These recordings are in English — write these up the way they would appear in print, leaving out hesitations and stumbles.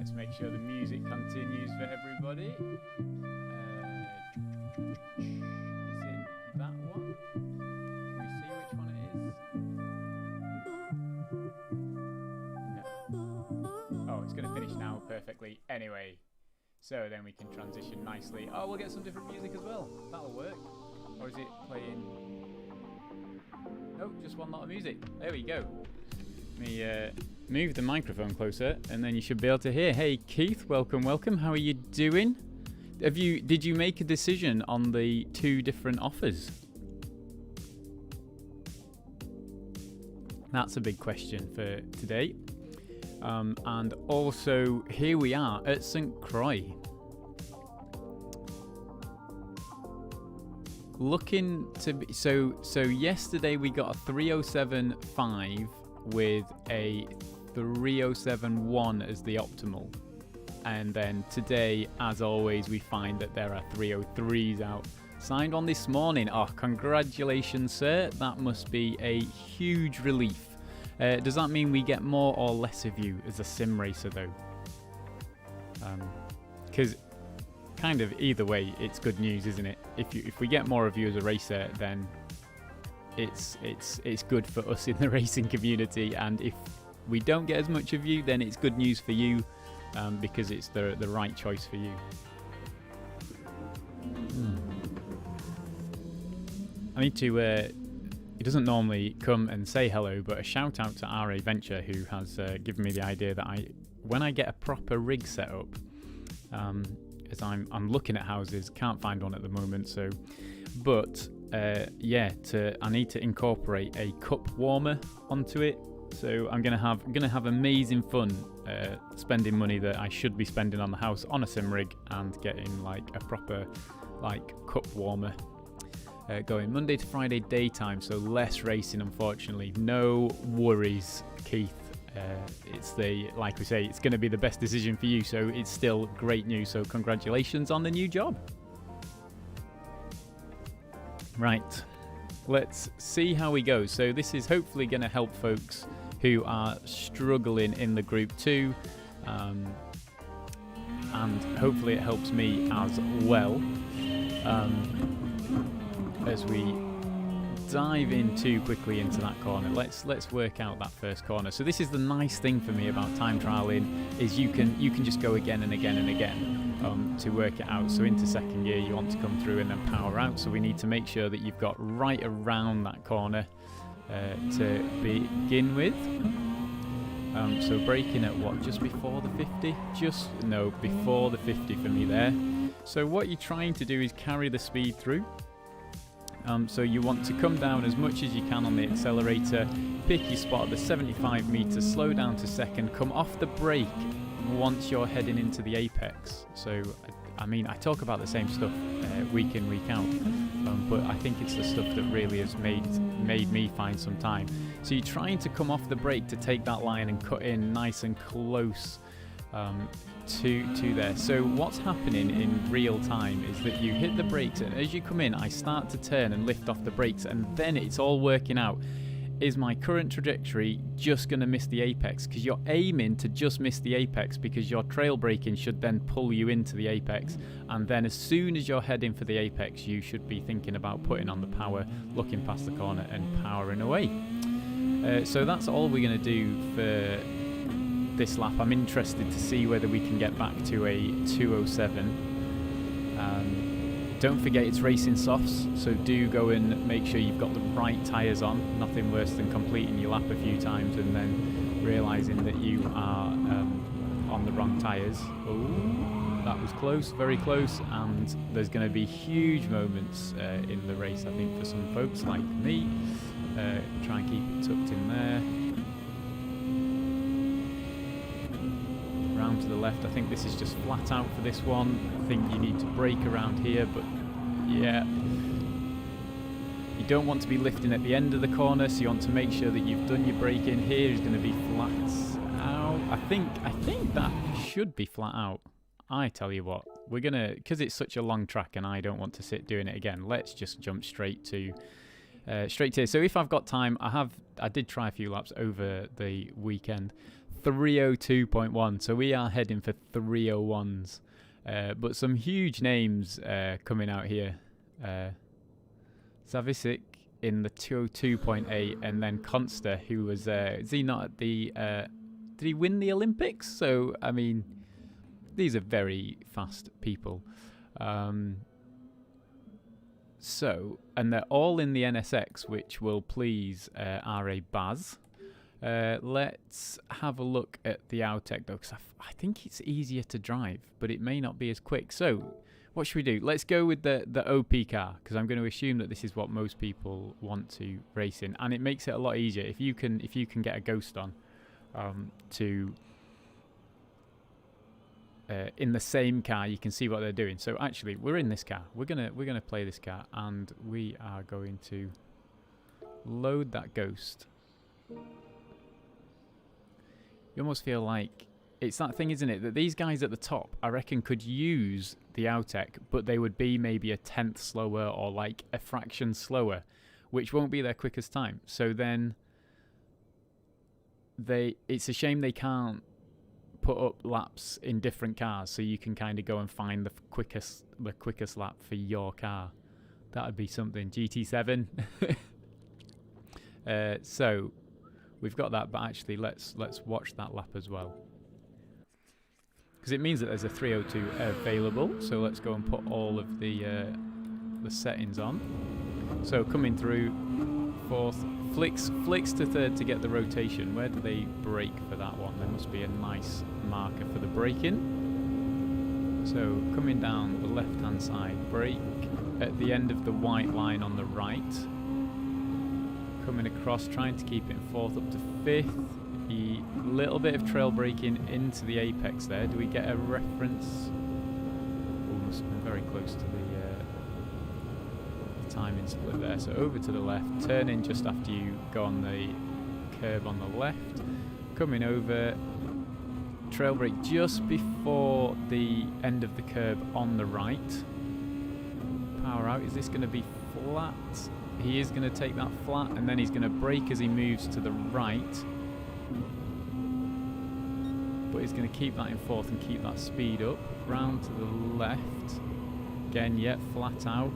let's make sure the music continues for everybody. Is it that one? Can we see which one it is? No. Oh, it's going to finish now perfectly anyway. So then we can transition nicely. Oh, we'll get some different music as well. That'll work. Or is it playing... Oh, just one lot of music. There we go. Let me move the microphone closer and then you should be able to hear. Hey Keith, welcome. How are you doing? Did you make a decision on the 2 different offers? That's a big question for today. And also here we are at St Croix. Looking to be so yesterday we got a 307.5 with a 307.1 as the optimal, and then today, as always, we find that there are 303s out. Signed on this morning. Oh, congratulations, sir. That must be a huge relief. Does that mean we get more or less of you as a sim racer, though? Because kind of either way, it's good news, isn't it? If we get more of you as a racer, then it's good for us in the racing community, and if we don't get as much of you, then it's good news for you, because it's the right choice for you. I need to he doesn't normally come and say hello, but a shout out to RA Venture, who has given me the idea that when I get a proper rig set up, as I'm looking at houses, can't find one at the moment, so but I need to incorporate a cup warmer onto it. So I'm gonna have amazing fun spending money that I should be spending on the house on a sim rig and getting like a proper like cup warmer going Monday to Friday daytime, so less racing unfortunately. No worries, Keith. It's like we say, it's going to be the best decision for you, so it's still great news, so congratulations on the new job. Right, let's see how we go. So this is hopefully going to help folks who are struggling in the group 2, and hopefully it helps me as well, as we dive in too quickly into that corner. Let's work out that first corner. So this is the nice thing for me about time trialing, is you can just go again and again and again to work it out. So into second gear you want to come through and then power out, so we need to make sure that you've got right around that corner to begin with. So braking at what, just before the 50? Before the 50 for me there. So what you're trying to do is carry the speed through. So you want to come down as much as you can on the accelerator, pick your spot at the 75 meters, slow down to second, come off the brake once you're heading into the apex. So I mean, I talk about the same stuff week in, week out, but I think it's the stuff that really has made me find some time. So you're trying to come off the brake to take that line and cut in nice and close to there. So what's happening in real time is that you hit the brakes, and as you come in I start to turn and lift off the brakes, and then it's all working out. Is my current trajectory just going to miss the apex? Because you're aiming to just miss the apex, because your trail braking should then pull you into the apex, and then as soon as you're heading for the apex you should be thinking about putting on the power, looking past the corner and powering away. So that's all we're going to do for this lap. I'm interested to see whether we can get back to a 207. Don't forget it's racing softs, so do go and make sure you've got the right tyres on. Nothing worse than completing your lap a few times and then realising that you are on the wrong tyres. Oh, that was close, very close, and there's going to be huge moments in the race, I think, for some folks like me. Try and keep it tucked in there. Round to the left, I think this is just flat out for this one. I think you need to brake around here, but yeah, you don't want to be lifting at the end of the corner, so you want to make sure that you've done your braking. Here is going to be flat out. I think that should be flat out. I tell you what, we're gonna, because it's such a long track and I don't want to sit doing it again, let's just jump straight to here. So if I've got time, I did try a few laps over the weekend. 302.1. So we are heading for 301s. But some huge names coming out here. Zavisic in the 202.8, and then Conster, who was is he not at the did he win the Olympics? So I mean, these are very fast people. So, and they're all in the NSX, which will please RA Baz. Let's have a look at the Outtech though, because I think it's easier to drive, but it may not be as quick. So what should we do? Let's go with the OP car, because I'm going to assume that this is what most people want to race in, and it makes it a lot easier if you can get a Ghost on to in the same car. You can see what they're doing. So actually, we're in this car. We're gonna play this car, and we are going to load that Ghost. You almost feel like it's that thing, isn't it, that these guys at the top, I reckon, could use the Outtech, but they would be maybe a tenth slower or like a fraction slower, which won't be their quickest time. So then it's a shame they can't put up laps in different cars, so you can kind of go and find the quickest lap for your car. That would be something. GT7. So we've got that, but actually let's watch that lap as well, because it means that there's a 302 available. So let's go and put all of the settings on. So coming through fourth, flicks to third to get the rotation. Where do they brake for that one? There must be a nice marker for the braking. So coming down the left hand side, brake at the end of the white line on the right. Coming across, trying to keep it in fourth up to fifth. A little bit of trail braking into the apex there. Do we get a reference? Oh, must have been very close to the timing split there. So over to the left, turn in just after you go on the curb on the left. Coming over, trail brake just before the end of the curb on the right. Power out. Is this going to be flat? He is going to take that flat, and then he's going to brake as he moves to the right. But he's going to keep that in fourth and keep that speed up. Round to the left. Again, yeah, flat out.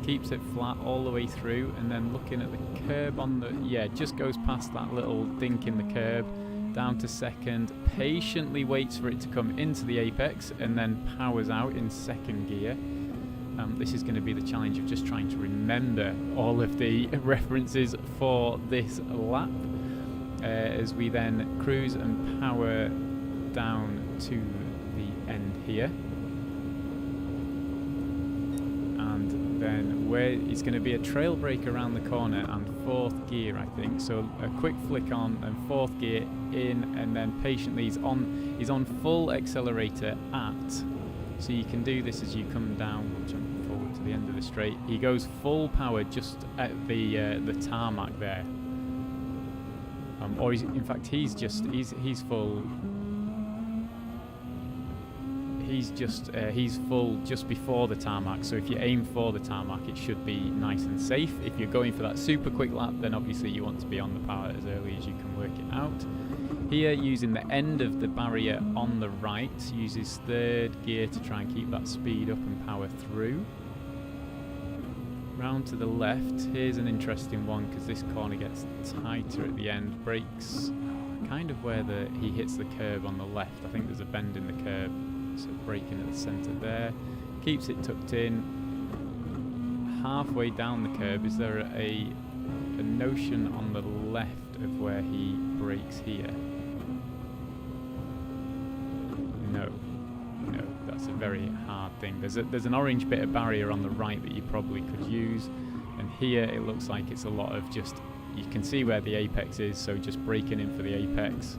Keeps it flat all the way through, and then looking at the curb on the... Yeah, just goes past that little dink in the curb. Down to second. Patiently waits for it to come into the apex, and then powers out in second gear. This is going to be the challenge of just trying to remember all of the references for this lap as we then cruise and power down to the end here. And then where it's going to be a trail brake around the corner and fourth gear, I think. So a quick flick on and fourth gear in, and then patiently he's on full accelerator at. So you can do this as you come down, jump forward to the end of the straight. He goes full power just at the tarmac there, or in fact he's full. He's full just before the tarmac. So if you aim for the tarmac, it should be nice and safe. If you're going for that super quick lap, then obviously you want to be on the power as early as you can work it out. Here, using the end of the barrier on the right, uses third gear to try and keep that speed up and power through. Round to the left, here's an interesting one because this corner gets tighter at the end. Brakes kind of where he hits the curb on the left. I think there's a bend in the curb, so braking at the centre there. Keeps it tucked in. Halfway down the curb, is there a notion on the left of where he brakes here? No, that's a very hard thing. There's an orange bit of barrier on the right that you probably could use, and here it looks like it's a lot of just, you can see where the apex is, so just braking in for the apex.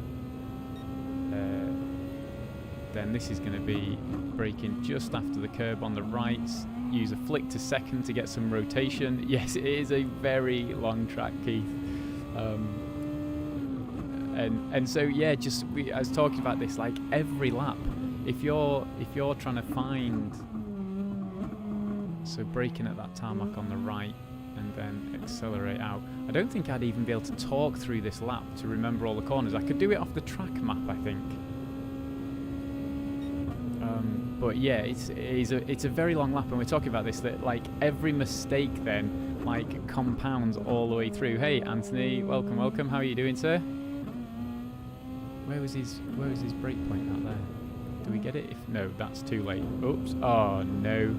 Then this is going to be braking just after the curb on the right. Use a flick to second to get some rotation. Yes, it is a very long track, Keith. And so yeah, I was talking about this, like every lap, if you're trying to find, so braking at that tarmac on the right, and then accelerate out. I don't think I'd even be able to talk through this lap to remember all the corners. I could do it off the track map, I think. But yeah, it's a very long lap, and we're talking about this, that like every mistake then like compounds all the way through. Hey Anthony, welcome. How are you doing, sir? Where was his break point out there? Do we get it? If no, that's too late. Oops. Oh no.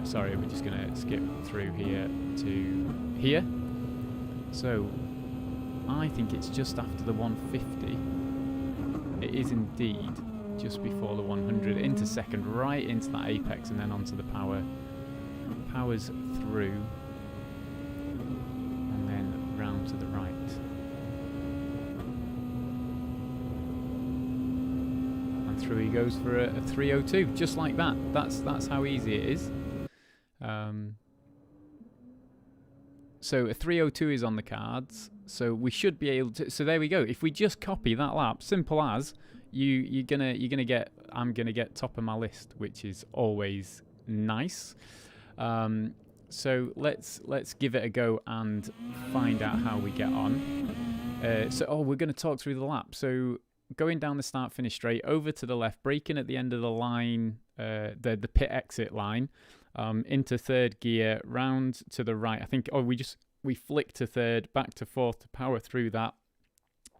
Sorry, we're just gonna skip through here to here. So I think it's just after the 150. It is indeed just before the 100, into second, right into that apex, and then onto the power. Powers through, and then round to the right. And through he goes for a 302, just like that. That's how easy it is. So a 302 is on the cards, so we should be able to. So there we go. If we just copy that lap, simple as, you're gonna get. I'm gonna get top of my list, which is always nice. So let's give it a go and find out how we get on. We're going to talk through the lap. So going down the start finish straight, over to the left, braking at the end of the line, the pit exit line, into third gear, round to the right. I think we flick to third, back to fourth to power through that.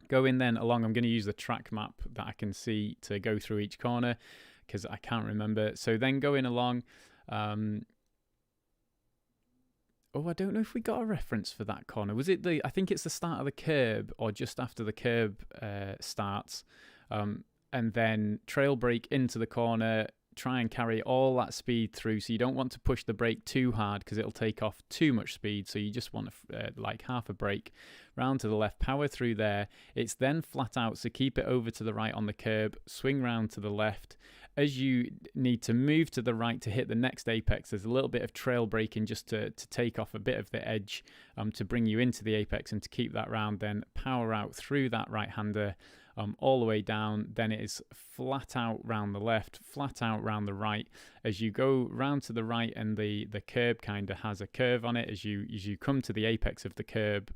Going then along, I'm going to use the track map that I can see to go through each corner because I can't remember. So then going along. I don't know if we got a reference for that corner. Was it I think it's the start of the curb or just after the curb starts. And then trail brake into the corner, try and carry all that speed through. So you don't want to push the brake too hard because it'll take off too much speed. So you just want like half a brake, round to the left, power through there. It's then flat out, so keep it over to the right on the curb, swing round to the left. As you need to move to the right to hit the next apex, there's a little bit of trail braking just to take off a bit of the edge to bring you into the apex and to keep that round. Then power out through that right-hander all the way down. Then it is flat out round the left, flat out round the right. As you go round to the right, and the curb kind of has a curve on it, as you come to the apex of the curb,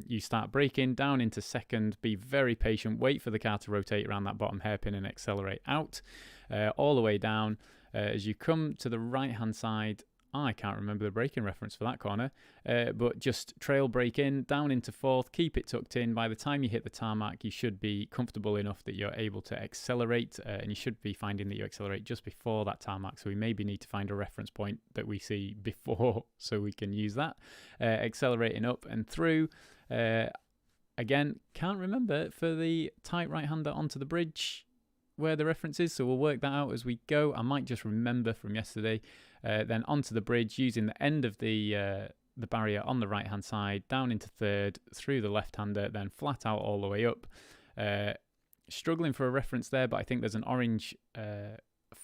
you start braking down into second, be very patient, wait for the car to rotate around that bottom hairpin and accelerate out all the way down. As you come to the right hand side, I can't remember the braking reference for that corner, but just trail brake in, down into fourth, keep it tucked in. By the time you hit the tarmac, you should be comfortable enough that you're able to accelerate, and you should be finding that you accelerate just before that tarmac. So we maybe need to find a reference point that we see before so we can use that. Accelerating up and through. Again, can't remember for the tight right-hander onto the bridge where the reference is, so we'll work that out as we go. I might just remember from yesterday. Then onto the bridge, using the end of the barrier on the right hand side, down into third, through the left hander, then flat out all the way up. Struggling for a reference there, but I think there's an orange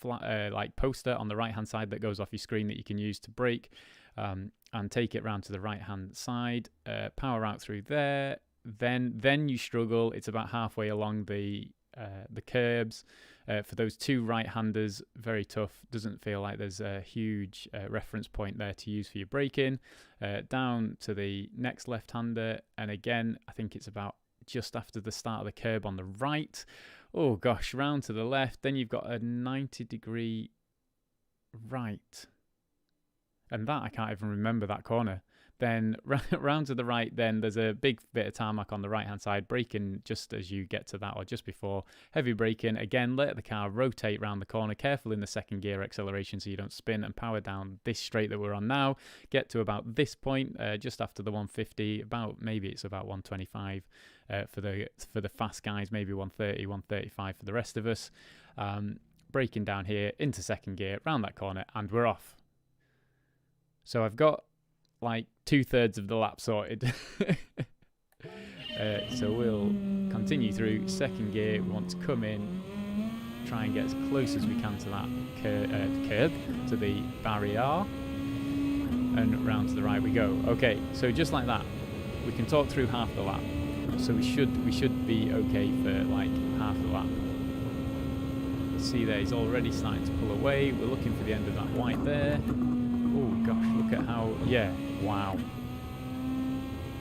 like poster on the right hand side that goes off your screen that you can use to brake and take it round to the right hand side. Power out through there. Then you struggle. It's about halfway along the curbs. For those two right-handers, very tough. Doesn't feel like there's a huge reference point there to use for your braking. Down to the next left-hander, and again, I think it's about just after the start of the curb on the right. Oh gosh, round to the left. Then you've got a 90-degree right, and that I can't even remember that corner. Then round to the right, then there's a big bit of tarmac on the right-hand side, braking just as you get to that or just before. Heavy braking, again, let the car rotate round the corner, careful in the second gear acceleration so you don't spin, and power down this straight that we're on now. Get to about this point, just after the 150, maybe it's about 125 for the fast guys, maybe 130, 135 for the rest of us. Braking down here into second gear, round that corner, and we're off. So I've got like 2/3 of the lap sorted. So we'll continue through second gear. We want to come in, try and get as close as we can to that curb, to the barrier, and round to the right we go. Okay, so just like that, we can talk through half the lap. So we should be okay for like half the lap. See there, he's already starting to pull away. We're looking for the end of that white there. Oh gosh, look at how, yeah, wow.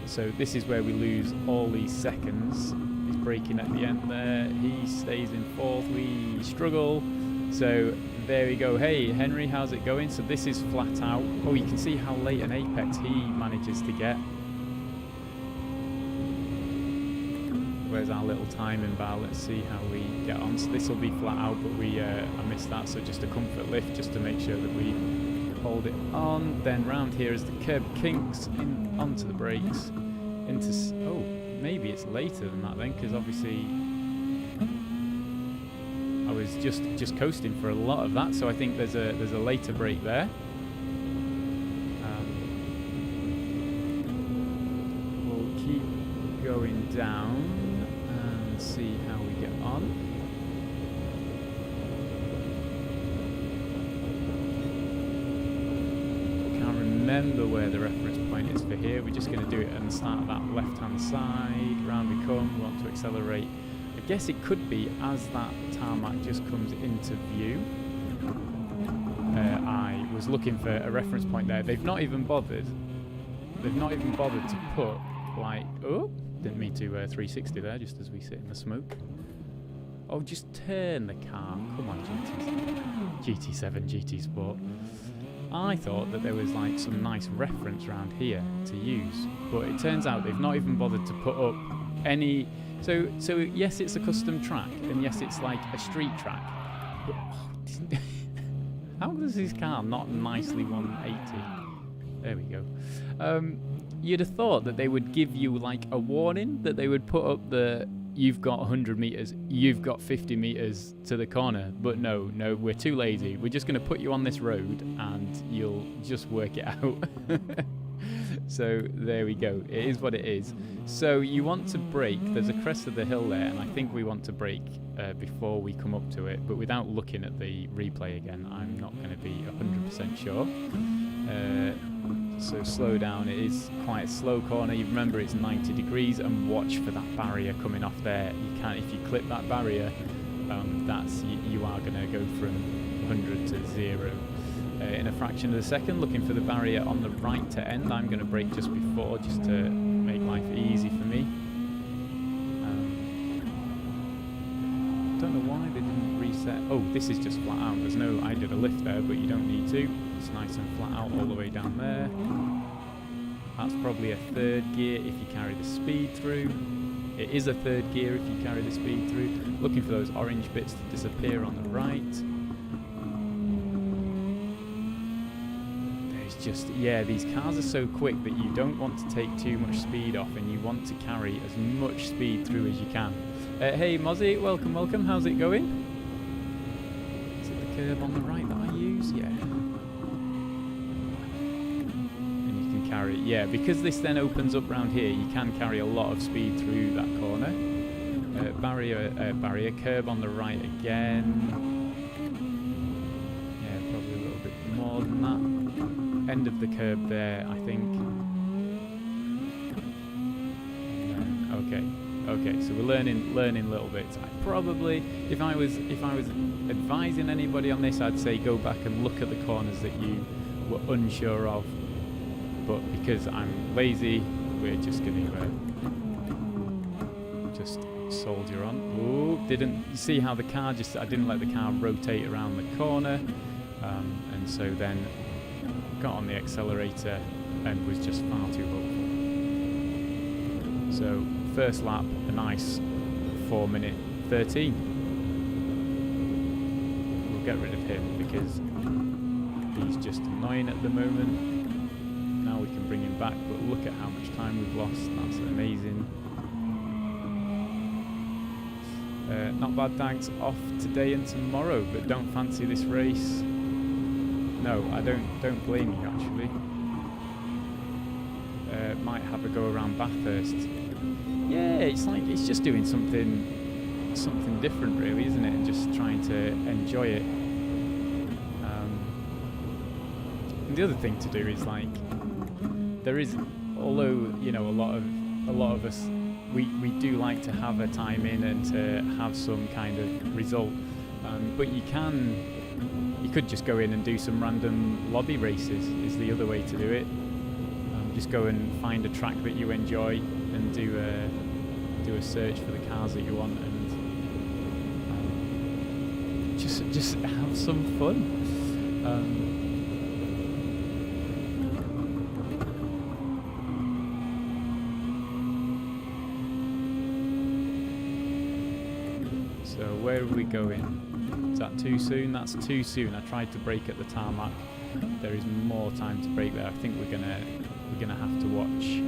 So this is where we lose all these seconds. He's braking at the end there. He stays in 4th. We struggle. So there we go. Hey, Henry, how's it going? So this is flat out. Oh, you can see how late an apex he manages to get. Where's our little timing bar? Let's see how we get on. So this will be flat out, but I missed that. So just a comfort lift just to make sure that we hold it on. Then round here as the curb kinks in onto the brakes. Oh, maybe it's later than that then, because obviously I was just coasting for a lot of that. So I think there's a later brake there. We'll keep going down and see how we get on. Remember where the reference point is for here. We're just going to do it at the start of that left hand side. Round we come. We want to accelerate. I guess it could be as that tarmac just comes into view. I was looking for a reference point there. They've not even bothered. They've not even bothered to put like, oh, didn't mean to 360 there just as we sit in the smoke. Oh, just turn the car. Come on, GT7, GT Sport. I thought that there was like some nice reference around here to use, but it turns out they've not even bothered to put up any. So yes, it's a custom track, and yes, it's like a street track. But how does this car not nicely 180? There we go. You'd have thought that they would give you like a warning, that they would put up the you've got 100 meters, you've got 50 meters to the corner, but no, we're too lazy. We're just going to put you on this road and you'll just work it out. So there we go. It is what it is. So you want to brake. There's a crest of the hill there, and I think we want to brake before we come up to it, but without looking at the replay again, I'm not going to be 100% sure. So slow down. It is quite a slow corner. You remember it's 90 degrees, and watch for that barrier coming off there. You can't, if you clip that barrier, you are going to go from 100 to 0 in a fraction of a second. Looking for the barrier on the right to end. I'm going to brake just before, just to make life easy for me. Don't know why they didn't reset. Oh, this is just flat out. There's no, I did a lift there, but you don't need to. It's nice and flat out all the way down there. That's probably a 3rd gear if you carry the speed through. It is a 3rd gear if you carry the speed through. Looking for those orange bits to disappear on the right. There's just, yeah, these cars are so quick that you don't want to take too much speed off, and you want to carry as much speed through as you can. Hey Mozzie, welcome, how's it going? Is it the curb on the right that I use? Yeah. And you can carry, yeah, because this then opens up round here, you can carry a lot of speed through that corner. Barrier, curb on the right again. Yeah, probably a little bit more than that. End of the curb there, I think. Okay, so we're learning little bits. I probably, if I was advising anybody on this, I'd say go back and look at the corners that you were unsure of. But because I'm lazy, we're just going to just soldier on. Ooh, didn't see how the car I didn't let the car rotate around the corner, and so then got on the accelerator and was just far too hopeful. So first lap, a nice 4:13. We'll get rid of him because he's just annoying at the moment. Now we can bring him back, but look at how much time we've lost. That's amazing. Not bad, thanks. Off today and tomorrow, but don't fancy this race. No, I don't blame you actually. Might have a go around Bathurst. Yeah, it's just doing something different really, isn't it? Just trying to enjoy it. And the other thing to do is like, there is, although you know a lot of us we do like to have a time in and to have some kind of result, but you can You could just go in and do some random lobby races, is the other way to do it. Just go and find a track that you enjoy and do a search for the cars that you want, and just have some fun. So where are we going? Is that too soon? That's too soon. I tried to brake at the tarmac. There is more time to brake there. I think we're gonna have to watch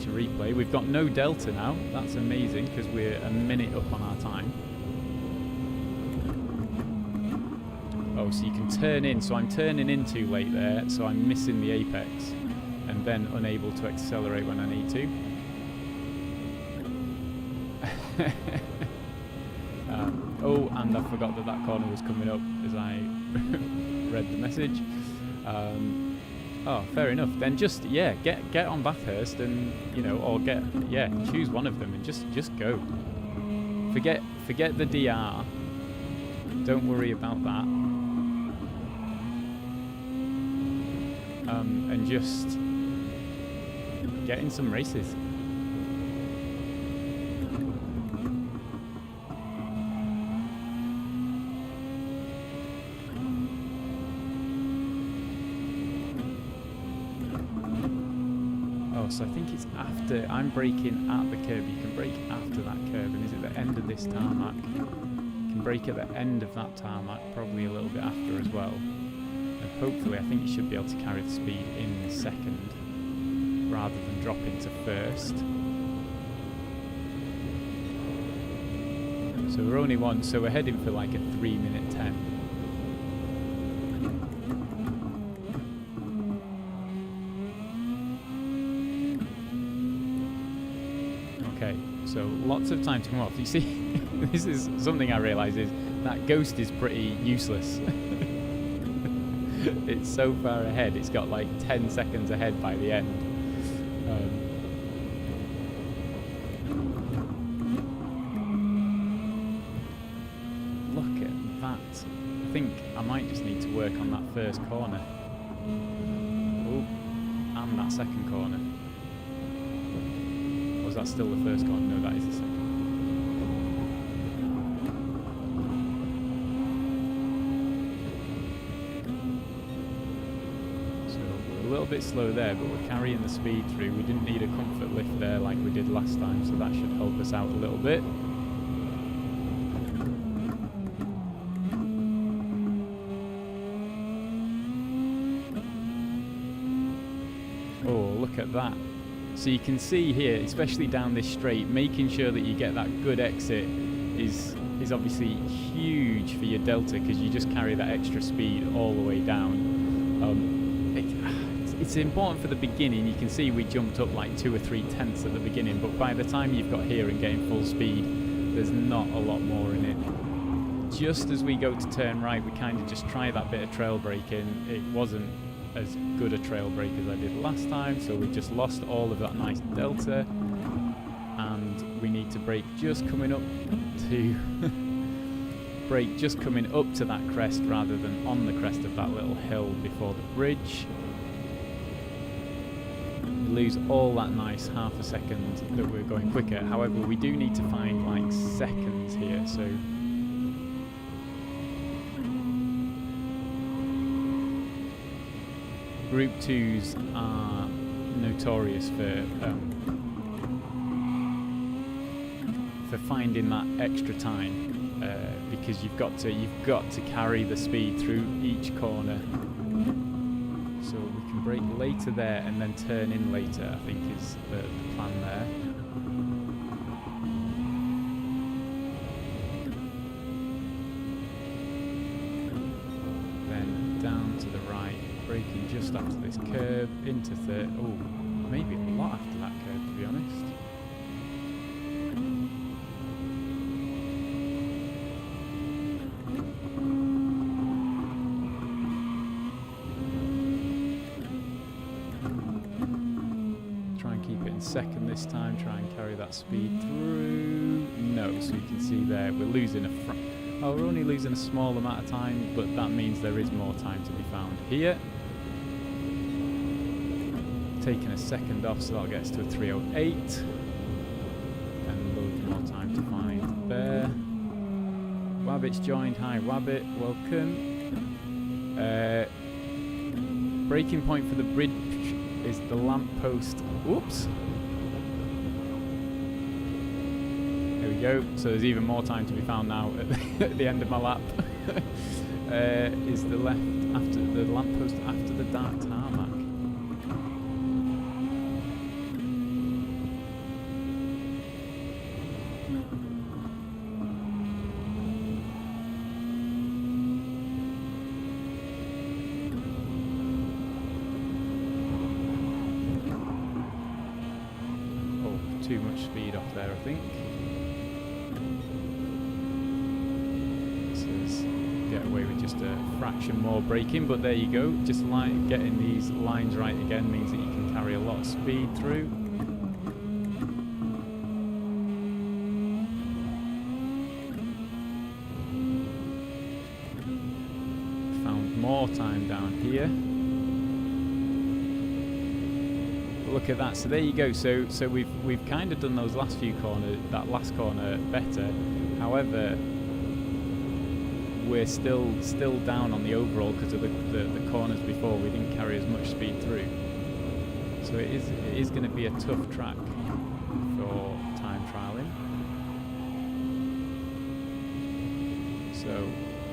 a replay. We've got no delta now. That's amazing because we're a minute up on our time. Oh, so you can turn in. So I'm turning in too late there, so I'm missing the apex and then unable to accelerate when I need to. Oh, and I forgot that corner was coming up as I read the message. Oh, fair enough. Then just get on Bathurst and or choose one of them and just go. Forget the DR. Don't worry about that. And just get in some races. So I think it's after I'm braking at the curb. You can brake after that curb, and is it the end of this tarmac? You can brake at the end of that tarmac, probably a little bit after as well. And hopefully, I think you should be able to carry the speed in second rather than drop into first. So we're only one, so we're heading for like a 3:10. Okay, so lots of time to come off. You see, this is something I realise is that ghost is pretty useless. It's so far ahead, it's got like 10 seconds ahead by the end. Look at that. I think I might just need to work on that first corner. Oh, and that second corner. Was that still the first corner? No, that is the second. So we're a little bit slow there, but we're carrying the speed through. We didn't need a comfort lift there like we did last time, so that should help us out a little bit. Oh, look at that. So you can see here, especially down this straight, making sure that you get that good exit is obviously huge for your delta, because you just carry that extra speed all the way down. It's important for the beginning. You can see we jumped up like 2 or 3 tenths at the beginning, but by the time you've got here and getting full speed, there's not a lot more in it. Just as we go to turn right, we kind of just try that bit of trail braking. It wasn't as good a trail brake as I did last time, so we just lost all of that nice delta, and we need to brake just coming up to that crest rather than on the crest of that little hill before the bridge. We lose all that nice half a second that we're going quicker. However, we do need to find like seconds here, so Group 2s are notorious for finding that extra time, because you've got to carry the speed through each corner. So we can brake later there and then turn in later, I think is the plan there. Then down to the right. Braking just after this curve into third. Oh, maybe a lot after that curve, to be honest. Try and keep it in second this time. Try and carry that speed through. No, so you can see there we're losing Oh, we're only losing a small amount of time, but that means there is more time to be found here. Taking a second off, so that'll get us to a 3:08. And loads more time to find there. Wabbit's joined. Hi, Wabbit. Welcome. Breaking point for the bridge is the lamppost. Whoops. There we go. So there's even more time to be found now at the end of my lap. Is the left after the lamppost after the dark tarmac? Too much speed off there, I think. Let's get away with just a fraction more braking, but there you go. Just like getting these lines right again means that you can carry a lot of speed through. Found more time down here. Look at that. So there you go. So we've kind of done those last few corners, that last corner better. However, we're still down on the overall because of the corners before. We didn't carry as much speed through. So it is going to be a tough track for time trialing. So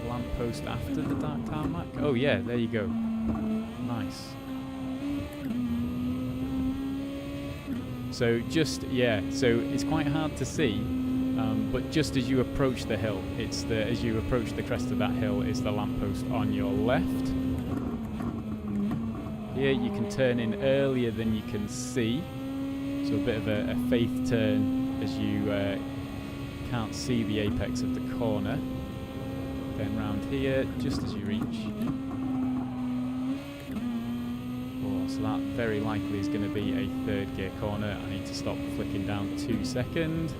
lamppost after the dark tarmac. Oh yeah, there you go. Nice. So just, yeah, so it's quite hard to see, but just as you approach the hill, as you approach the crest of that hill, is the lamppost on your left. Here you can turn in earlier than you can see, so a bit of a faith turn as you can't see the apex of the corner. Then round here, just as you reach. So that very likely is going to be a third gear corner. I need to stop flicking down 2 seconds.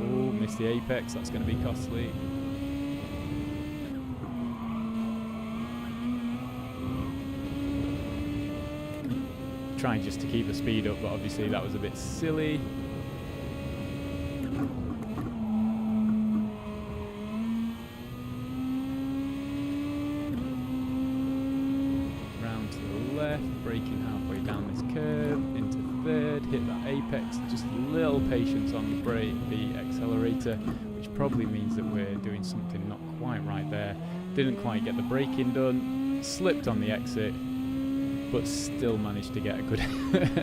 Oh, missed the apex. That's going to be costly. Trying just to keep the speed up, but obviously that was a bit silly. Braking halfway down this curve into third, hit that apex, just a little patience on the brake, the accelerator, which probably means that we're doing something not quite right there. Didn't quite get the braking done, slipped on the exit, but still managed to get a good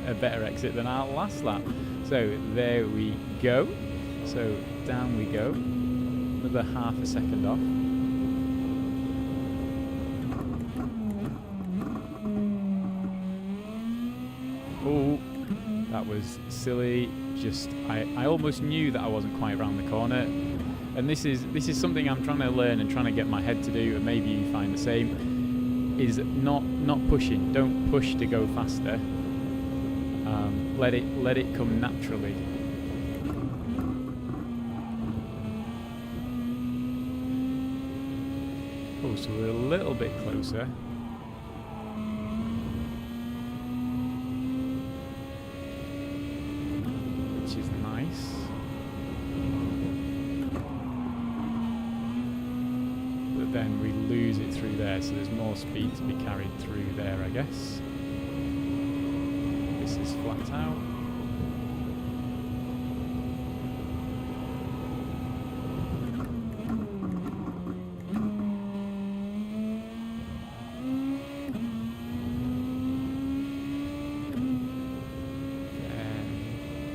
a better exit than our last lap. So there we go. So down we go, another half a second off. Oh, that was silly. Just I almost knew that I wasn't quite around the corner, and this is something I'm trying to learn and trying to get my head to do, and maybe you find the same. Is not pushing. Don't push to go faster. Let it come naturally. Oh, so we're a little bit closer. Then we lose it through there, so there's more speed to be carried through there, I guess. This is flat out.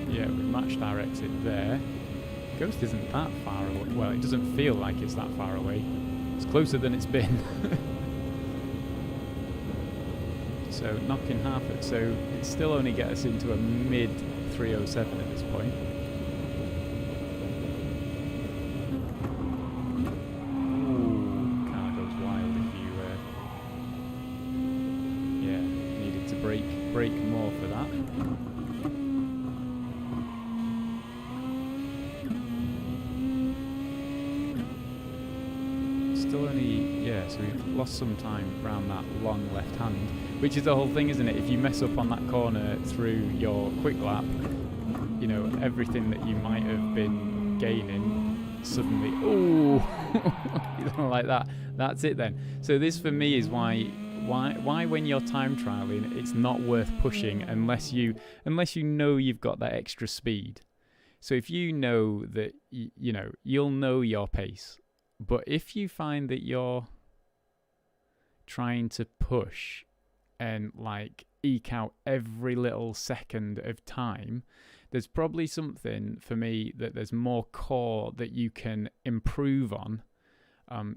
Yeah, we matched our exit there. Ghost isn't that far away. Well, it doesn't feel like it's that far away. It's closer than it's been. So knocking half it, so it still only gets us into a mid 307 at this point. Ooh, kind of goes wild if you yeah, needed to brake more for that. lost some time around that long left hand, which is the whole thing, isn't it? If you mess up on that corner through your quick lap, you know, everything that you might have been gaining suddenly, you don't like that. That's it then. So this for me is why when you're time trialing, it's not worth pushing unless you know you've got that extra speed. So if you know that you know, you'll know your pace. But if you find that you're trying to push and like eke out every little second of time, there's probably something for me that there's more core that you can improve on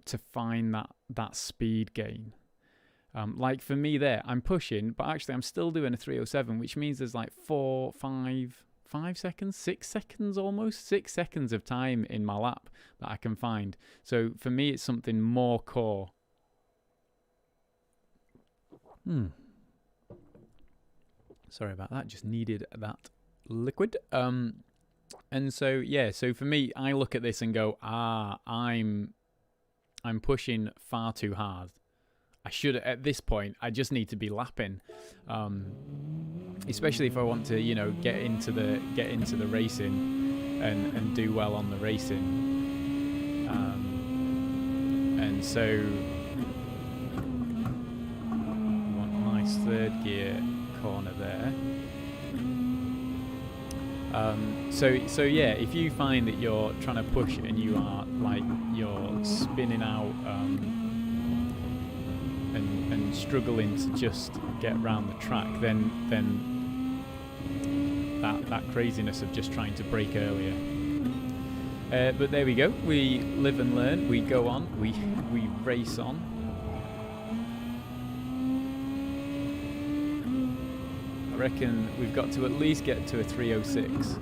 to find that speed gain. Like for me there, I'm pushing, but actually I'm still doing a 3:07, which means there's like 5 seconds, 6 seconds almost, 6 seconds of time in my lap that I can find. So for me, it's something more core. Sorry about that, just needed that liquid. And so, yeah, so for me, I look at this and go, I'm pushing far too hard. I should, at this point, I just need to be lapping, especially if I want to, you know, get into the racing and do well on the racing. And so, want a nice third gear corner there. So yeah, if you find that you're trying to push and you are like you're spinning out. And struggling to just get around the track, then that craziness of just trying to brake earlier. But there we go. We live and learn. We go on. We race on. I reckon we've got to at least get to a 3:06.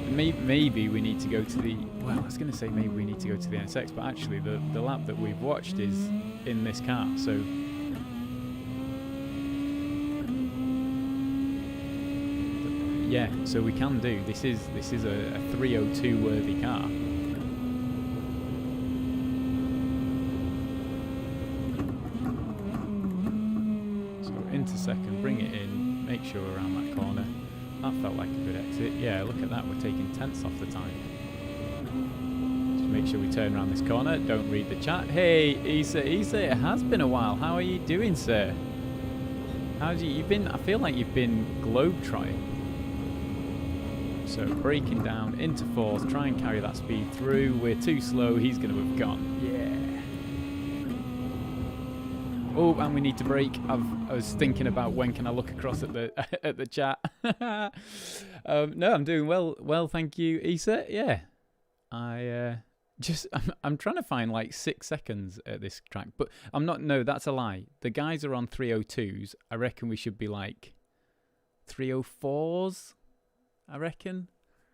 Maybe we need to go to the... Well, I was going to say maybe we need to go to the NSX, but actually the lap that we've watched is in this car, so... Yeah, so we can do. This is a 3:02 worthy car. So into second, bring it in, make sure we're around that corner. That felt like a good exit. Yeah, look at that, we're taking tenths off the time. Just make sure we turn around this corner, don't read the chat. Hey, Isa, it has been a while. How are you doing, sir? You've been, I feel like you've been globe-trotting. So braking down into fourth, try and carry that speed through. We're too slow, he's going to have gone. Yeah. Oh, and we need to brake. I was thinking about when can I look across at the at the chat. No, I'm doing well. Well, thank you, Isa. Yeah, I'm trying to find like 6 seconds at this track, but I'm not. No, that's a lie. The guys are on 3:02s. I reckon we should be like 3:04s. I reckon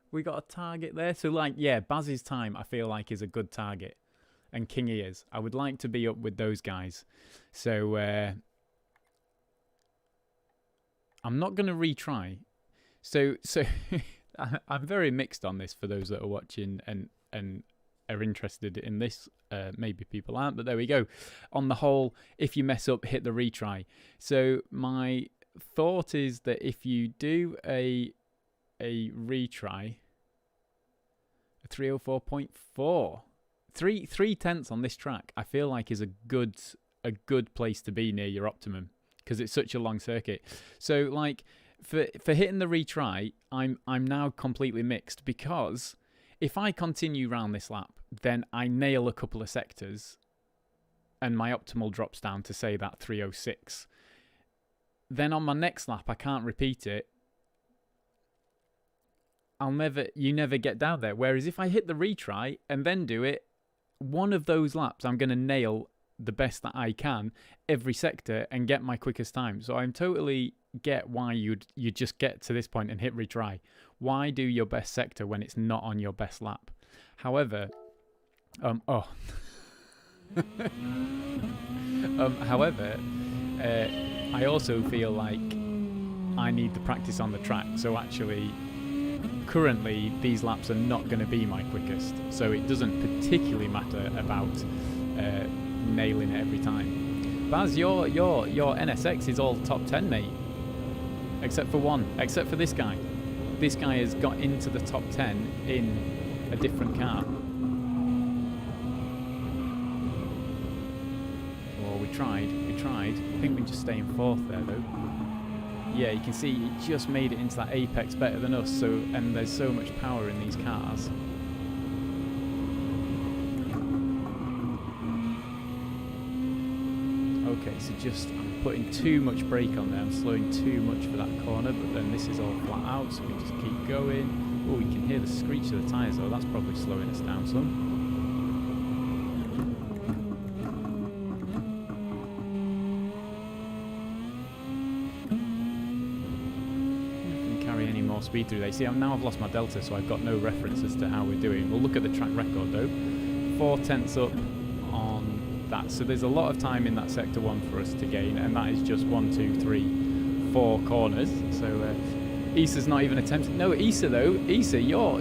we got a target there. So like, yeah, Baz's time I feel like is a good target. And King Ears. I would like to be up with those guys. So I'm not going to retry. So I'm very mixed on this for those that are watching and are interested in this. Maybe people aren't, but there we go. On the whole, if you mess up, hit the retry. So my thought is that if you do a retry, a 3:04.4. 3 tenths on this track, I feel like is a good place to be near your optimum because it's such a long circuit. So like for hitting the retry, I'm now completely mixed because if I continue round this lap, then I nail a couple of sectors and my optimal drops down to say that 3:06. Then on my next lap, I can't repeat it. You never get down there. Whereas if I hit the retry and then do it, one of those laps, I'm going to nail the best that I can every sector and get my quickest time. So I totally get why you just get to this point and hit retry. Why do your best sector when it's not on your best lap? However, however, I also feel like I need the practice on the track. So actually, currently these laps are not going to be my quickest, so it doesn't particularly matter about nailing it every time. Baz, your NSX is all top 10, mate, except for one, except for this guy. This guy has got into the top 10 in a different car. Oh, we tried. I think we just stay in 4th there though. Yeah, you can see he just made it into that apex better than us, so, and there's so much power in these cars. Okay, so just, I'm putting too much brake on there, I'm slowing too much for that corner, but then this is all flat out, so we just keep going. Oh, we can hear the screech of the tyres though, that's probably slowing us down some. Speed through there. See, now I've lost my delta, so I've got no reference as to how we're doing. We'll look at the track record though. 4/10 up on that, so there's a lot of time in that sector 1 for us to gain, and that is just 1, 2, 3, 4 corners. So Issa's not even attempting. No, Issa though. Issa, your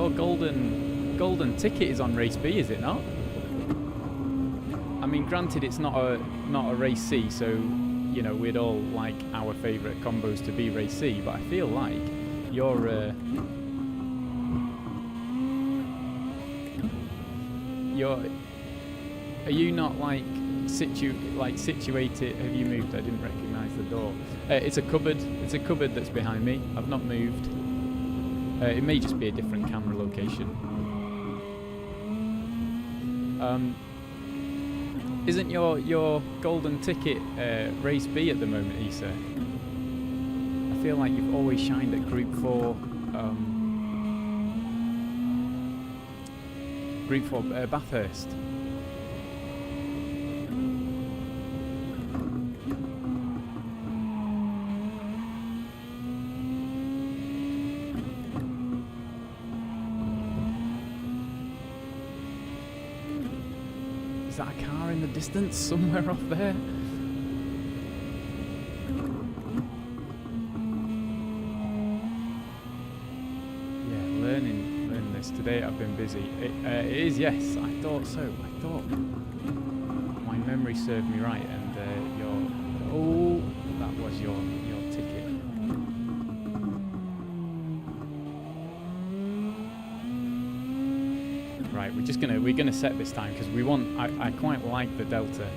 golden ticket is on race B, is it not? I mean, granted, it's not a race C, so you know we'd all like our favourite combos to be race C, but I feel like you're are you not like situated? Have you moved? I didn't recognise the door. It's a cupboard. It's a cupboard that's behind me. I've not moved. It may just be a different camera location. Isn't your golden ticket race B at the moment, Issa? I feel like you've always shined at Group 4 Bathurst. Is that a car in the distance somewhere off there? Yeah, learning this. Today I've been busy. It is, yes, I thought so. I thought my memory served me right, and that was your ticket. Right, we're gonna set this time because we want. I quite like the delta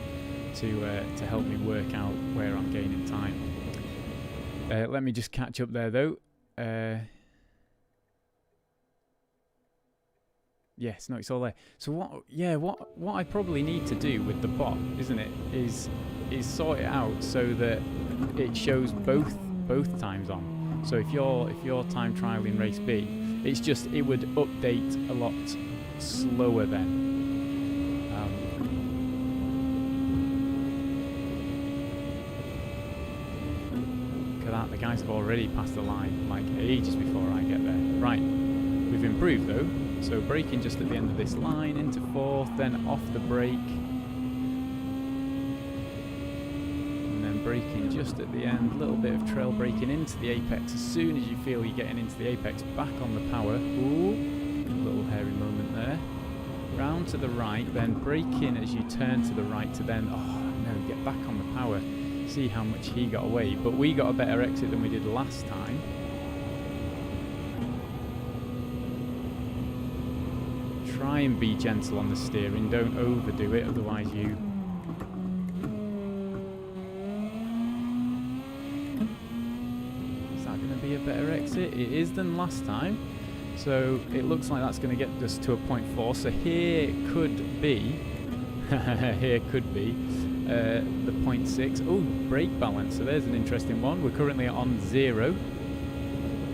to help me work out where I'm gaining time. Let me just catch up there though. Yes, no, it's all there. So what I probably need to do with the bot, isn't it, is sort it out so that it shows both times on. So if you're time trialing race B, it's just it would update a lot slower then. Look at that, the guys have already passed the line like ages before I get there. Right, we've improved though. So braking just at the end of this line, into 4th, then off the brake. And then braking just at the end, a little bit of trail braking into the apex. As soon as you feel you're getting into the apex, back on the power. Ooh, a little hairy moment there. Round to the right, then braking as you turn to the right to then, get back on the power. See how much he got away. But we got a better exit than we did last time. Try and be gentle on the steering, don't overdo it, otherwise you... Is that going to be a better exit? It is than last time. So it looks like that's going to get us to a 0.4. So here could be, the 0.6. Oh, brake balance. So there's an interesting one. We're currently on 0.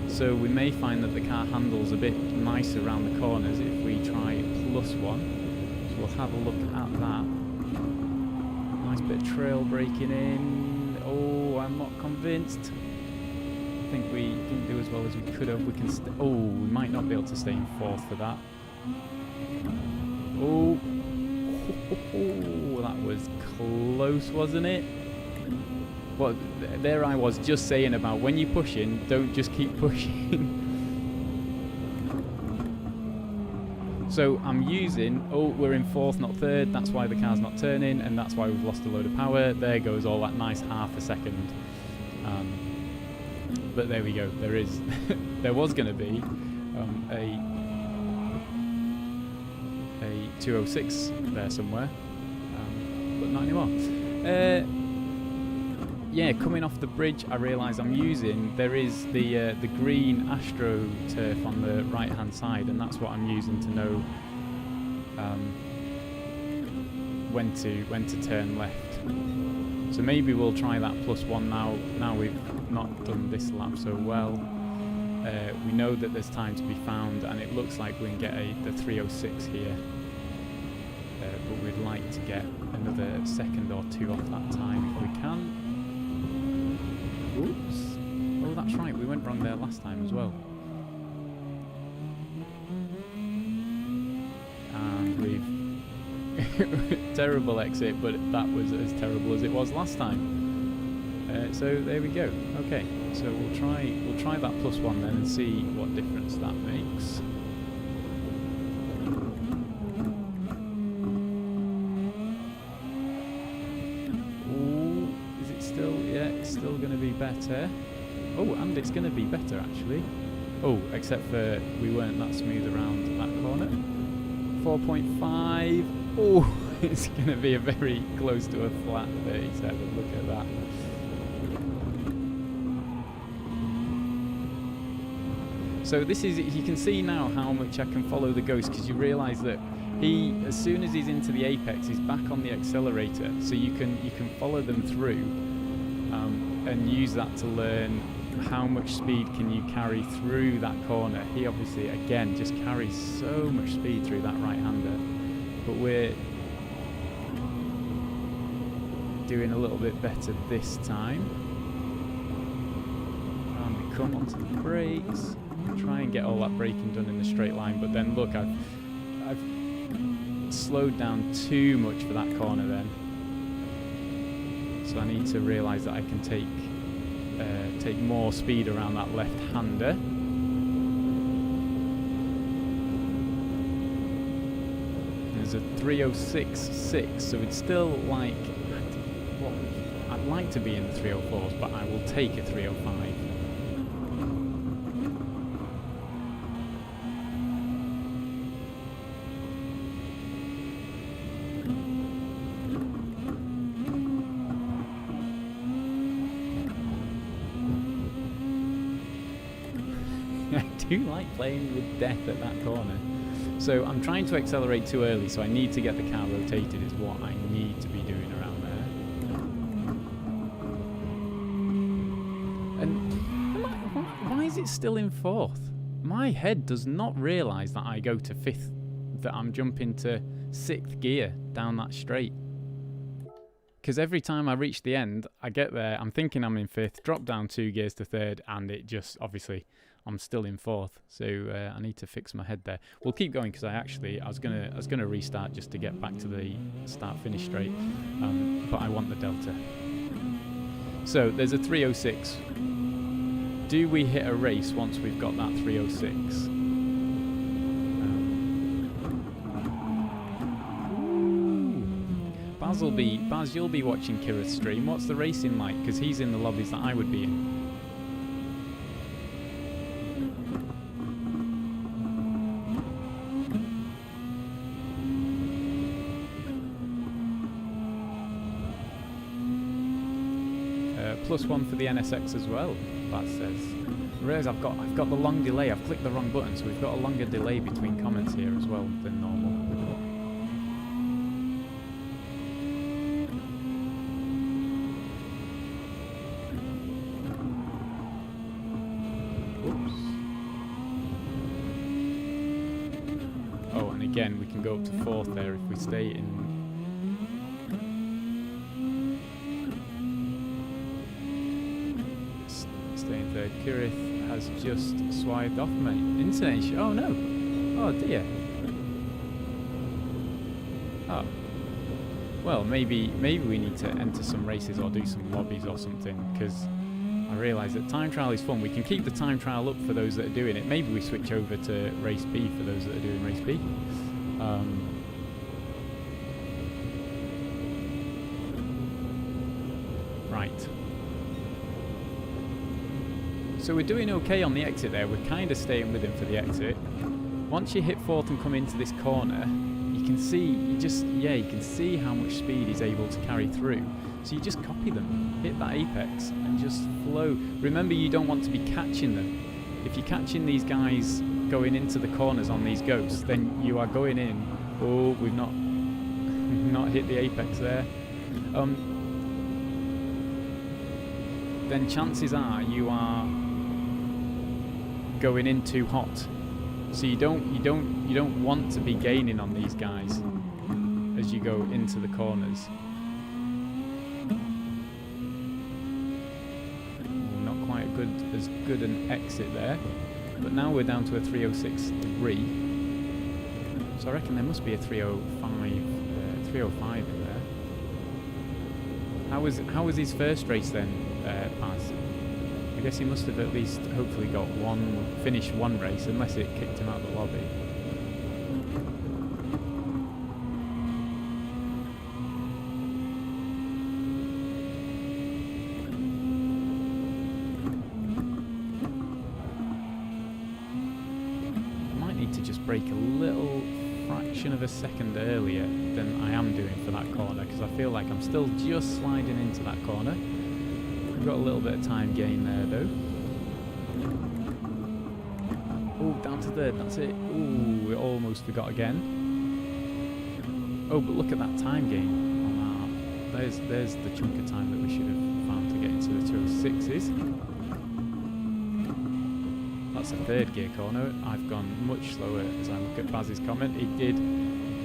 So we may find that the car handles a bit nicer around the corners if we try +1. So we'll have a look at that. Nice bit of trail braking in. Oh, I'm not convinced. I think we didn't do as well as we could have. We can. We might not be able to stay in 4th for that. Oh, that was close, wasn't it? Well, there I was just saying about when you push in, don't just keep pushing. So I'm using, oh, we're in 4th, not 3rd, that's why the car's not turning, and that's why we've lost a load of power. There goes all that nice half a second. But there we go, there is, there was going to be a 206 there somewhere, but not anymore. Yeah, coming off the bridge, I realise I'm using, there is the green Astro turf on the right hand side, and that's what I'm using to know when to turn left. So maybe we'll try that +1 now. Now we've not done this lap so well. We know that there's time to be found, and it looks like we can get the 306 here. But we'd like to get another second or two off that time if we can. Oops. Oh, that's right, we went wrong there last time as well. And we've... terrible exit, but that was as terrible as it was last time. So there we go. Okay, so we'll try that +1 then and see what difference that makes. Still going to be better. Oh, and it's going to be better actually. Oh, except for we weren't that smooth around that corner. 4.5. Oh, it's going to be a very close to a flat 37. Look at that. So this is, you can see now how much I can follow the ghost, because you realise that he, as soon as he's into the apex, he's back on the accelerator. So you can follow them through. And use that to learn how much speed can you carry through that corner. He obviously, again, just carries so much speed through that right-hander. But we're doing a little bit better this time. And we come onto the brakes. Try and get all that braking done in a straight line. But then, look, I've slowed down too much for that corner then. So I need to realise that I can take more speed around that left-hander. There's a 306.6, so it's still like, well, I'd like to be in the 304s, but I will take a 305. I do like playing with death at that corner. So I'm trying to accelerate too early, so I need to get the car rotated is what I need to be doing around there. And why is it still in 4th? My head does not realise that I go to 5th, that I'm jumping to 6th gear down that straight. Because every time I reach the end, I get there, I'm thinking I'm in 5th, drop down 2 gears to 3rd, and it just, obviously, I'm still in 4th. So I need to fix my head there. We'll keep going, because I was gonna restart just to get back to the start-finish straight, but I want the delta. So there's a 306. Do we hit a race once we've got that 306? Baz, you'll be watching Kira's stream. What's the racing like? Because he's in the lobbies that I would be in. +1 for the NSX as well, Baz says. Whereas I've got the long delay. I've clicked the wrong button, so we've got a longer delay between comments here as well than normal. Again, we can go up to 4th there if we stay in. Stay in 3rd. Kirith has just swiped off me. Internet. Oh no! Oh dear. Oh. Well, maybe we need to enter some races or do some lobbies or something, because I realise that time trial is fun. We can keep the time trial up for those that are doing it. Maybe we switch over to race B for those that are doing race B. Right. So we're doing okay on the exit there. We're kind of staying with him for the exit. Once you hit fourth and come into this corner, you can see, you can see how much speed he's able to carry through. So you just copy them, hit that apex, and just flow. Remember, you don't want to be catching them. If you're catching these guys going into the corners on these ghosts, then you are going in. Oh, we've not hit the apex there. Then chances are you are going in too hot. So you don't want to be gaining on these guys as you go into the corners. Not quite as good an exit there, but now we're down to a 306.3. So I reckon there must be a 305 in there. How was his first race then, Paz? I guess he must have at least hopefully finished one race, unless it kicked him out of the lobby. I might need to just brake a little fraction of a second earlier than I am doing for that corner, because I feel like I'm still just sliding into that corner. We've got a little bit of time gain there though. Oh, down to third, that's it. Ooh, we almost forgot again. Oh, but look at that time gain on that. There's the chunk of time that we should have found to get into the 206s. That's a third gear corner. I've gone much slower as I look at Baz's comment. He did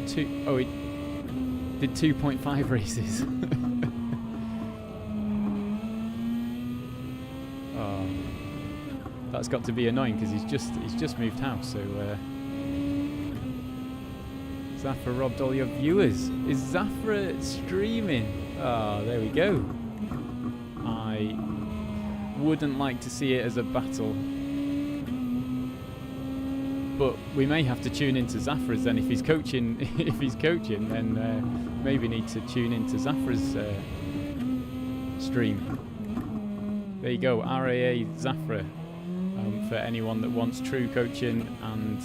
2.5 races. That's got to be annoying because he's just moved house. So Zafra robbed all your viewers. Is Zafra streaming? Oh, there we go. I wouldn't like to see it as a battle, but we may have to tune into Zafra's then if he's coaching. If he's coaching, then maybe need to tune into Zafra's stream. There you go, RAA Zafra. For anyone that wants true coaching and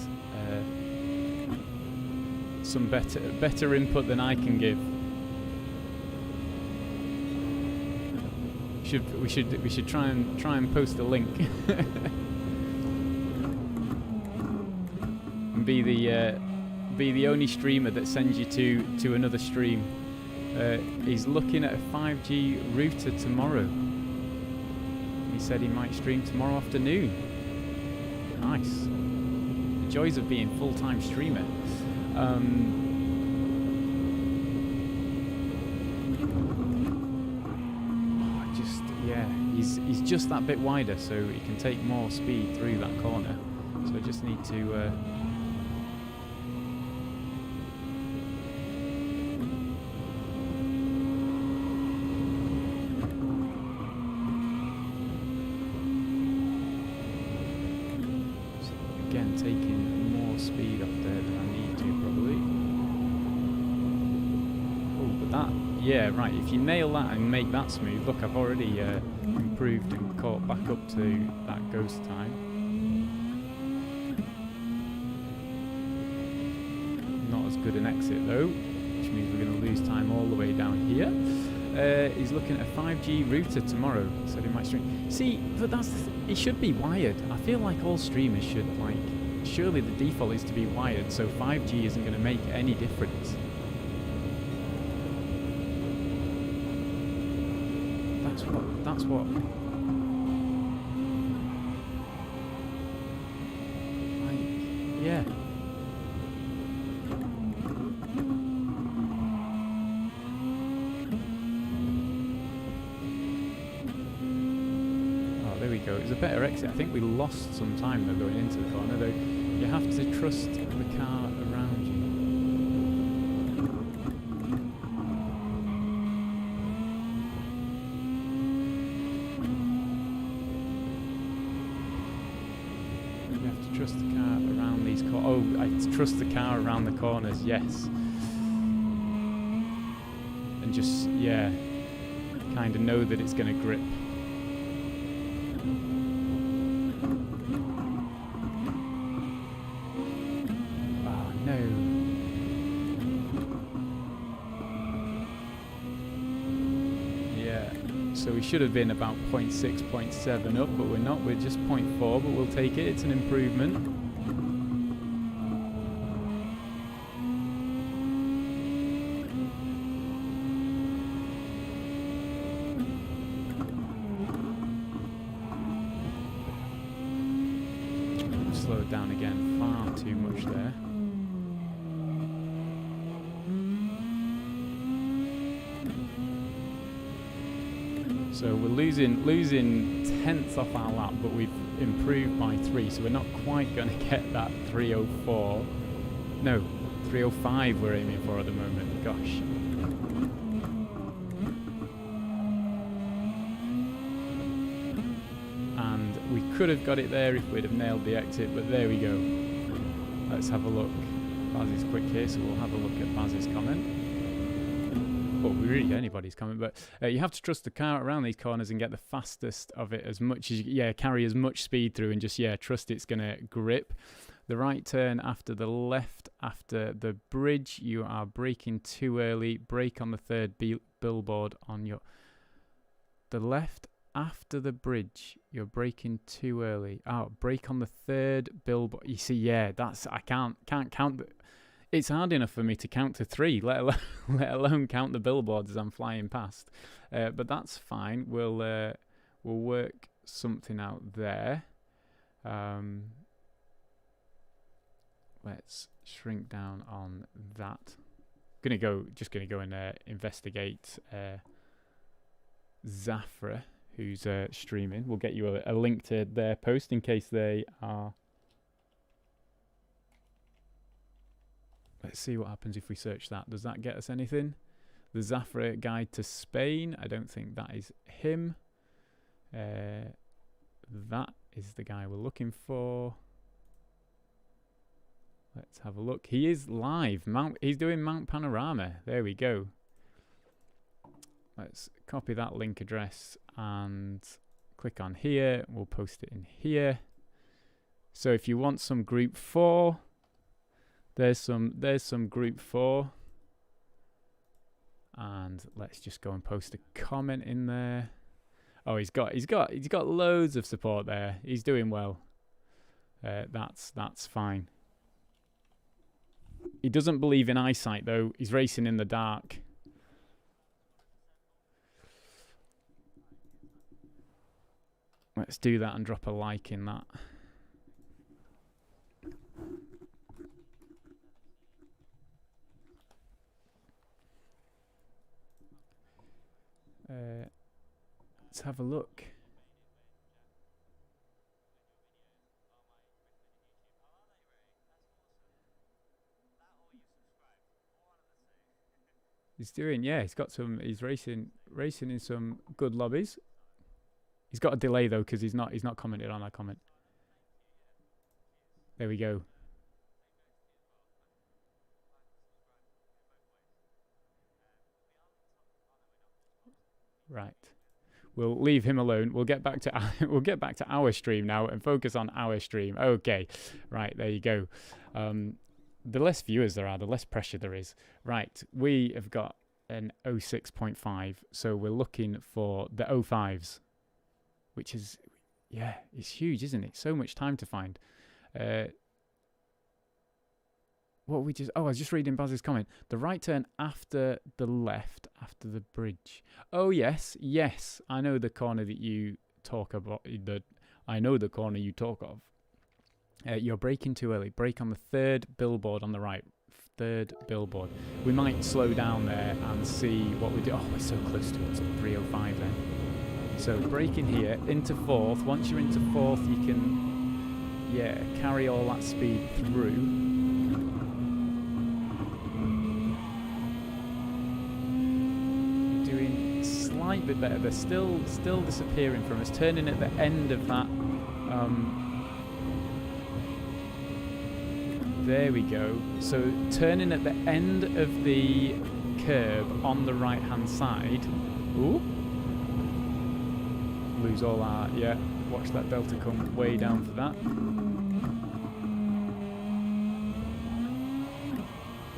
some better input than I can give. We should try and post a link and be the only streamer that sends you to another stream. He's looking at a 5G router tomorrow. He said he might stream tomorrow afternoon. Nice. The joys of being full-time streamer. He's just that bit wider, so he can take more speed through that corner. So I just need to. Again, taking more speed up there than I need to, probably. Oh, but that, yeah, right, if you nail that and make that smooth, look, I've already improved and caught back up to that ghost time. Not as good an exit, though, which means we're going to lose time all the way down here. He's looking at a 5G router tomorrow, so he might stream. See, but it should be wired. I feel like all streamers should, surely the default is to be wired, so 5G isn't going to make any difference. That's what. Yeah. There we go. It was a better exit. I think we lost some time though going into the corner. Though you have to trust the car around you. trust the car around these corners. Oh, I trust the car around the corners, yes. And just, yeah, kind of know that it's going to grip. Oh, no. So we should have been about 0.6, 0.7 up, but we're not. We're just 0.4, but we'll take it. It's an improvement. Slow it down again. Far too much there. So we're losing tenths off our lap, but we've improved by 3, so we're not quite going to get that 304. No, 305 we're aiming for at the moment. Gosh. And we could have got it there if we'd have nailed the exit, but there we go. Let's have a look. Baz is quick here, so we'll have a look at Baz's comment. Well, we really get anybody's comment, but you have to trust the car around these corners and get the fastest of it as much as you, carry as much speed through and just, trust it's going to grip. The right turn after the left, after the bridge, you are braking too early. Brake on the third billboard on your... The left after the bridge, you're braking too early. Oh, brake on the third billboard. You see, that's... I can't count... It's hard enough for me to count to 3, let alone count the billboards as I'm flying past. But that's fine. We'll work something out there. Let's shrink down on that. Just gonna go and investigate Zafra, who's streaming. We'll get you a link to their post in case they are. Let's see what happens if we search that. Does that get us anything? The Zafra Guide to Spain. I don't think that is him. That is the guy we're looking for. Let's have a look. He is live. He's doing Mount Panorama. There we go. Let's copy that link address and click on here. We'll post it in here. So if you want some group 4... There's some group 4, and let's just go and post a comment in there. Oh, he's got loads of support there. He's doing well. That's fine. He doesn't believe in eyesight though. He's racing in the dark. Let's do that and drop a like in that. Let's have a look. He's racing in some good lobbies. He's got a delay though because he's not commented on our comment. There we go. Right. We'll leave him alone. We'll get back to our stream now and focus on our stream. Okay. Right, there you go. The less viewers there are, the less pressure there is. Right. We have got an 06.5, so we're looking for the 05s, which is it's huge, isn't it? So much time to find. I was just reading Baz's comment. The right turn after the left, after the bridge. Oh, yes. I know the corner that you talk about. I know the corner you talk of. You're braking too early. Brake on the third billboard on the right. Third billboard. We might slow down there and see what we do. Oh, we're so close to it. It's at 305 then. So braking here into fourth. Once you're into fourth, you can, carry all that speed through. Slight bit better. They're still disappearing from us. Turning at the end of that There we go. So turning at the end of the curb on the right hand side. Ooh. Lose all our, yeah, watch that delta come way down for that.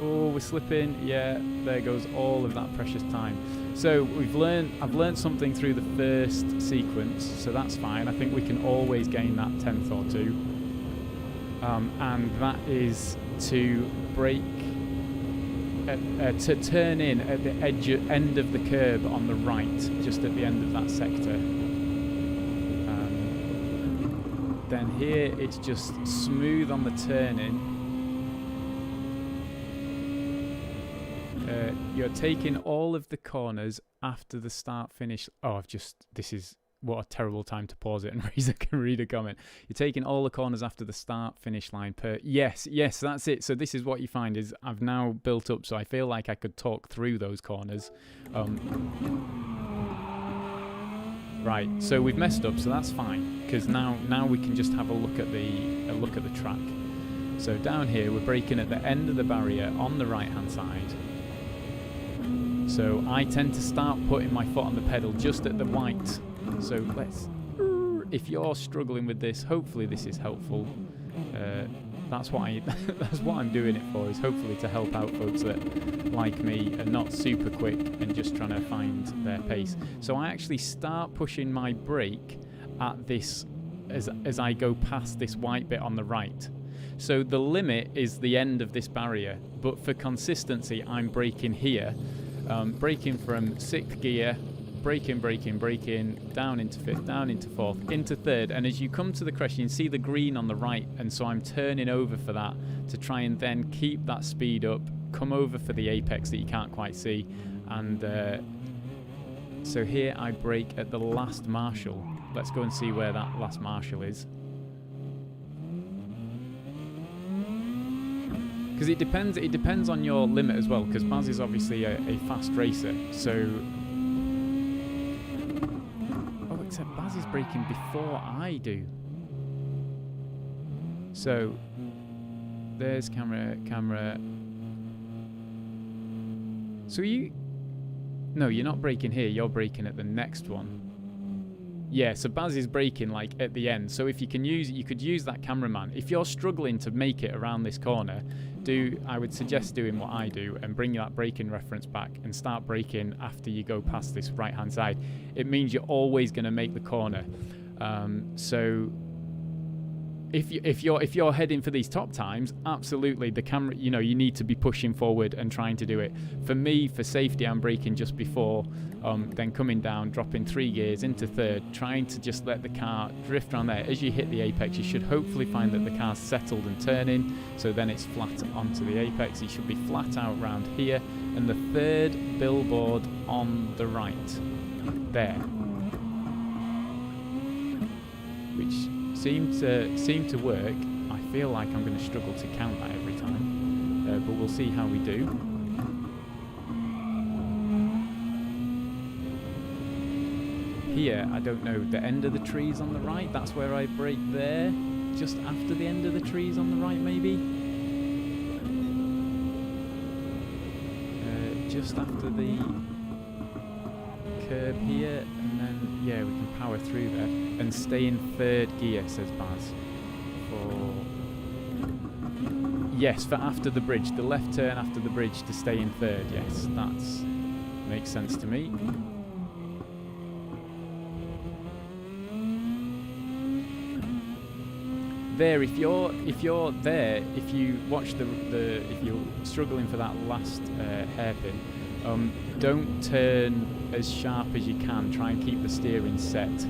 Oh, we're slipping. Yeah, there goes all of that precious time. So I've learned something through the first sequence, so that's fine. I think we can always gain that 10th or 2. And that is to brake, to turn in at the end of the curb on the right, just at the end of that sector. Then here it's just smooth on the turn-in. You're taking all of the corners after the start-finish. Oh, this is, what a terrible time to pause it and read a comment. You're taking all the corners after the start-finish line yes, that's it. So this is what you find is I've now built up, so I feel like I could talk through those corners. Right, so we've messed up, so that's fine, because now we can just have a look at the track. So down here, we're braking at the end of the barrier on the right-hand side. So I tend to start putting my foot on the pedal just at the white. So if you're struggling with this, hopefully this is helpful. That's what I'm doing it for, is hopefully to help out folks that, like me, are not super quick and just trying to find their pace. So I actually start pushing my brake at this as I go past this white bit on the right. So the limit is the end of this barrier, but for consistency I'm braking here, braking from 6th gear, braking, down into 5th, down into 4th, into 3rd, and as you come to the crest you can see the green on the right, and so I'm turning over for that to try and then keep that speed up, come over for the apex that you can't quite see, and so here I brake at the last marshal. Let's go and see where that last marshal is. Because it depends on your limit as well, because Baz is obviously a fast racer, so... Oh, except Baz is braking before I do. So, there's camera. So no, you're not braking here, you're braking at the next one. Yeah, so Baz is braking like at the end. So if you can use, you could use that cameraman. If you're struggling to make it around this corner, I would suggest doing what I do and bring that braking reference back and start braking after you go past this right hand side. It means you're always going to make the corner. So if you're heading for these top times, absolutely the camera, you need to be pushing forward and trying to do it. For me, for safety, I'm braking just before, then coming down, dropping 3 gears into 3rd, trying to just let the car drift around there. As you hit the apex, you should hopefully find that the car's settled and turning, so then it's flat onto the apex. You should be flat out round here, and the 3rd billboard on the right, there, which seemed to work. I feel like I'm going to struggle to count that every time, but we'll see how we do. Here, I don't know, the end of the trees on the right, that's where I brake there, just after the end of the trees on the right maybe. Just after the curb here, and then yeah, we can power through there and stay in 3rd gear, says Baz. Yes, for after the bridge, the left turn after the bridge to stay in 3rd. Yes, that makes sense to me. There, if you're there, if you watch if you're struggling for that last hairpin, don't turn as sharp as you can. Try and keep the steering set,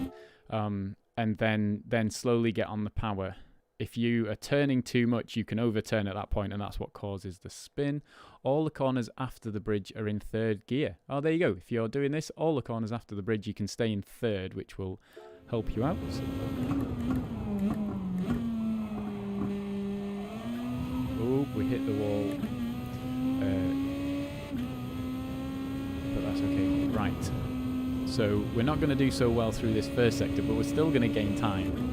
and then slowly get on the power. If you are turning too much, you can overturn at that point, and that's what causes the spin. All the corners after the bridge are in 3rd gear. Oh, there you go. If you're doing this, all the corners after the bridge, you can stay in 3rd, which will help you out. Oh, we hit the wall. But that's okay. Right. So we're not going to do so well through this first sector, but we're still going to gain time.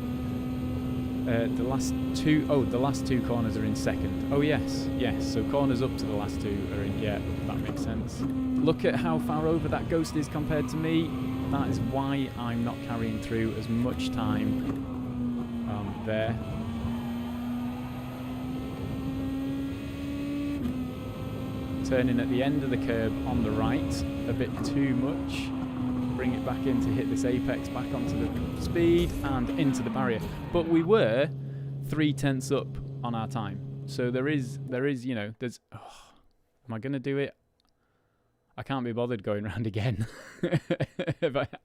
The last two. Oh, the last two corners are in second. Oh yes, yes. So corners up to the last two are in. Yeah, that makes sense. Look at how far over that ghost is compared to me. That is why I'm not carrying through as much time there. Turning at the end of the curb on the right, a bit too much. Bring it back in to hit this apex, back onto the speed and into the barrier. But we were 3/10 up on our time. So there is, you know, there's... Oh, am I going to do it? I can't be bothered going round again.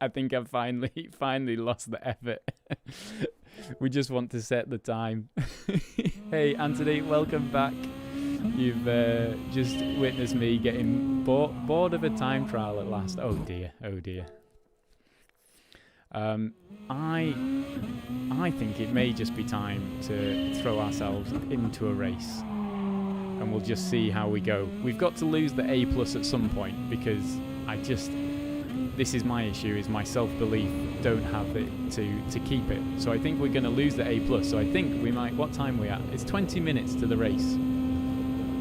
I think I've finally lost the effort. We just want to set the time. Hey, Anthony, welcome back. You've just witnessed me getting bored of a time trial at last. Oh dear, oh dear. I think it may just be time to throw ourselves into a race. And we'll just see how we go. We've got to lose the A+ at some point, because this is my issue, is my self-belief don't have it to keep it. So I think we're going to lose the A+. So I think we might, what time are we at? It's 20 minutes to the race.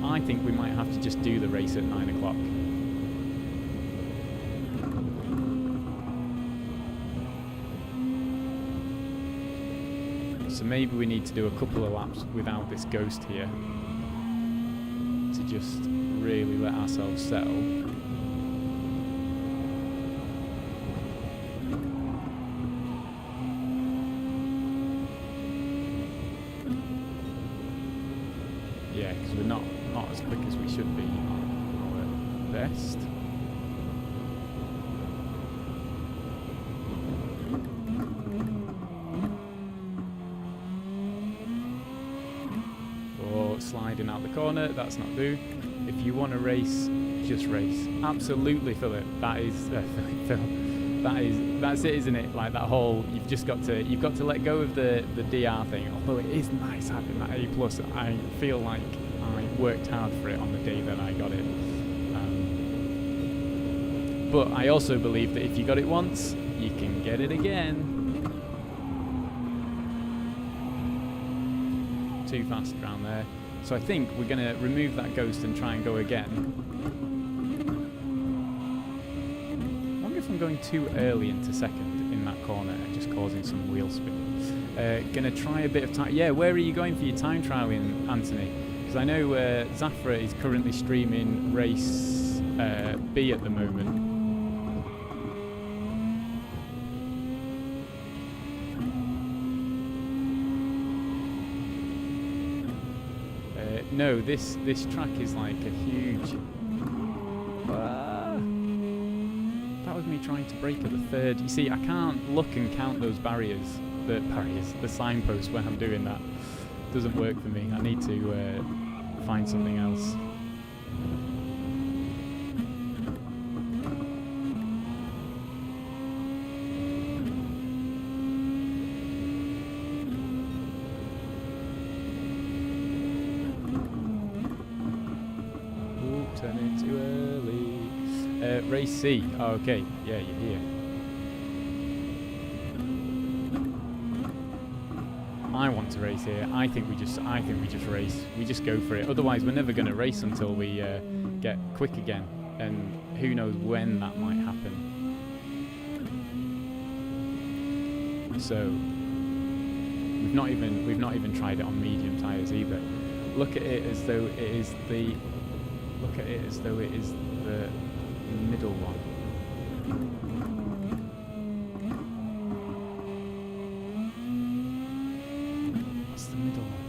I think we might have to just do the race at 9 o'clock. So maybe we need to do a couple of laps without this ghost here, to just really let ourselves settle. Yeah, because we're not as quick as we should be on our best. Or sliding out the corner, that's not do. If you want to race, just race. Absolutely, Philip. That is Phil. That's it, isn't it? Like that whole, you've got to let go of the DR thing. Although it is nice having that A+, I feel like I worked hard for it on the day that I got it. But I also believe that if you got it once, you can get it again. Too fast around there. So I think we're going to remove that ghost and try and go again. I wonder if I'm going too early into second in that corner and just causing some wheel spin. Going to try a bit of time. Yeah, where are you going for your time trialing, Anthony? Because I know Zafra is currently streaming race B at the moment. No, this track is like a huge... that was me trying to brake at the third. You see, I can't look and count those barriers, the signposts when I'm doing that. Doesn't work for me. I need to find something else. Turning too early. Race C. Oh, okay. Yeah, you're here. I want to race here. I think we just race. We just go for it. Otherwise, we're never going to race until we get quick again. And who knows when that might happen. So we've not even tried it on medium tires either. Look at it as though it is the. Look at it as though it is the middle one. What's the middle one?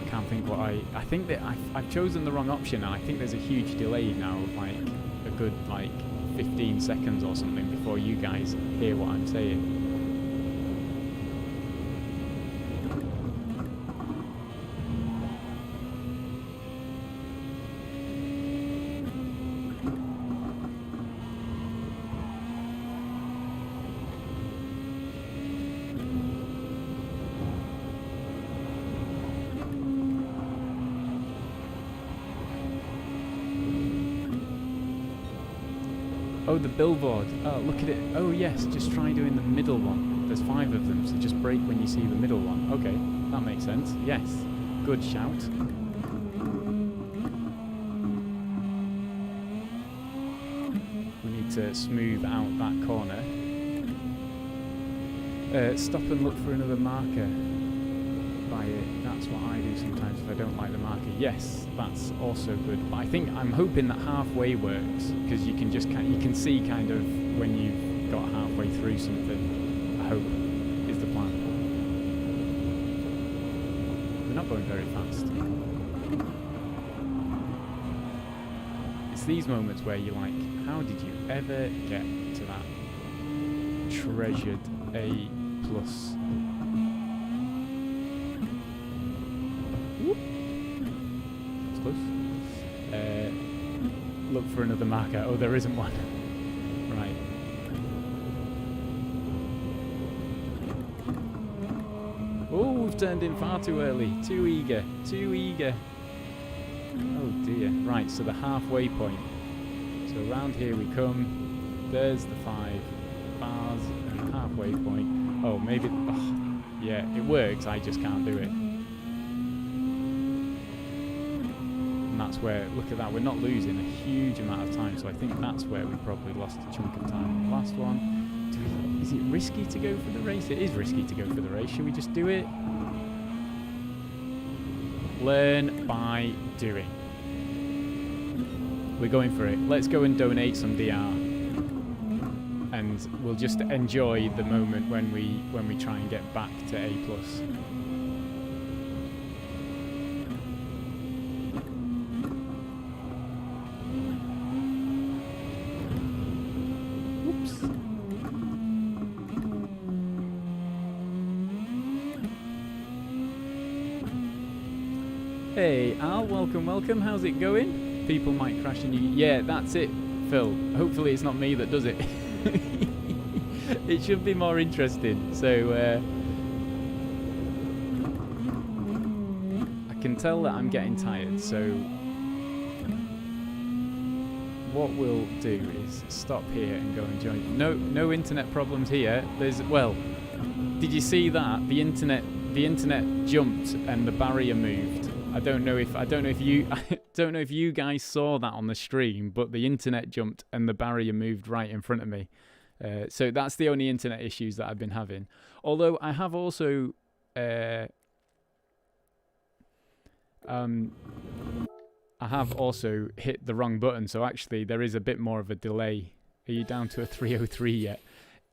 I can't think what I think that I've chosen the wrong option, and I think there's a huge delay now of like a good 15 seconds or something before you guys hear what I'm saying. Oh, the billboard. Oh, look at it. Oh, yes, just try doing the middle one. There's 5 of them, so just brake when you see the middle one. Okay, that makes sense. Yes, good shout. We need to smooth out that corner. Stop and look for another marker by it. That's what I do sometimes if I don't like the marker. Yes, that's also good. But I think I'm hoping that halfway works, because you can just you can see kind of when you've got halfway through something. I hope is the plan. We're not going very fast. It's these moments where you're like, how did you ever get to that treasured A+? Whoop. That's close. Look for another marker. Oh, there isn't one. Right. Oh, we've turned in far too early. Too eager. Too eager. Oh dear. Right, so the halfway point. So around here we come. There's the 5 bars and the halfway point. Oh, maybe. Oh, yeah, it works. I just can't do it. And that's where, look at that, we're not losing a huge amount of time. So I think that's where we probably lost a chunk of time. Last one. Is it risky to go for the race? It is risky to go for the race. Should we just do it? Learn by doing. We're going for it. Let's go and donate some DR. And we'll just enjoy the moment when we try and get back to A+. Oops. Hey Al, welcome. How's it going? People might crash in you. Yeah, that's it, Phil. Hopefully it's not me that does it. It should be more interesting. So I can tell that I'm getting tired. So what we'll do is stop here and go and join. No internet problems here. Well, did you see that? The internet jumped and the barrier moved. I don't know if you guys saw that on the stream, but the internet jumped and the barrier moved right in front of me. So that's the only internet issues that I've been having. Although I have also hit the wrong button, so actually there is a bit more of a delay. Are you down to a 303 yet?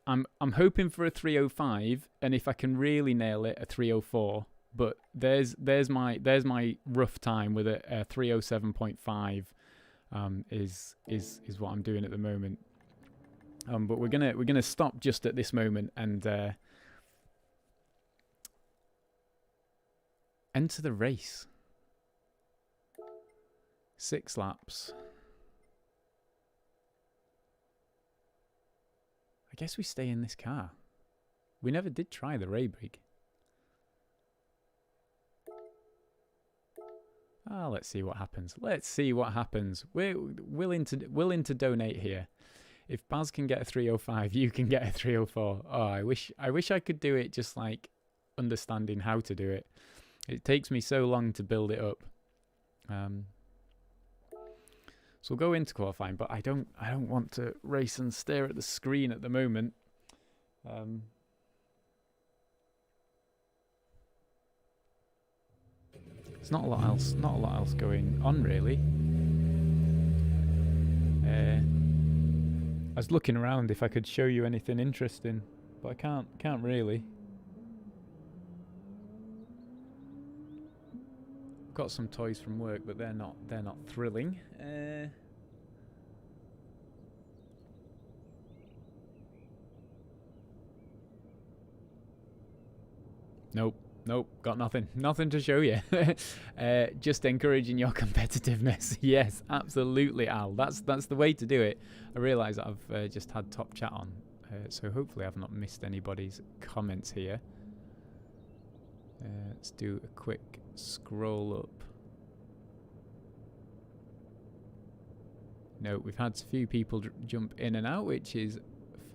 I'm hoping for a 305, and if I can really nail it, a 304. But there's my rough time with a 307.5 is what I'm doing at the moment. But we're gonna stop just at this moment and enter the race. 6 laps. I guess we stay in this car. We never did try the Raybrig. Let's see what happens. We're willing to donate here. If Baz can get a 305, you can get a 304. Oh, I wish I could do it just like understanding how to do it. It takes me so long to build it up. So we'll go into qualifying, but I don't want to race and stare at the screen at the moment. There's not a lot else going on really. I was looking around if I could show you anything interesting, but I can't really. Got some toys from work, but they're not thrilling. Nope, got nothing to show you. Just encouraging your competitiveness. Yes, absolutely, Al. That's the way to do it. I realise that I've just had top chat on, so hopefully I've not missed anybody's comments here. Let's do a quick scroll up. No, we've had a few people jump in and out, which is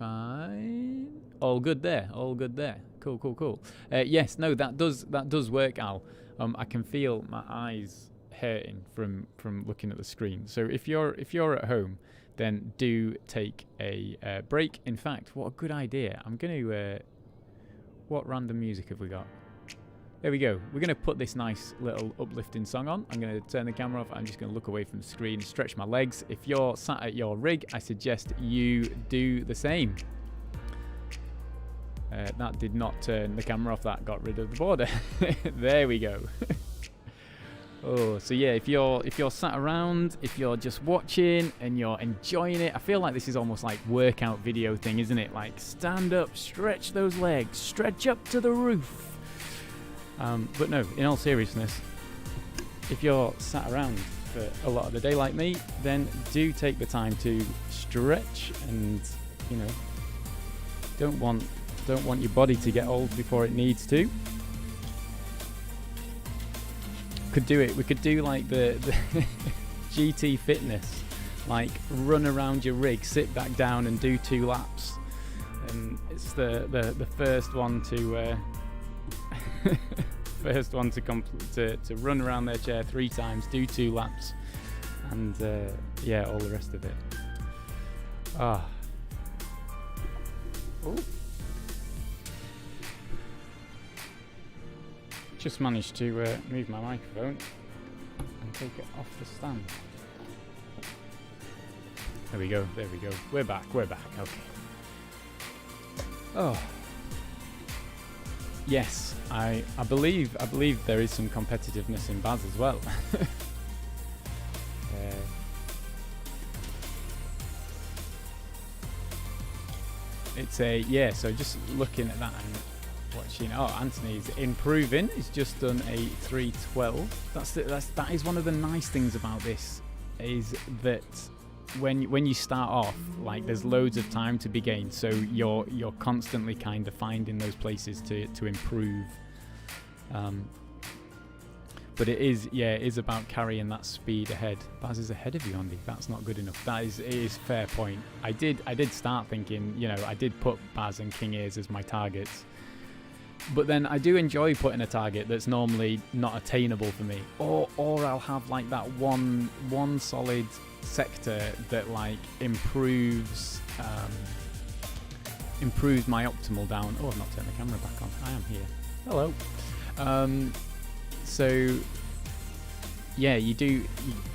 fine. All good there. All good there. Cool, cool, cool. Yes, no, that does work, Al. I can feel my eyes hurting from looking at the screen. So if you're at home, then do take a break. In fact, what a good idea. I'm going to... what random music have we got? There we go. We're going to put this nice little uplifting song on. I'm going to turn the camera off. I'm just going to look away from the screen, stretch my legs. If you're sat at your rig, I suggest you do the same. That did not turn the camera off. That got rid of the border. There we go. Oh, so yeah, if you're sat around, if you're just watching and you're enjoying it, I feel like this is almost like workout video thing, isn't it? Like stand up, stretch those legs, stretch up to the roof. But no, in all seriousness, if you're sat around for a lot of the day like me, then do take the time to stretch and, you know, don't want your body to get old before it needs to. Could do it. We could do like the GT fitness, like run around your rig, sit back down and do 2 laps. And it's the first one to to run around their chair 3 times, do 2 laps, and yeah, all the rest of it. Ah. Oh. Just managed to move my microphone and take it off the stand. There we go. We're back. Okay. Oh. Yes, I believe there is some competitiveness in Baz as well. It's so just looking at that and watching. Oh, Anthony's improving. He's just done a 3:12. That is one of the nice things about this, is that when you start off, like, there's loads of time to be gained, so you're constantly kind of finding those places to improve. But it is about carrying that speed ahead. Baz is ahead of you, Andy. That's not good enough. It is fair point. I did start thinking, you know, I did put Baz and King Ears as my targets. But then I do enjoy putting a target that's normally not attainable for me, or I'll have like that one solid sector that like improves my optimal down. Oh, I've not turned the camera back on. I am here. Hello. So yeah,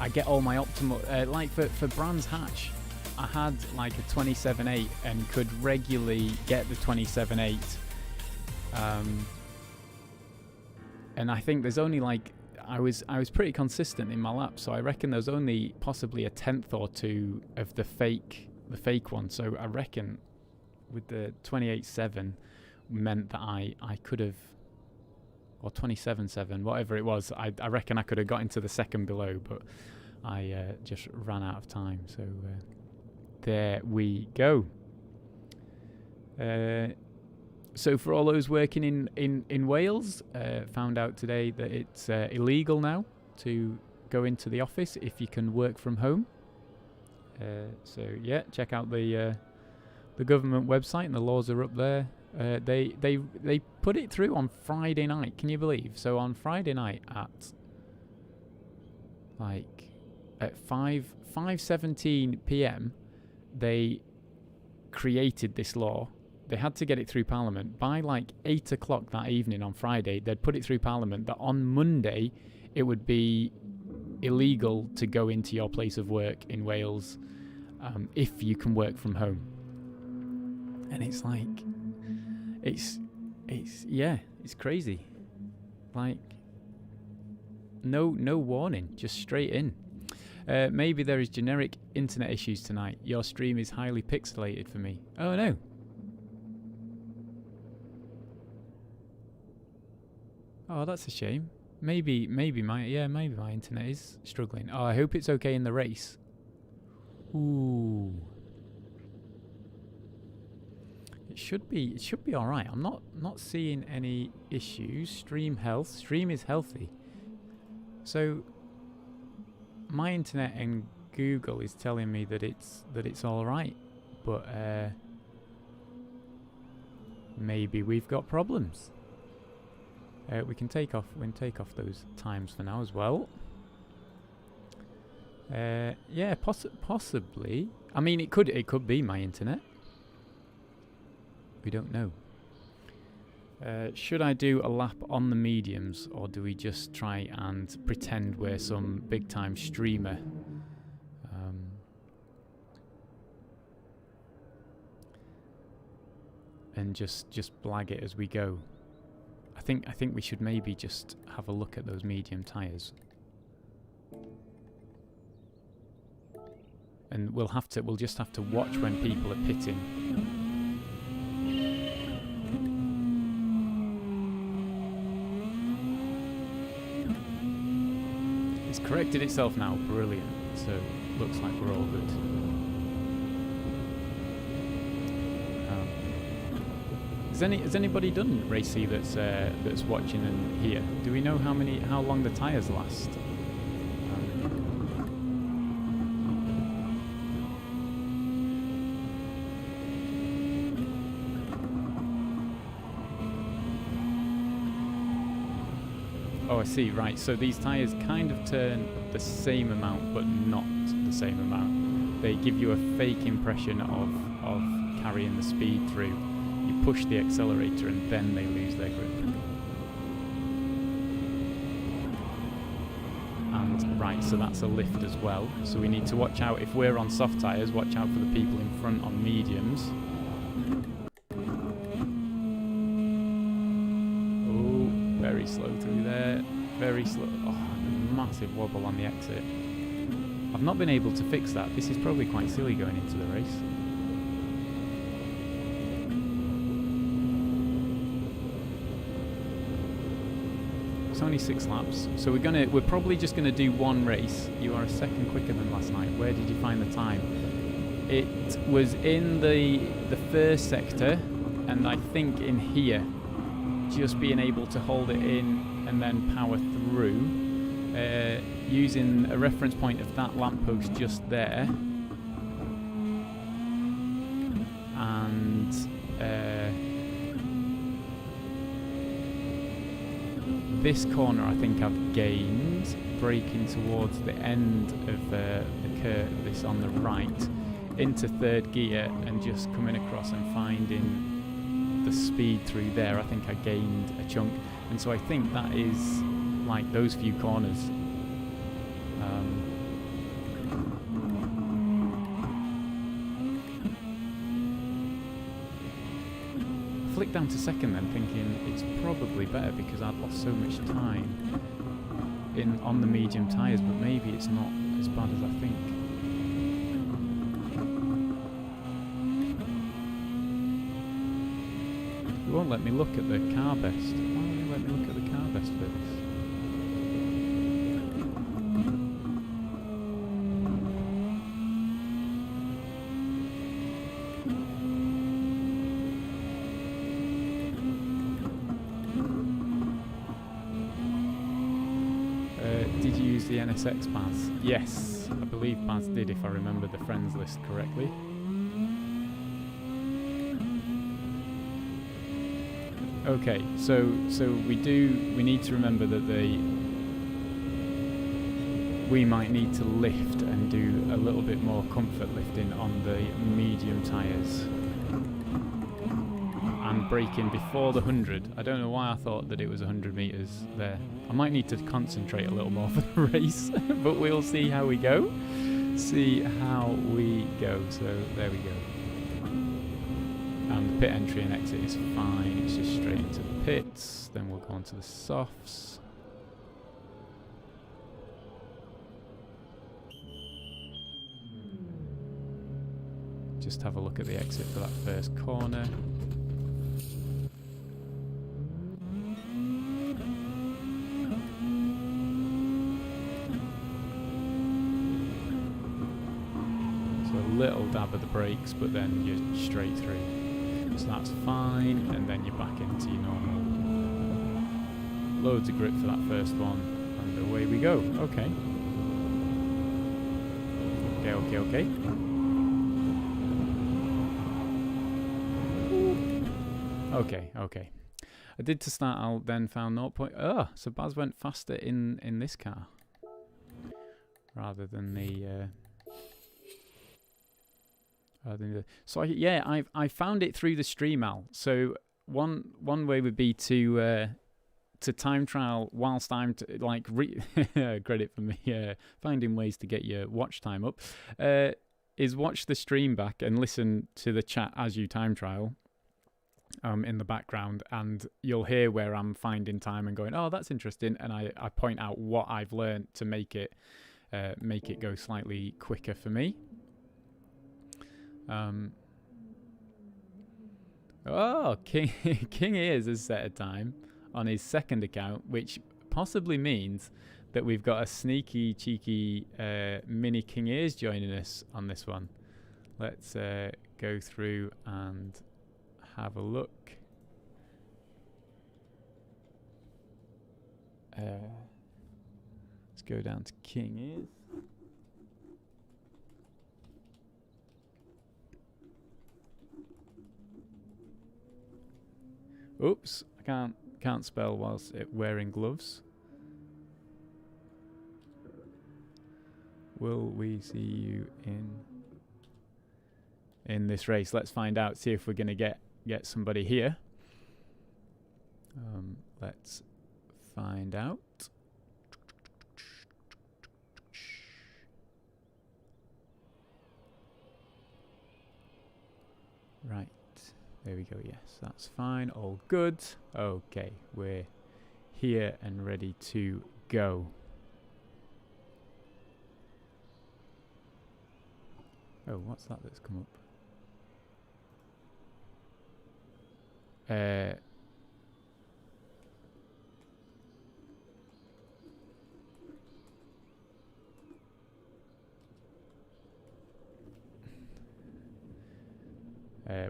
I get all my optimal like for Brands Hatch, I had like a 27.8 and could regularly get the 27.8. And I think there's only like I was pretty consistent in my lap, so I reckon there's only possibly a 10th or 2 of the fake one. So I reckon with the 28.7 meant that I could have, or 27.7, whatever it was, I reckon I could have got into the second below, but I just ran out of time. So there we go. So for all those working in Wales, found out today that it's illegal now to go into the office if you can work from home. So yeah, check out the government website, and the laws are up there. They put it through on Friday night. Can you believe? So on Friday night at 5:17 p.m. they created this law. They had to get it through Parliament by like 8 o'clock that evening on Friday. They'd put it through Parliament that on Monday it would be illegal to go into your place of work in Wales if you can work from home. And it's like, it's crazy. Like, no warning, just straight in. Maybe there is generic internet issues tonight. Your stream is highly pixelated for me. Oh no. Oh, that's a shame. Maybe my internet is struggling. Oh, I hope it's okay in the race. Ooh. It should be all right. I'm not seeing any issues. Stream is healthy. So my internet and Google is telling me that it's all right, but maybe we've got problems. We can take off those times for now as well. Yeah, possibly. I mean, it could be my internet. We don't know. Should I do a lap on the mediums, or do we just try and pretend we're some big time streamer? And just blag it as we go. I think we should maybe just have a look at those medium tyres. And we'll just have to watch when people are pitting. It's corrected itself now, brilliant. So looks like we're all good. Has anybody done Race C that's watching and here? Do we know how long the tyres last? Oh, I see. Right. So these tyres kind of turn the same amount, but not the same amount. They give you a fake impression of carrying the speed through. You push the accelerator and then they lose their grip. And right, so that's a lift as well. So we need to watch out, if we're on soft tyres, watch out for the people in front on mediums. Oh, very slow through there. Very slow. Oh, massive wobble on the exit. I've not been able to fix that. This is probably quite silly going into the race. It's only 6 laps, so we're probably just gonna do one race. You are a second quicker than last night. Where did you find the time? It was in the first sector, and I think in here, just being able to hold it in and then power through, using a reference point of that lamppost just there, and this corner I think I've gained, braking towards the end of the curve, this on the right, into third gear and just coming across and finding the speed through there. I think I gained a chunk, and so I think that is like those few corners. Flick down to second then, thinking it's probably better because I'd lost so much time on the medium tyres, but maybe it's not as bad as I think. It won't let me look at the car best. Why won't it let me look at the car best for this? Did you use the NSX Baz? Yes, I believe Baz did, if I remember the friends list correctly. Okay, so we need to remember that we might need to lift and do a little bit more comfort lifting on the medium tyres. And braking before the 100. I don't know why I thought that it was 100 metres there. I might need to concentrate a little more for the race, but we'll see how we go. So there we go. And the pit entry and exit is fine. It's just straight into the pits. Then we'll go on to the softs. Just have a look at the exit for that first corner. Little dab of the brakes, but then you're straight through, so that's fine, and then you're back into your normal. Loads of grip for that first one, and away we go. Okay. Okay, okay. I did to start out, then found 0. Oh, so Baz went faster in this car rather than the. So I found it through the stream, Al. So one way would be to time trial whilst I'm credit for me finding ways to get your watch time up. Is watch the stream back and listen to the chat as you time trial. In the background, and you'll hear where I'm finding time and going, oh, that's interesting, and I point out what I've learned to make it go slightly quicker for me. King Ears has set a time on his second account, which possibly means that we've got a sneaky, cheeky mini King Ears joining us on this one. Let's go through and have a look. Let's go down to King Ears. Oops, I can't spell whilst wearing gloves. Will we see you in this race? Let's find out. See if we're gonna get somebody here. Let's find out. Right, there we go. Yes, that's fine. All good. Okay, we're here and ready to go. Oh, what's that that's come up?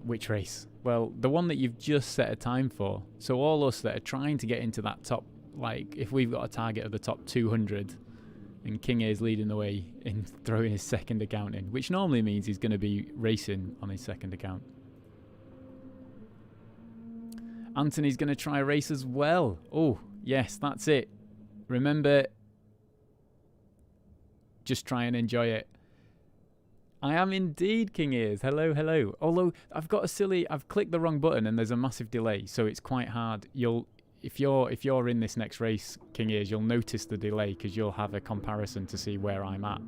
Which race? Well, the one that you've just set a time for. So all us that are trying to get into that top, like if we've got a target of the top 200 and King A's leading the way in throwing his second account in, which normally means he's going to be racing on his second account. Anthony's going to try a race as well. Oh, yes, that's it. Remember, just try and enjoy it. I am indeed King Ears. Hello, hello. Although I've clicked the wrong button and there's a massive delay, so it's quite hard. If you're in this next race, King Ears, you'll notice the delay because you'll have a comparison to see where I'm at.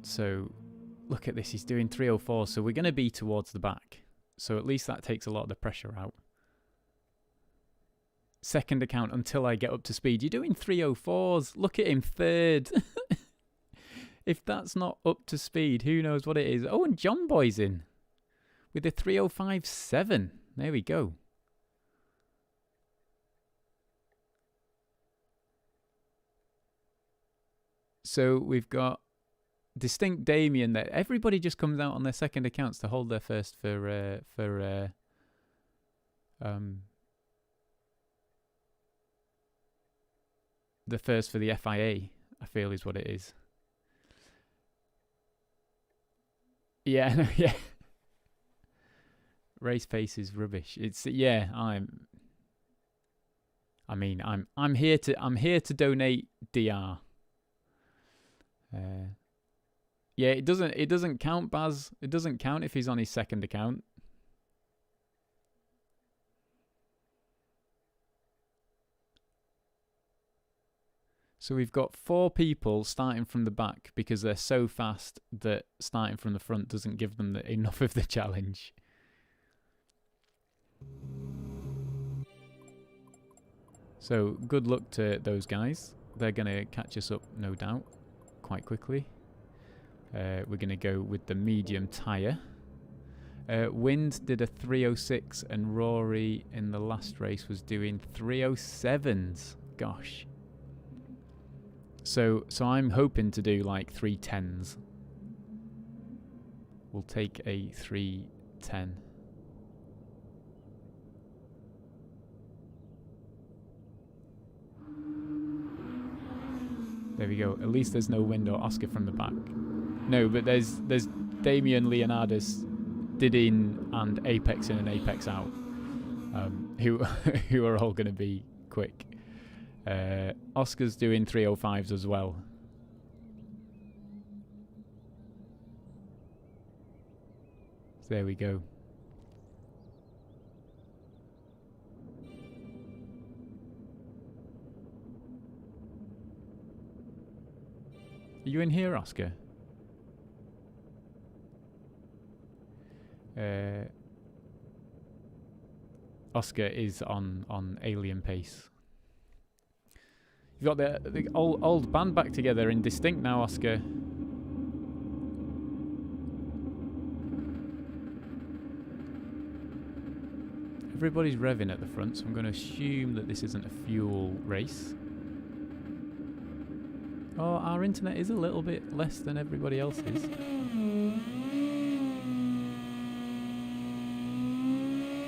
So look at this, he's doing 3:04, so we're going to be towards the back. So at least that takes a lot of the pressure out. Second account until I get up to speed. You're doing 3:04s. Look at him, third. If that's not up to speed, who knows what it is. Oh, and John Boy's in with a 3:05.7. There we go. So we've got Distinct Damien there. Everybody just comes out on their second accounts to hold their first for the first for the FIA, I feel is what it is. Yeah, no, yeah. Race pace is rubbish. It's I'm here to donate DR. Yeah, it doesn't count, Baz. It doesn't count if he's on his second account. So we've got 4 people starting from the back because they're so fast that starting from the front doesn't give them enough of the challenge. So good luck to those guys. They're going to catch us up, no doubt, quite quickly. We're going to go with the medium tyre. Wind did a 3:06 and Rory in the last race was doing 3:07s. Gosh. So I'm hoping to do like 3:10s. We'll take a 3:10. There we go. At least there's no wind or Oscar from the back. No, but there's Damien, Leonardus, Didin, and Apex in and Apex out, who who are all going to be quick. Oscar's doing 305s as well. So there we go. Are you in here, Oscar? Oscar is on alien pace. You've got the old band back together in Distinct now, Oscar. Everybody's revving at the front, so I'm going to assume that this isn't a fuel race. Oh, our internet is a little bit less than everybody else's.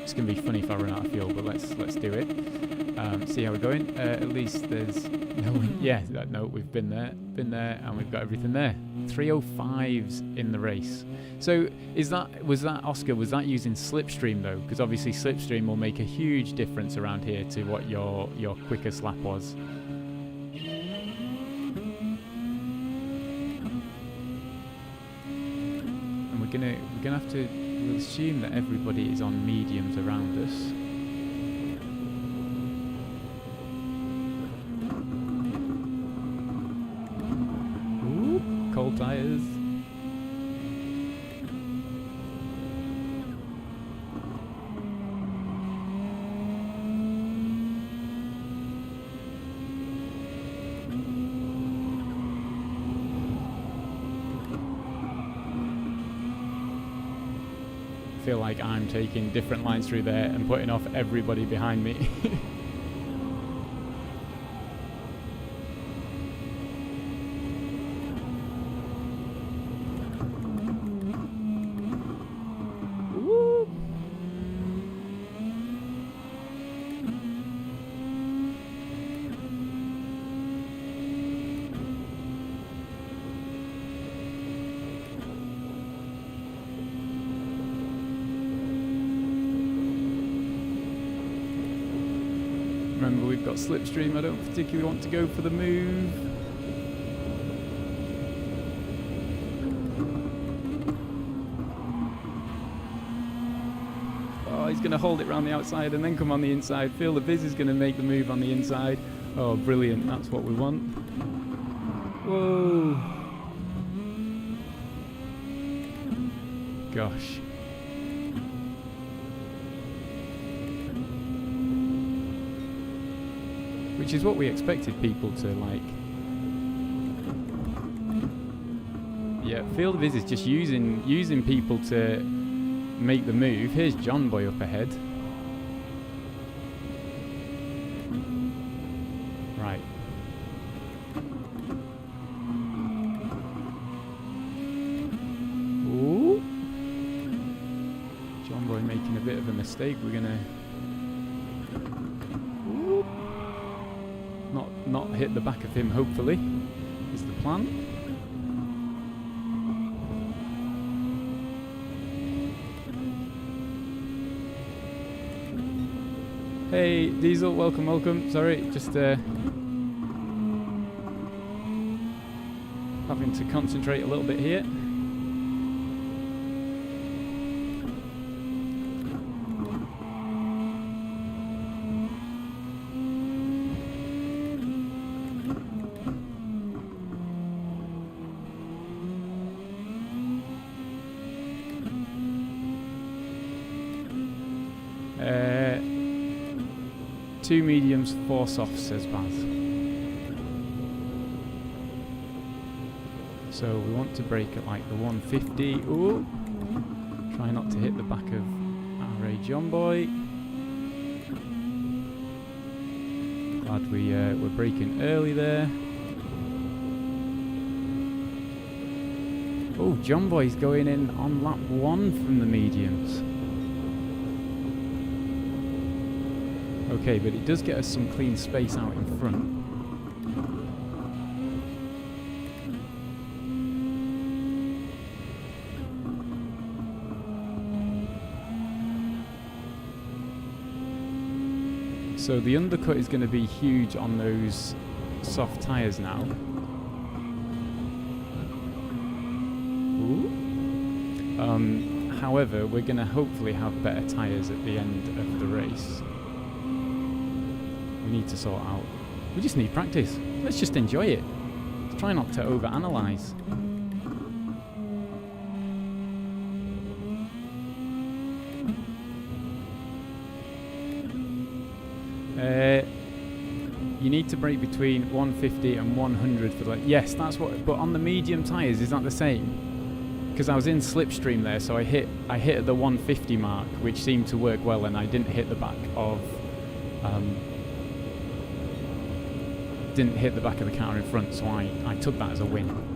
It's going to be funny if I run out of fuel, but let's do it. See how we're going. At least there's no, we've been there, and we've got everything there. 305s in the race. So was that Oscar? Was that using slipstream though? Because obviously slipstream will make a huge difference around here to what your quickest lap was. We're gonna have to. We'll assume that everybody is on mediums around us. Ooh, cold tires. Feel like I'm taking different lines through there and putting off everybody behind me. Remember, we've got slipstream. I don't particularly want to go for the move. Oh, he's going to hold it around the outside and then come on the inside. Feel the Viz is going to make the move on the inside. Oh, brilliant. That's what we want. Whoa. Gosh. Which is what we expected people to like. Yeah, Field of Viz is just using people to make the move. Here's John Boy up ahead. Right. Ooh. John Boy making a bit of a mistake. We're gonna not hit the back of him, hopefully, is the plan. Hey Diesel, welcome. Sorry, just having to concentrate a little bit here. Two mediums, 4 softs, says Baz. So we want to brake at like the 150. Ooh! Try not to hit the back of RA John Boy. Glad we're braking early there. Oh, John Boy's going in on lap 1 from the mediums. Okay, but it does get us some clean space out in front. So the undercut is going to be huge on those soft tyres now. Ooh. However, we're going to hopefully have better tyres at the end of the race. We need to sort out. We just need practice. Let's just enjoy it. Let's try not to overanalyze. You need to brake between 150 and 100 for the... Yes, that's what... But on the medium tyres, is that the same? Because I was in slipstream there, so I hit at the 150 mark, which seemed to work well, and I didn't hit the back of... didn't hit the back of the car in front, so I took that as a win.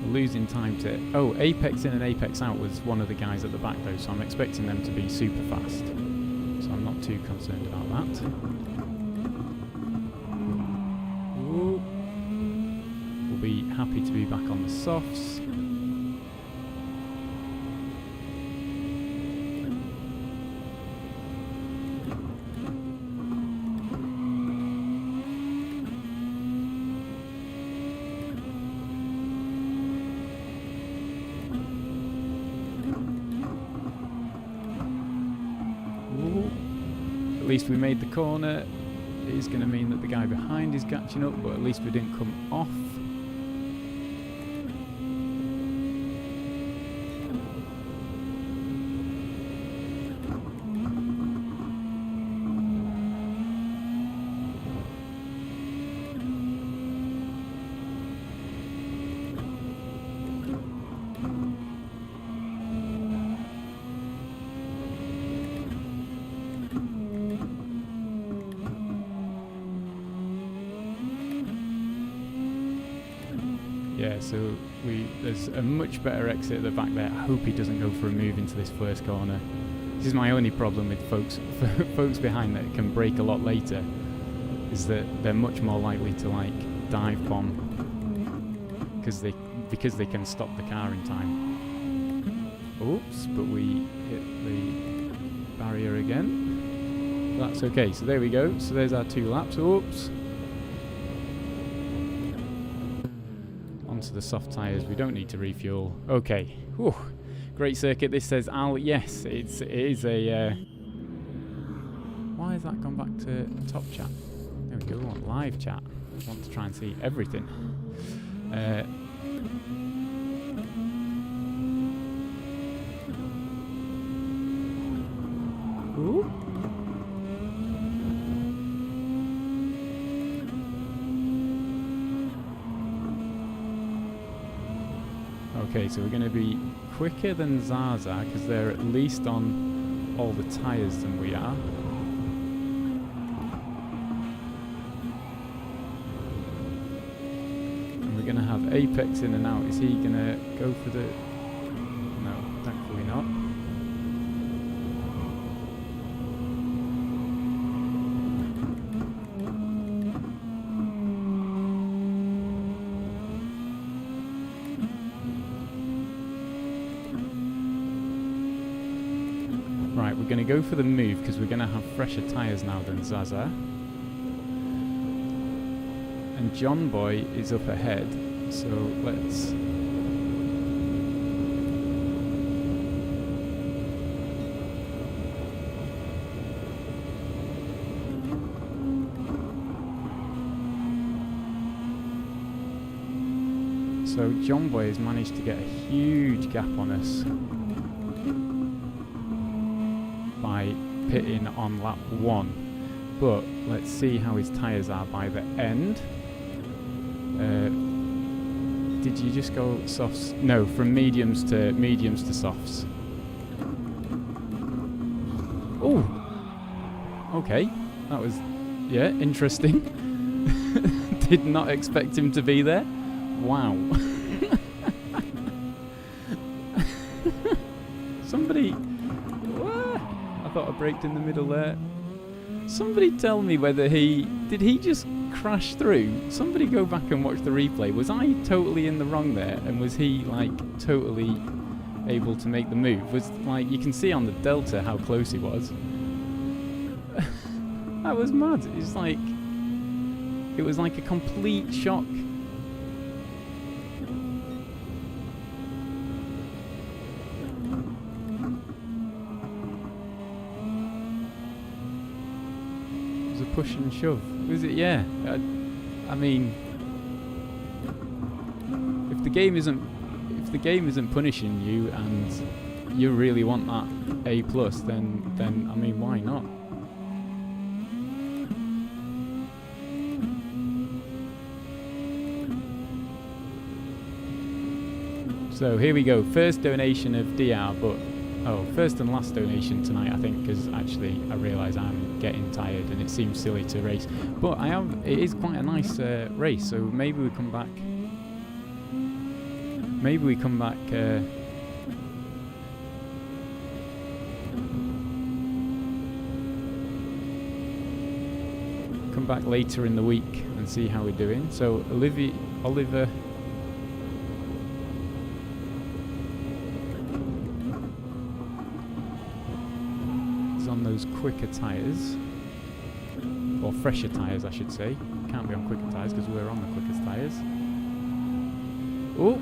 Losing time to... Oh, apex in and apex out was one of the guys at the back though, so I'm expecting them to be super fast. So I'm not too concerned about that. Ooh. We'll be happy to be back on the softs. At least we made the corner. It is going to mean that the guy behind is catching up, but at least we didn't come off. Yeah, so there's a much better exit at the back there. I hope he doesn't go for a move into this first corner. This is my only problem with folks behind that can brake a lot later, is that they're much more likely to like dive bomb because they can stop the car in time. Oops, but we hit the barrier again. That's okay. So there we go. So there's our 2 laps. Oops. To the soft tyres, we don't need to refuel. Okay. Whew. Great circuit. This says Al. Yes, it is a why has that gone back to top chat? There we go. We want live chat. I want to try and see everything. Ooh. Okay, so we're going to be quicker than Zaza because they're at least on all the tyres than we are. And we're going to have Apex in and out. Is he going to go for the... No, thankfully not. Right, we're going to go for the move because we're going to have fresher tyres now than Zaza. And John Boy is up ahead, so let's... So John Boy has managed to get a huge gap on us by pitting on lap 1, but let's see how his tyres are by the end. Did you just go softs? No, from mediums to softs. Oh, okay, that was, yeah, interesting. Did not expect him to be there. Wow. Somebody... I thought sort of braked in the middle there. Somebody tell me whether did he just crash through? Somebody go back and watch the replay. Was I totally in the wrong there? And was he like totally able to make the move? Was like, you can see on the Delta how close he was. That was mad. It was like a complete shock. Push and shove. Was it? Yeah. I mean, if the game isn't punishing you and you really want that A+, then I mean, why not? So here we go. First donation of DR, but first and last donation tonight, I think, because actually I realise I'm getting tired and it seems silly to race. But it is quite a nice race, so maybe we come back. Come back later in the week and see how we're doing. So Oliver. Those quicker tyres, or fresher tyres I should say. Can't be on quicker tyres because we're on the quickest tyres. Oh!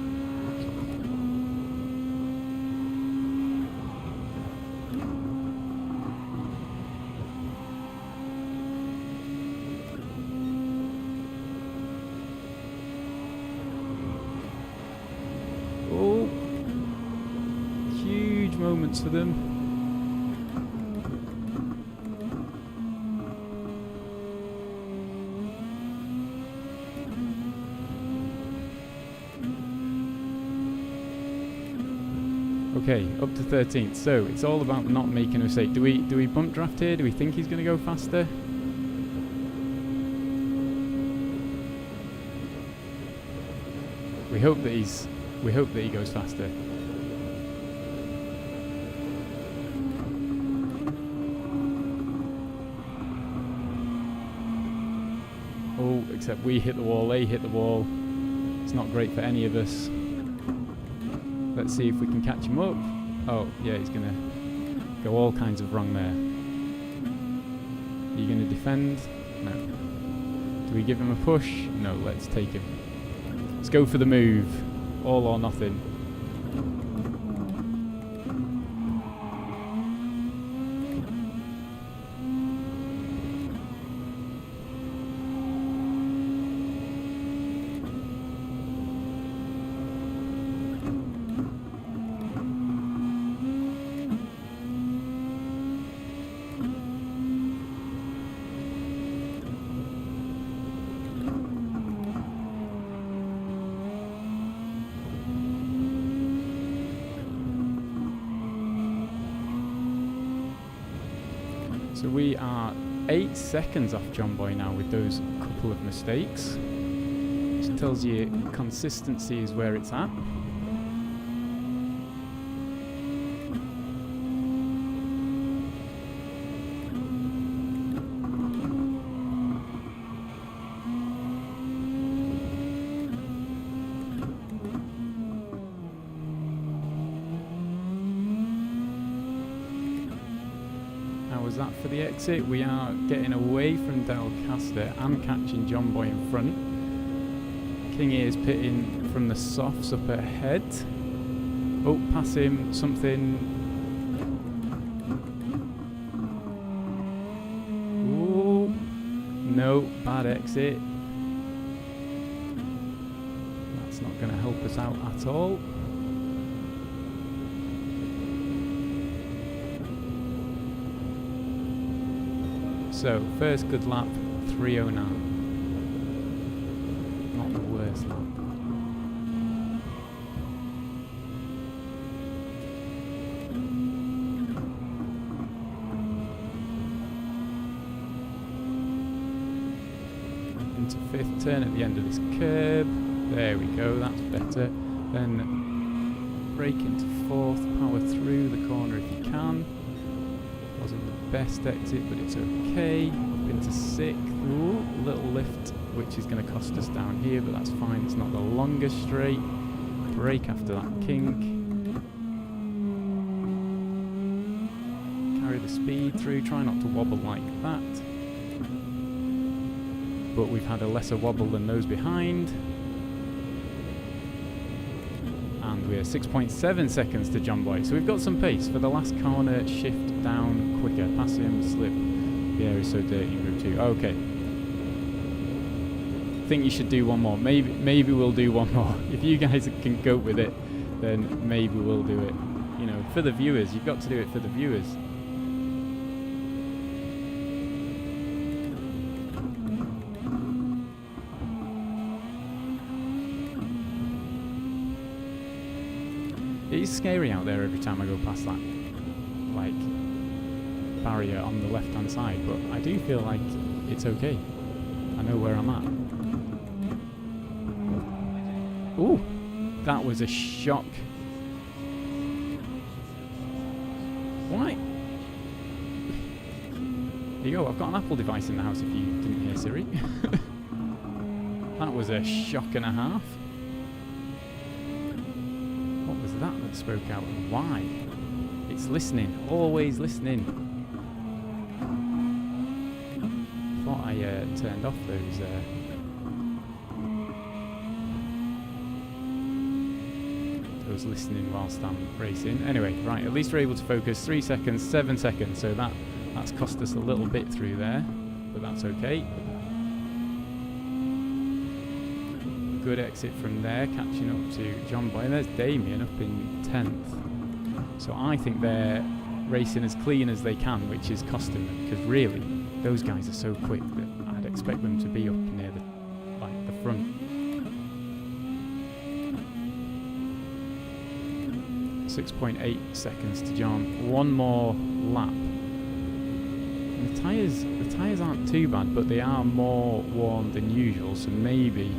Oh! Huge moments for them. Okay, up to 13th. So it's all about not making a mistake. Do we bump draft here? Do we think he's going to go faster? We hope that he goes faster. Oh, except we hit the wall, they hit the wall. It's not great for any of us. Let's see if we can catch him up. Oh, yeah, he's going to go all kinds of wrong there. Are you going to defend? No. Do we give him a push? No, let's take him. Let's go for the move. All or nothing. So we are 8 seconds off John Boy now with those couple of mistakes. Which tells you consistency is where it's at. That for the exit. We are getting away from Delcaster and catching John Boy in front. King is pitting from the softs up ahead. Oh, pass him, something. Ooh, no, bad exit. That's not going to help us out at all. So, first good lap, 3:09. Not the worst lap. Into 5th turn at the end of this curb. There we go, that's better. Then brake into 4th, power through the corner if you can. Wasn't the best exit, but it's okay. Up into 6th. Ooh, little lift, which is going to cost us down here, but that's fine. It's not the longest straight. Brake after that kink. Carry the speed through. Try not to wobble like that. But we've had a lesser wobble than those behind. And we're 6.7 seconds to John Boy. So we've got some pace for the last corner. Shift down quicker. Pass him, slip. The air is so dirty in Group 2. Okay. I think you should do one more. Maybe we'll do one more. If you guys can cope with it, then maybe we'll do it. You know, for the viewers. You've got to do it for the viewers. It is scary out there every time I go past that, like, barrier on the left-hand side, but I do feel like it's okay. I know where I'm at. Ooh, that was a shock. Why? There you go, I've got an Apple device in the house if you didn't hear Siri. That was a shock and a half. That spoke out. Why? It's listening, always listening. Thought I turned off those listening whilst I'm racing. Anyway, right, at least we're able to focus. 3 seconds, 7 seconds, so that's cost us a little bit through there, but that's okay. Good exit from there, catching up to John Boy. There's Damien up in 10th. So I think they're racing as clean as they can, which is costing them, because really, those guys are so quick that I'd expect them to be up near the front. 6.8 seconds to John. One more lap. And the tyres aren't too bad, but they are more worn than usual, so maybe.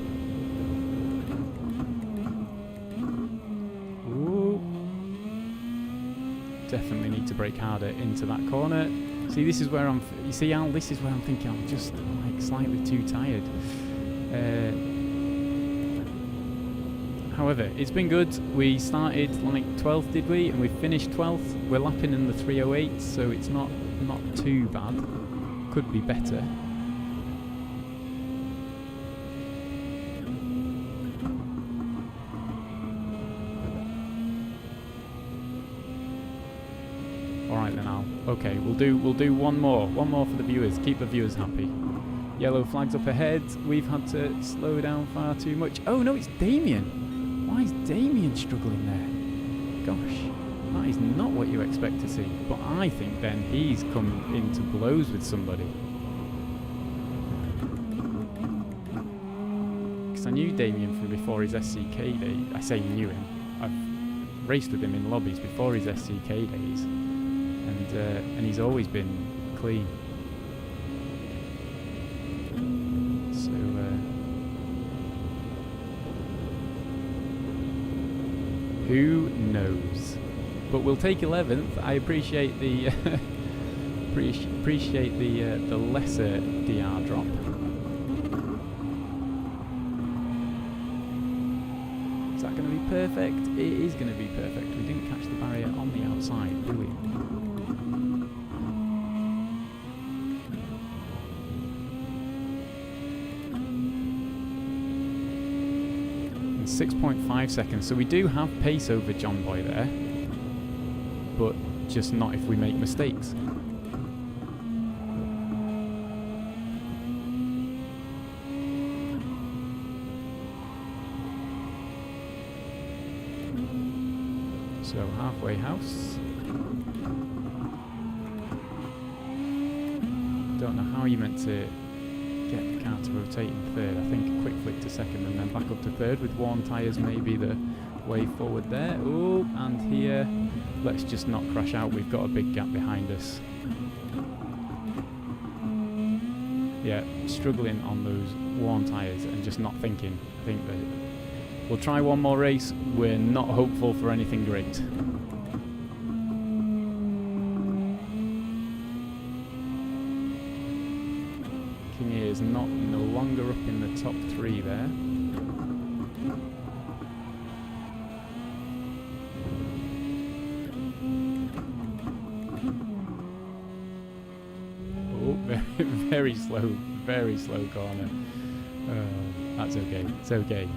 Definitely need to brake harder into that corner. See, this is where I'm. You see, Al, this is where I'm thinking I'm just like slightly too tired. However, it's been good. We started like 12th, did we? And we finished 12th. We're lapping in the 308, so it's not too bad. Could be better. Alright then, Al. Okay, we'll do one more for the viewers. Keep the viewers happy. Yellow flags up ahead. We've had to slow down far too much. Oh no, it's Damien. Why is Damien struggling there? Gosh, that is not what you expect to see. But I think then he's come into blows with somebody. Because I knew Damien from before his SCK day. I say knew him. I've raced with him in lobbies before his SCK days. And he's always been clean. So who knows? But we'll take 11th. I appreciate the appreciate the lesser DR drop. Is that going to be perfect? It is going to be perfect. We didn't catch the barrier on the outside. Brilliant. 6.5 seconds, so we do have pace over John Boy there, but just not if we make mistakes. So halfway house. Don't know how you meant to get the car to rotate in third. I think a quick flick to second and then back up to third with worn tyres may be the way forward there. Oh, and here, let's just not crash out. We've got a big gap behind us. Yeah, struggling on those worn tyres and just not thinking. I think that we'll try one more race. We're not hopeful for anything great. is no longer up in the top 3 there. Oh, very slow corner. That's okay. It's okay.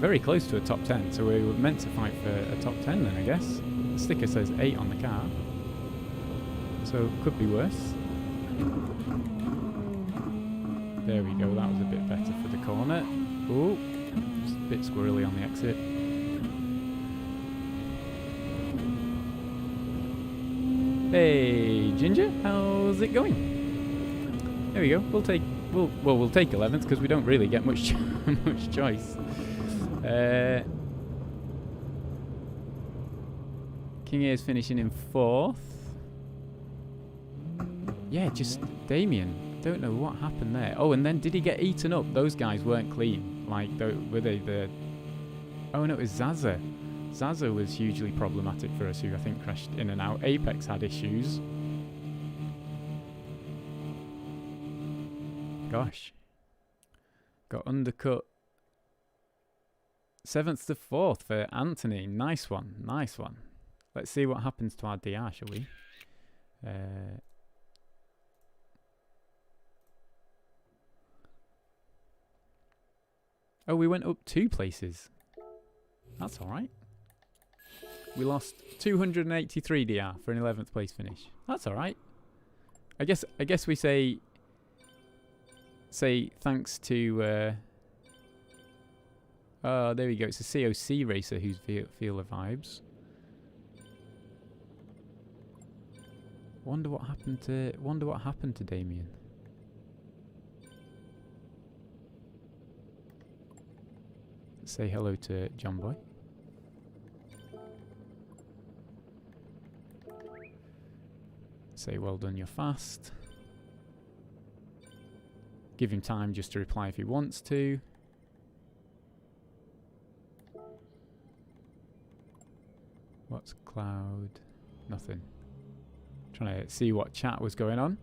Very close to a top 10, so we were meant to fight for a top 10 then, I guess. The sticker says 8 on the car, so could be worse. There we go, that was a bit better for the corner. Oh, just a bit squirrely on the exit. Hey Ginger, how's it going? There we go. We'll take 11th because we don't really get much much choice. King Air's finishing in 4th. Yeah, just Damien. Don't know what happened there. Oh, and then did he get eaten up? Those guys weren't clean. Like, were they the... Oh, no, it was Zaza. Zaza was hugely problematic for us, who I think crashed in and out. Apex had issues. Gosh. Got undercut. 7th to 4th for Anthony. Nice one. Nice one. Let's see what happens to our DR, shall we? Oh, we went up 2 places. That's alright. We lost 283 DR for an 11th place finish. That's alright. I guess we say thanks to oh, there we go. It's a COC racer who's feel the vibes. Wonder what happened to Damien. Say hello to John Boy. Say well done, you're fast. Give him time just to reply if he wants to. What's Cloud? Nothing. Trying to see what chat was going on.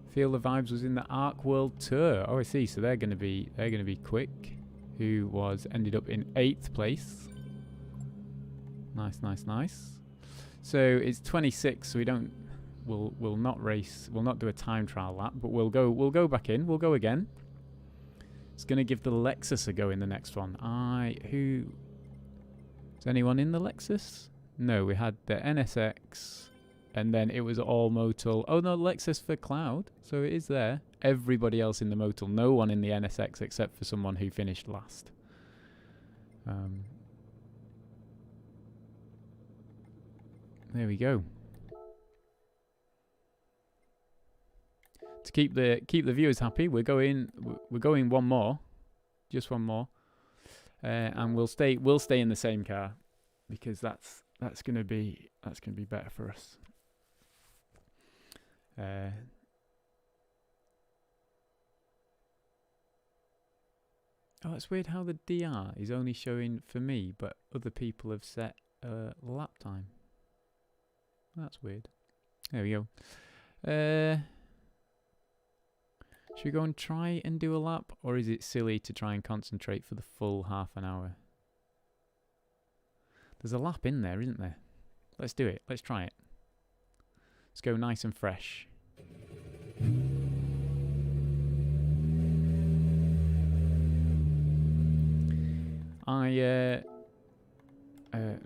Feel the Vibes was in the Arc World Tour. Oh, I see. So they're going to be quick. Who ended up in 8th place. Nice, nice, nice. So it's 26. So we'll not race. We'll not do a time trial lap, but we'll go back in. We'll go again. It's going to give the Lexus a go in the next one. Is anyone in the Lexus? No, we had the NSX, and then it was all Motul. Oh no, Lexus for Cloud, so it is there. Everybody else in the Motul, no one in the NSX except for someone who finished last. There we go. To keep the viewers happy, we're going one more, just one more, and we'll stay in the same car because that's gonna be better for us. Oh, it's weird how the DR is only showing for me, but other people have set lap time. That's weird. There we go. Should we go and try and do a lap, or is it silly to try and concentrate for the full half an hour? There's a lap in there, isn't there? Let's do it. Let's try it. Let's go nice and fresh.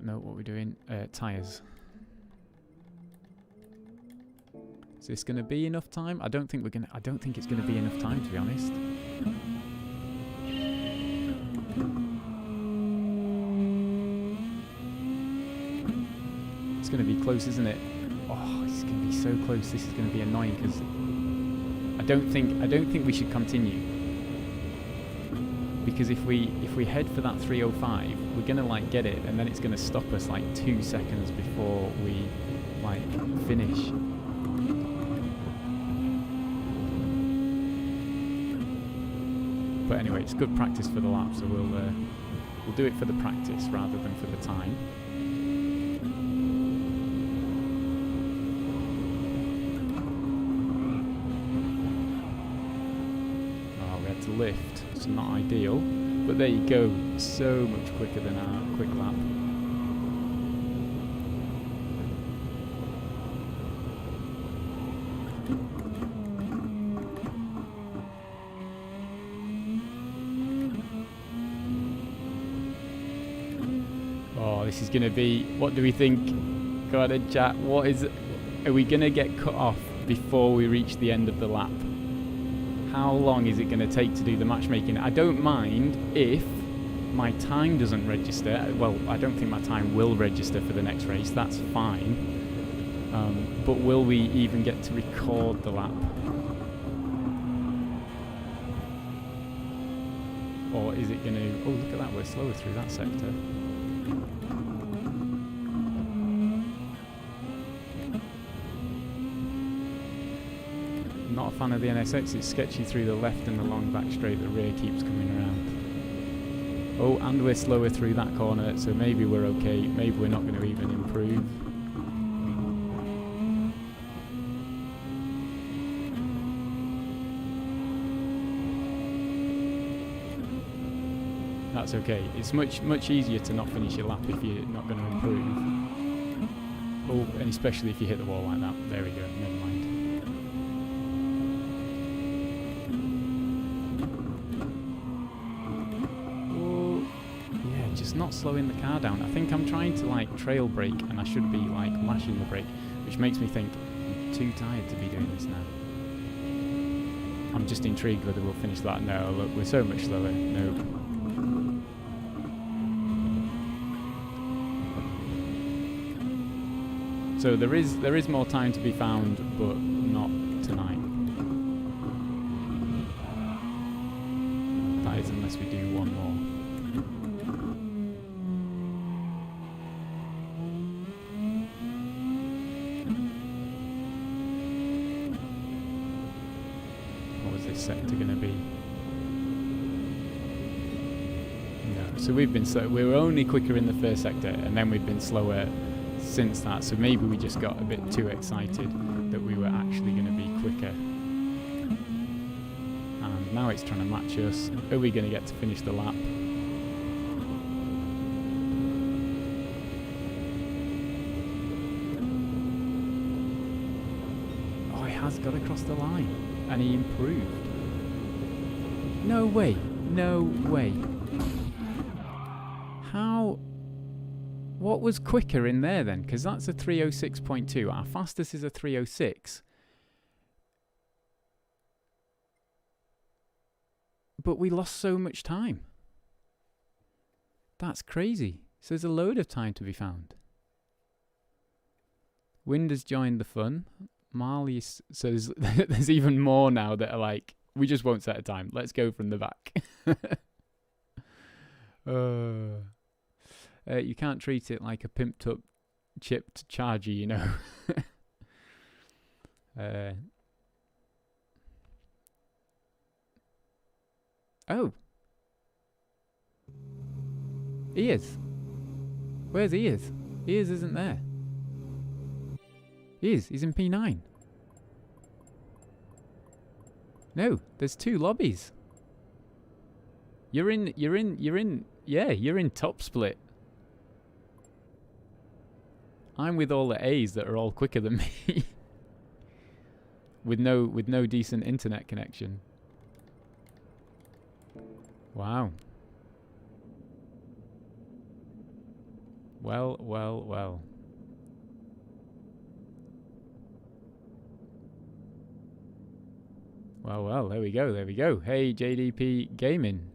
No, what we're doing? Tyres. Is this going to be enough time? I don't think it's going to be enough time, to be honest. It's going to be close, isn't it? Oh, it's going to be so close. This is going to be annoying because I don't think we should continue. Because if we head for that 305, we're going to like get it, and then it's going to stop us like 2 seconds before we like finish. But anyway, it's good practice for the lap, so we'll do it for the practice rather than for the time. to lift. It's not ideal, but there you go. So much quicker than our quick lap. Oh, this is going to be... What do we think? Go ahead, chat. What is... Are we going to get cut off before we reach the end of the lap? How long is it going to take to do the matchmaking? I don't mind if my time doesn't register. Well, I don't think my time will register for the next race. That's fine. But will we even get to record the lap? Or is it going to... Oh, look at that. We're slower through that sector. Not a fan of the NSX. It's sketchy through the left and the long back straight. The rear keeps coming around. Oh, and we're slower through that corner, so maybe we're okay. Maybe we're not going to even improve. That's okay. It's much easier to not finish your lap if you're not going to improve. Oh, and especially if you hit the wall like that. There we go. Never mind. Just not slowing the car down. I think I'm trying to like trail brake and I should be like mashing the brake, which makes me think I'm too tired to be doing this now. I'm just intrigued whether we'll finish that. No, look, we're so much slower. No. So there is more time to be found, but not tonight. That is unless we do one more. Sector going to be? No. So we've been slow. We were only quicker in the first sector, and then we've been slower since that. So maybe we just got a bit too excited that we were actually going to be quicker. And now it's trying to match us. Are we going to get to finish the lap? Oh, he has got across the line, and he improved. No way. No way. How... What was quicker in there then? Because that's a 306.2. Our fastest is a 306. But we lost so much time. That's crazy. So there's a load of time to be found. Wind has joined the fun. Marley... So there's even more now that are like... We just won't set a time. Let's go from the back. You can't treat it like a pimped up, chipped Charger, you know. Oh. Ears. Where's Ears? Ears isn't there. Ears. He's in P9. No, there's two lobbies. You're in top split. I'm with all the A's that are all quicker than me. with no decent internet connection. Wow. Well. Well, there we go. Hey, JDP Gaming.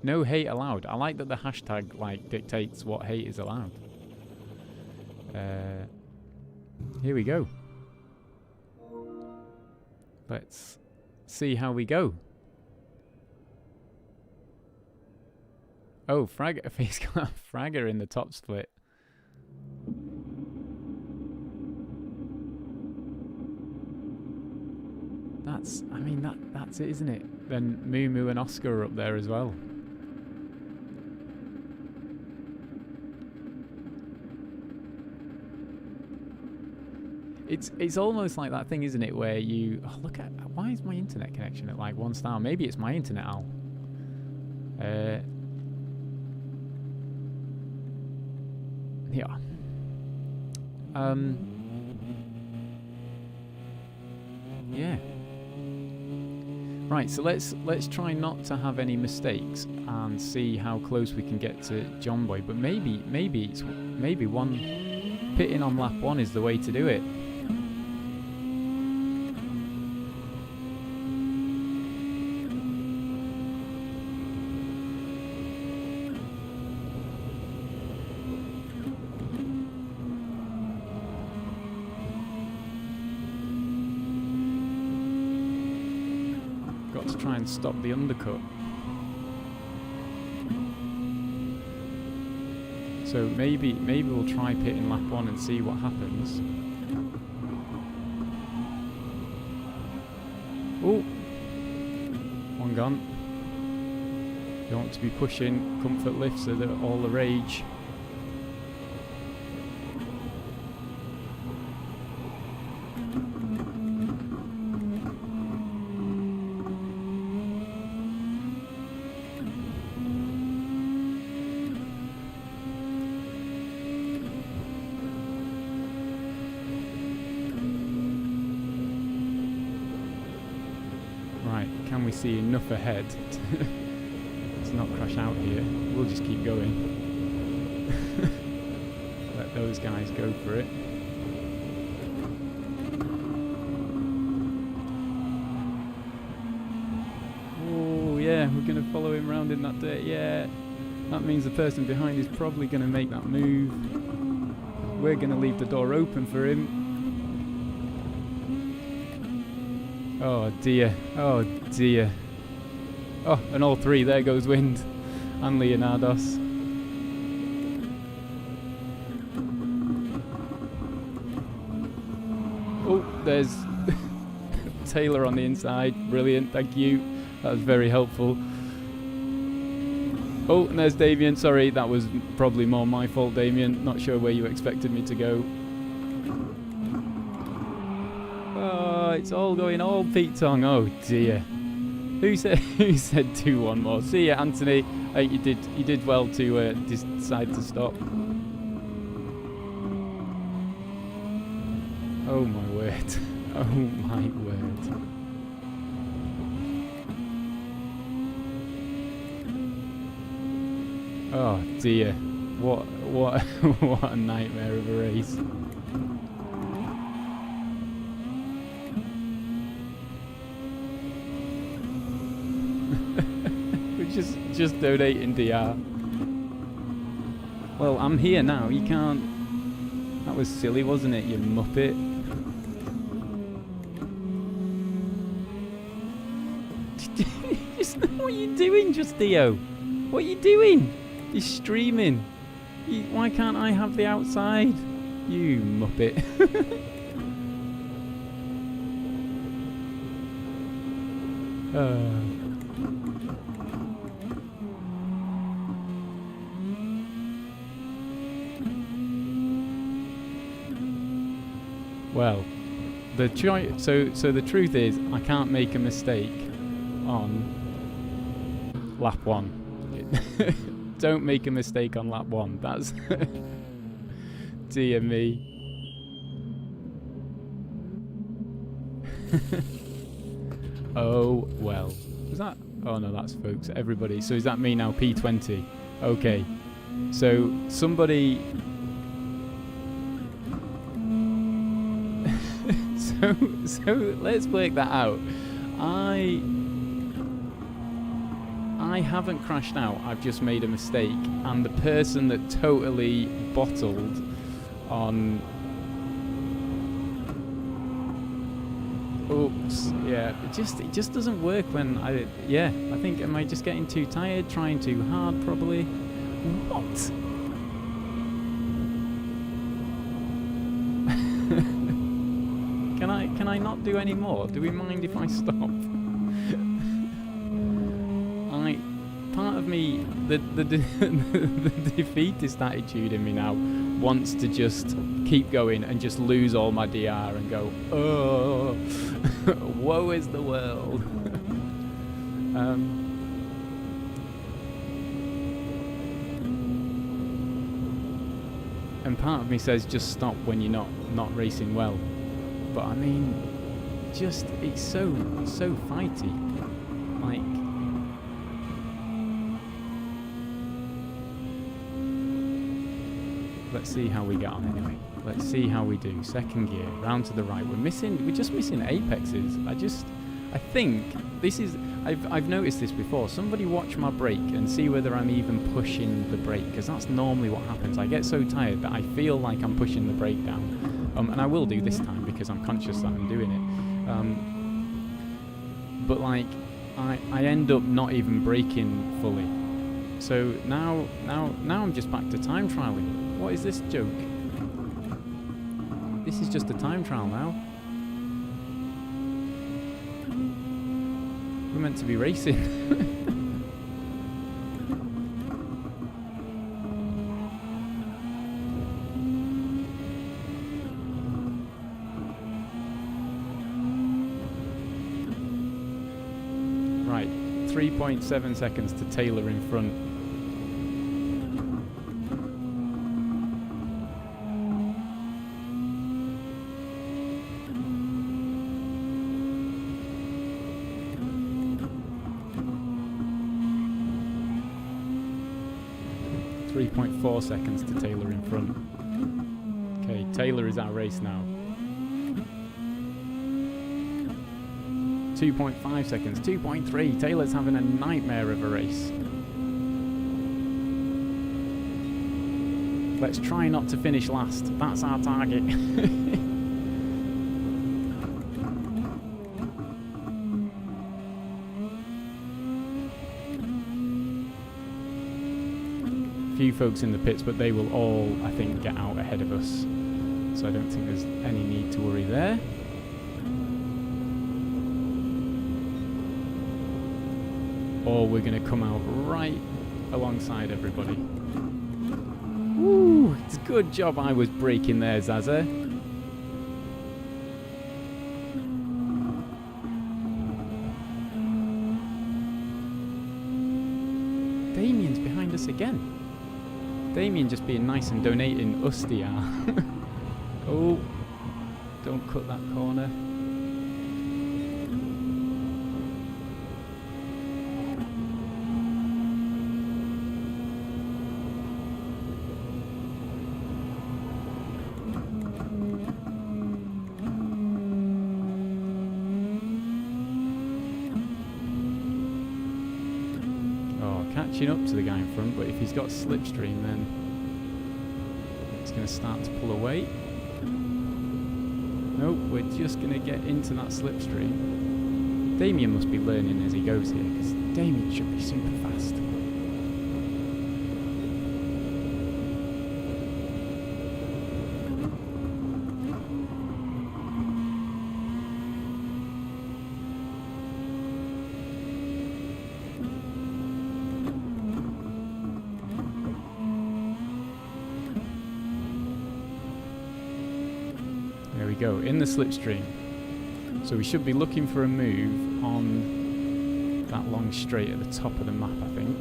No hate allowed. I like that the hashtag like dictates what hate is allowed. Here we go. Let's see how we go. Oh, he's got Fragger in the top split. I mean, that's it, isn't it? Then Moo Moo and Oscar are up there as well. It's almost like that thing, isn't it, where you... Oh, look at... Why is my internet connection at like 1 star? Maybe it's my internet, Al. Yeah. Yeah. Right, so let's try not to have any mistakes and see how close we can get to John Boy. But maybe one pitting on lap 1 is the way to do it. Got to try and stop the undercut. So maybe we'll try pitting lap 1 and see what happens. Oh, one gone. You want to be pushing comfort lifts so they're all the rage. Right, can we see enough ahead to not crash out here? We'll just keep going. Let those guys go for it. Oh yeah, we're going to follow him round in that dirt, yeah. That means the person behind is probably going to make that move. We're going to leave the door open for him. Oh dear, oh dear. Oh, and all three, there goes Wind and Leonardos. Oh, there's Taylor on the inside, brilliant, thank you. That was very helpful. Oh, and there's Damien, sorry, that was probably more my fault, Damien. Not sure where you expected me to go. Oh, it's all going all Pete Tong. Oh dear. Who said do one more? See ya, Anthony. You did well to decide to stop. Oh my word. Oh my word. Oh dear. What what a nightmare of a race. Just donating DR. Well, I'm here now. You can't. That was silly, wasn't it, you muppet? What are you doing, Justio? What are you doing? You're streaming. Why can't I have the outside? You muppet. Well, so the truth is, I can't make a mistake on lap 1. Don't make a mistake on lap 1. That's dear me. Oh well. Is that? Oh no, that's folks. Everybody. So is that me now? P20. Okay. So somebody. So let's work that out. I haven't crashed out, I've just made a mistake, and the person that totally bottled on... Oops, yeah, it just doesn't work when I think, am I just getting too tired, trying too hard probably? What? Can I not do any more? Do we mind if I stop? Part of me, the defeatist attitude in me now wants to just keep going and just lose all my DR and go, oh, woe is the world. And part of me says just stop when you're not racing well. But I mean, just, it's so fighty. Like, let's see how we get on anyway. Let's see how we do. Second gear, round to the right. We're just missing apexes. I think this is, I've noticed this before. Somebody watch my brake and see whether I'm even pushing the brake, because that's normally what happens. I get so tired that I feel like I'm pushing the brake down. And I will do this time because I'm conscious that I'm doing it. But like, I end up not even braking fully. So now I'm just back to time trialing. What is this joke? This is just a time trial now. We're meant to be racing. Right, 3.7 seconds to Taylor in front. .4 seconds to Taylor in front. Okay, Taylor is our race now. 2.5 seconds, 2.3. Taylor's having a nightmare of a race. Let's try not to finish last. That's our target. Few folks in the pits, but they will all, I think, get out ahead of us. So I don't think there's any need to worry there. Or we're going to come out right alongside everybody. Woo! It's a good job I was braking there, Zaza. Damien's behind us again. Damien just being nice and donating us DR. Oh, don't cut that corner. Catching up to the guy in front, but if he's got slipstream, then it's going to start to pull away. Nope, we're just going to get into that slipstream. Damien must be learning as he goes here, because Damien should be super fast. Go in the slipstream, so we should be looking for a move on that long straight at the top of the map, I think.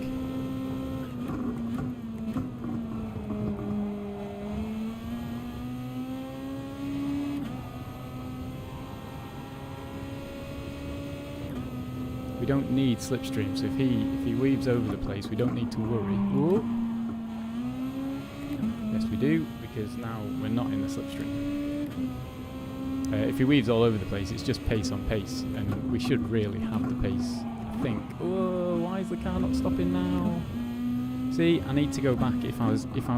We don't need slipstream, so if he weaves over the place, we don't need to worry. Ooh. Yes, we do, because now we're not in the slipstream. If he weaves all over the place, it's just pace on pace, and we should really have the pace, I think. Oh, why is the car not stopping now? See, I need to go back. If I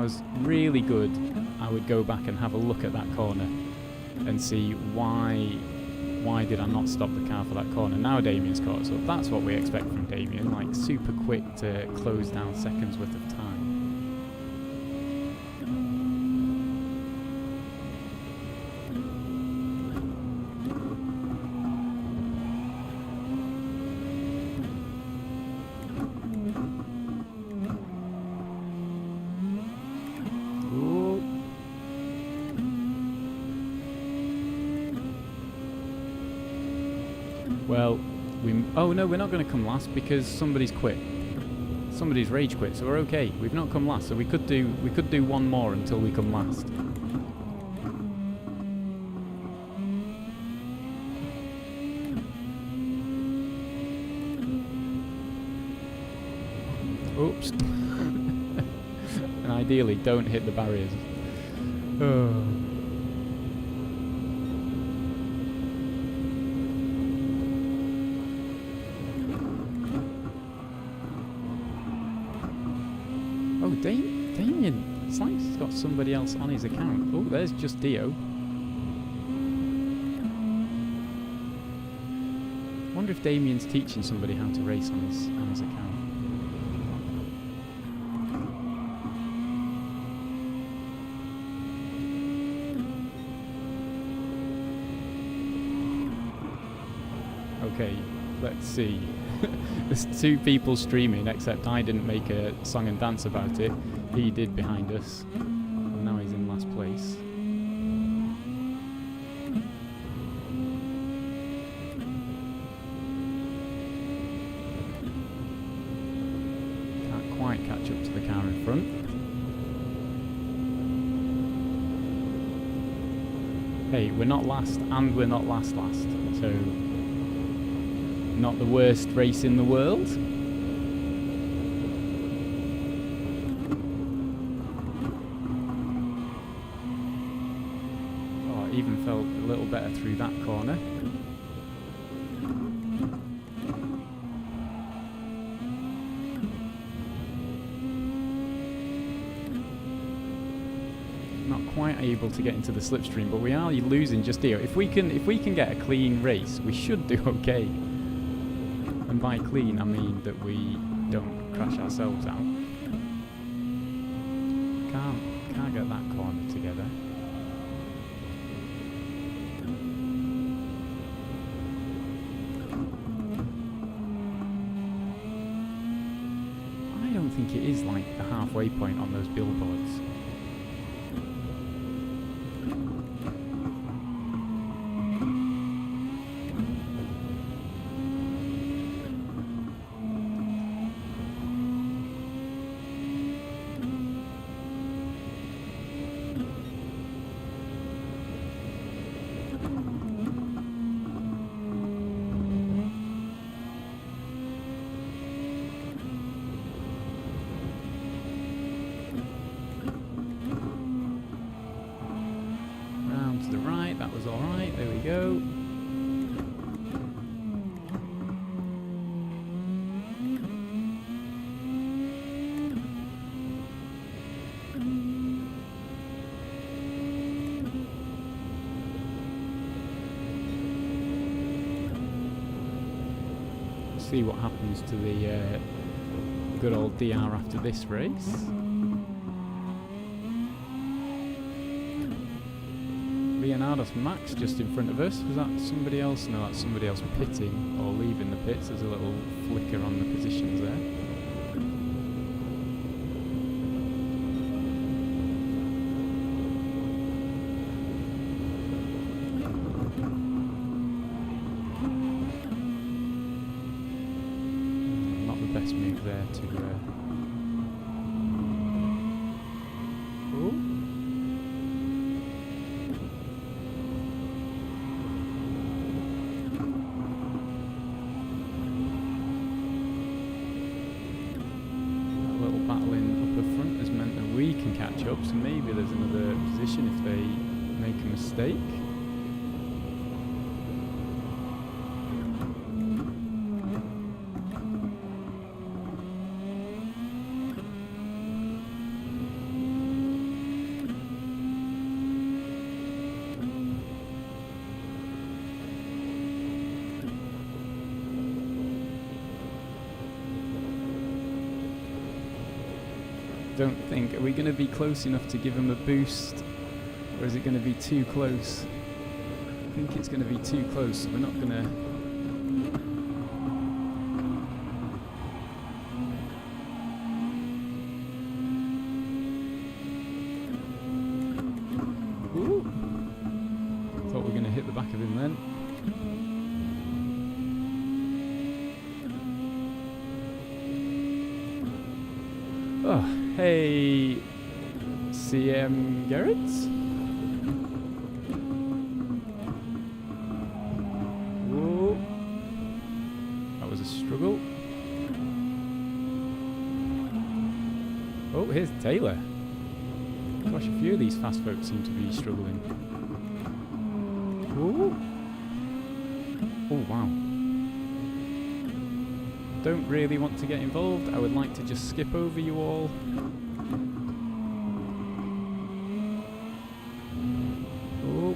was really good, I would go back and have a look at that corner and see why did I not stop the car for that corner. Now Damien's caught us up. That's what we expect from Damien, like super quick to close down seconds worth of time. Well, oh no, we're not going to come last because somebody's quit. Somebody's rage quit, so we're okay. We've not come last, so we could do one more until we come last. Oops. And ideally, don't hit the barriers. Oh. Oh, Damien. It's like he's got somebody else on his account. Oh, there's just Dio. Wonder if Damien's teaching somebody how to race on his account. Okay, let's see. There's 2 people streaming, except I didn't make a song and dance about it. He did behind us. And now he's in last place. Can't quite catch up to the car in front. Hey, we're not last, and we're not last, so not the worst race in the world. Oh, it even felt a little better through that corner. Not quite able to get into the slipstream, but we are losing just here. If we can get a clean race, we should do okay. And by clean, I mean that we don't crash ourselves out. Can't get that corner together. I don't think it is like the halfway point on those billboards. To the right, that was alright, there we go. See what happens to the good old DR after this race. Leonardo's Max just in front of us. Was that somebody else? No, that's somebody else pitting or leaving the pits. There's a little flicker on the positions there. Not the best move there to... catch up, so maybe there's another position if they make a mistake. Don't think, are we going to be close enough to give him a boost, or is it going to be too close? I think it's going to be too close, so we're not going to... Ooh. Thought we were going to hit the back of him then. Oh, hey, CM Garrett? Whoa. That was a struggle. Oh, here's Taylor. Gosh, a few of these fast folks seem to be struggling. Ooh. Oh, wow. Don't really want to get involved. I would like to just skip over you all. Oh.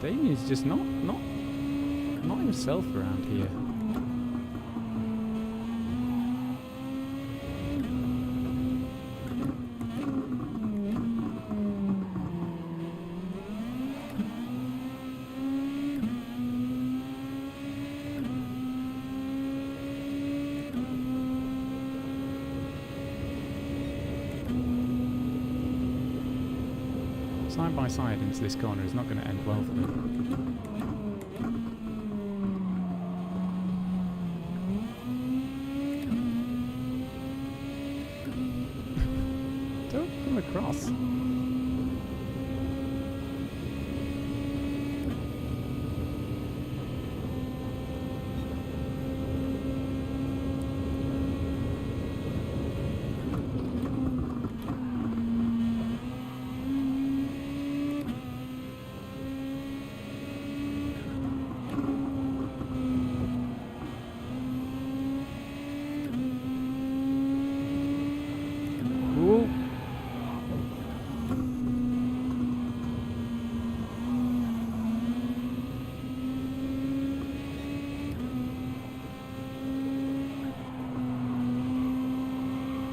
Damien's just not himself around here. Side by side into this corner is not going to end well for them. Across.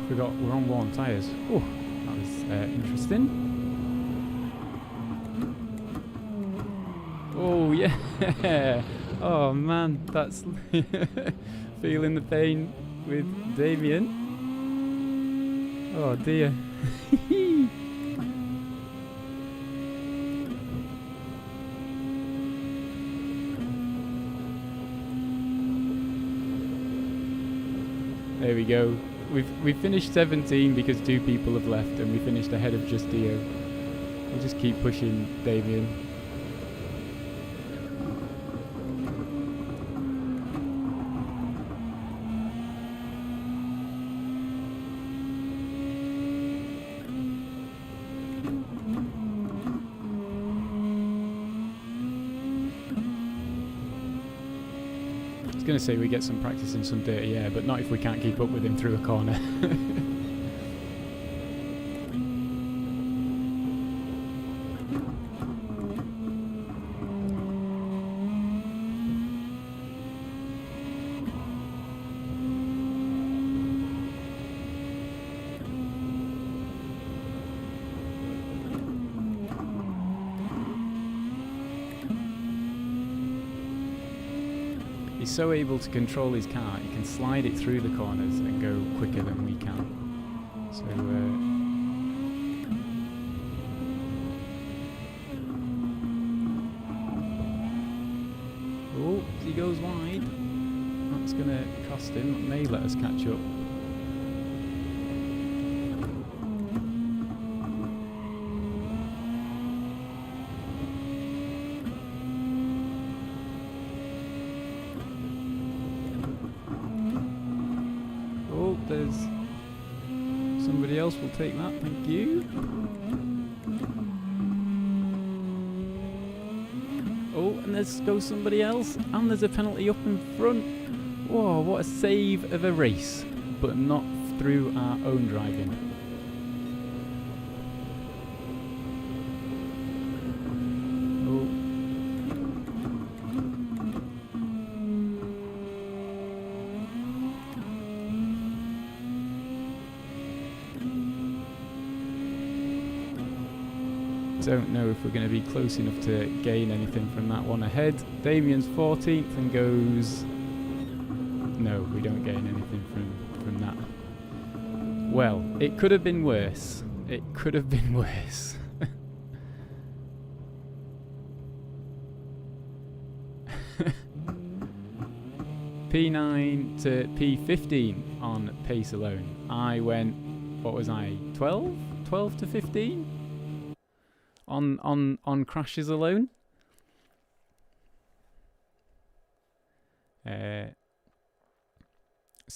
Forgot we're on worn tyres. Oh, that was interesting. Oh yeah. Oh man, that's feeling the pain with Damien. Oh dear. There we go. We've finished 17 because 2 people have left, and we finished ahead of just Dio. We'll just keep pushing Damien. I was going to say we get some practice in some dirty air, but not if we can't keep up with him through a corner. He's so able to control his car, he can slide it through the corners and go quicker than we can. So, oh, he goes wide. That's going to cost him. It may let us catch up. There's somebody else will take that, thank you. Oh, and there's goes somebody else, and there's a penalty up in front. Whoa, what a save of a race, but not through our own driving. Don't know if we're going to be close enough to gain anything from that one ahead. Damien's 14th and goes No, we don't gain anything from that. Well, it could have been worse. It could have been worse. P9 to P15 on pace alone. I went, what was I, 12? 12 to 15? On crashes alone?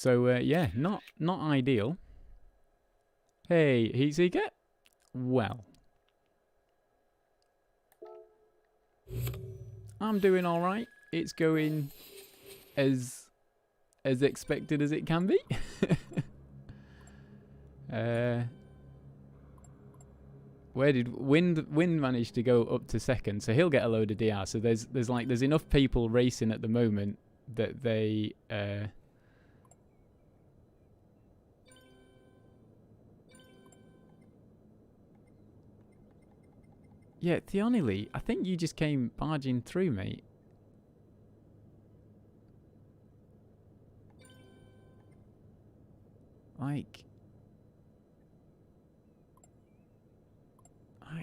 Yeah, not ideal. Hey, Heat Seeker? Well. I'm doing alright. It's going as expected as it can be. Where did Wind manage to go up to second, so he'll get a load of DR. So there's enough people racing at the moment that they yeah, Theonily, I think you just came barging through, mate. Like,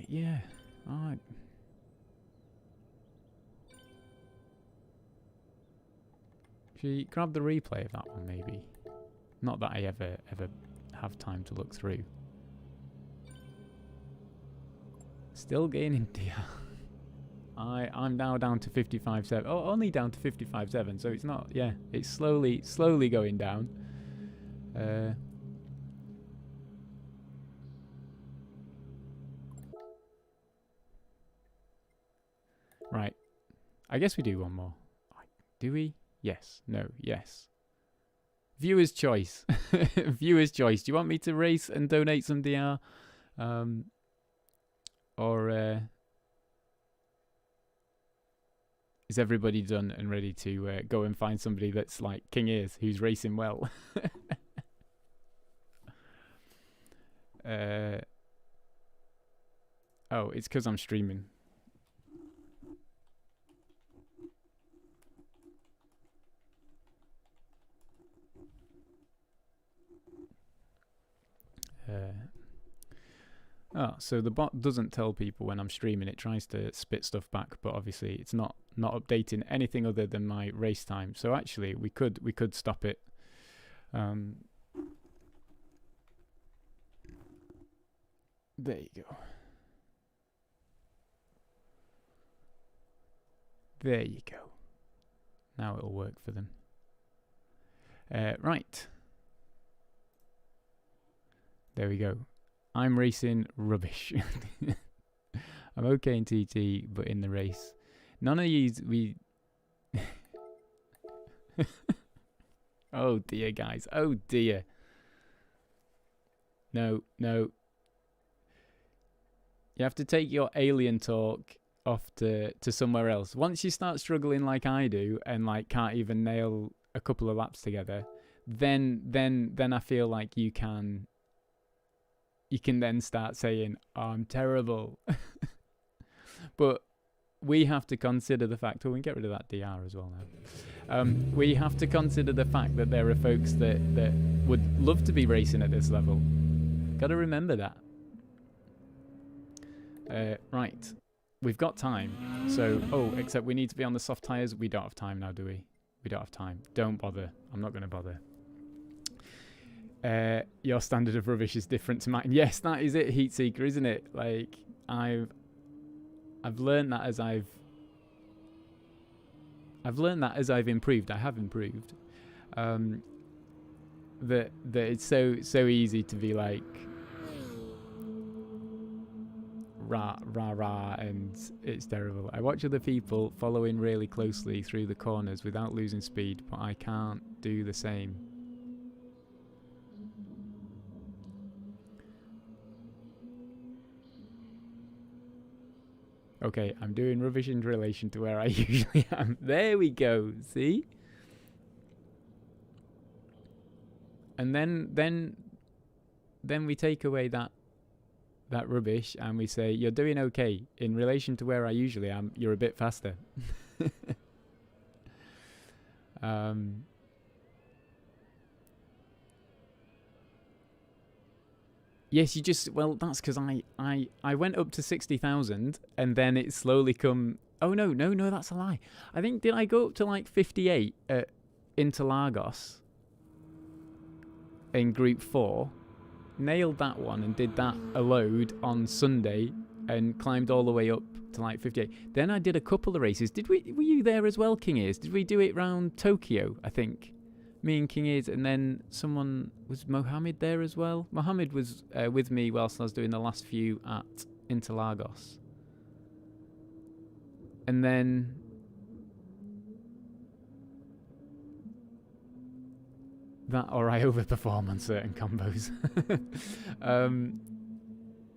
yeah, alright. Should you grab the replay of that one, maybe? Not that I ever have time to look through. Still gaining DR. I'm now down to 55.7. Oh, only down to 55.7, so it's not, yeah, it's slowly going down. Right. I guess we do one more. Do we? Yes. No. Yes. Viewer's choice. Viewer's choice. Do you want me to race and donate some DR? Or is everybody done and ready to go and find somebody that's like King Ears, who's racing well? Oh, it's because I'm streaming. So the bot doesn't tell people when I'm streaming. It tries to spit stuff back, but obviously it's not updating anything other than my race time. So actually, we could stop it. There you go. There you go. Now it'll work for them. Right. There we go. I'm racing rubbish. I'm okay in TT, but in the race. None of these Oh dear, guys. Oh dear. No. You have to take your alien talk off to somewhere else. Once you start struggling like I do and like can't even nail a couple of laps together, then I feel like you can then start saying, oh, I'm terrible. But we have to consider the fact, we can get rid of that DR as well now. We have to consider the fact that there are folks that would love to be racing at this level. Got to remember that. Right. We've got time. So, except we need to be on the soft tyres. We don't have time now, do we? We don't have time. Don't bother. I'm not going to bother. Your standard of rubbish is different to mine. Yes, that is it, Heat Seeker, isn't it? Like, I've learned that as I've improved. I have improved. That it's so easy to be like rah, and it's terrible. I watch other people following really closely through the corners without losing speed, but I can't do the same. Okay, I'm doing rubbish in relation to where I usually am. There we go, see? And then we take away that rubbish and we say, you're doing okay. In relation to where I usually am, you're a bit faster. Yes, you just... Well, that's because I went up to 60,000 and then it slowly come... Oh, no, that's a lie. I think, did I go up to like 58 at Interlagos in Group 4? Nailed that one and did that a load on Sunday and climbed all the way up to like 58. Then I did a couple of races. Were you there as well, King Ears? Did we do it round Tokyo, I think? Me and King Ears, and then was Mohammed there as well? Mohammed was with me whilst I was doing the last few at Interlagos. And then that or I overperform on certain combos.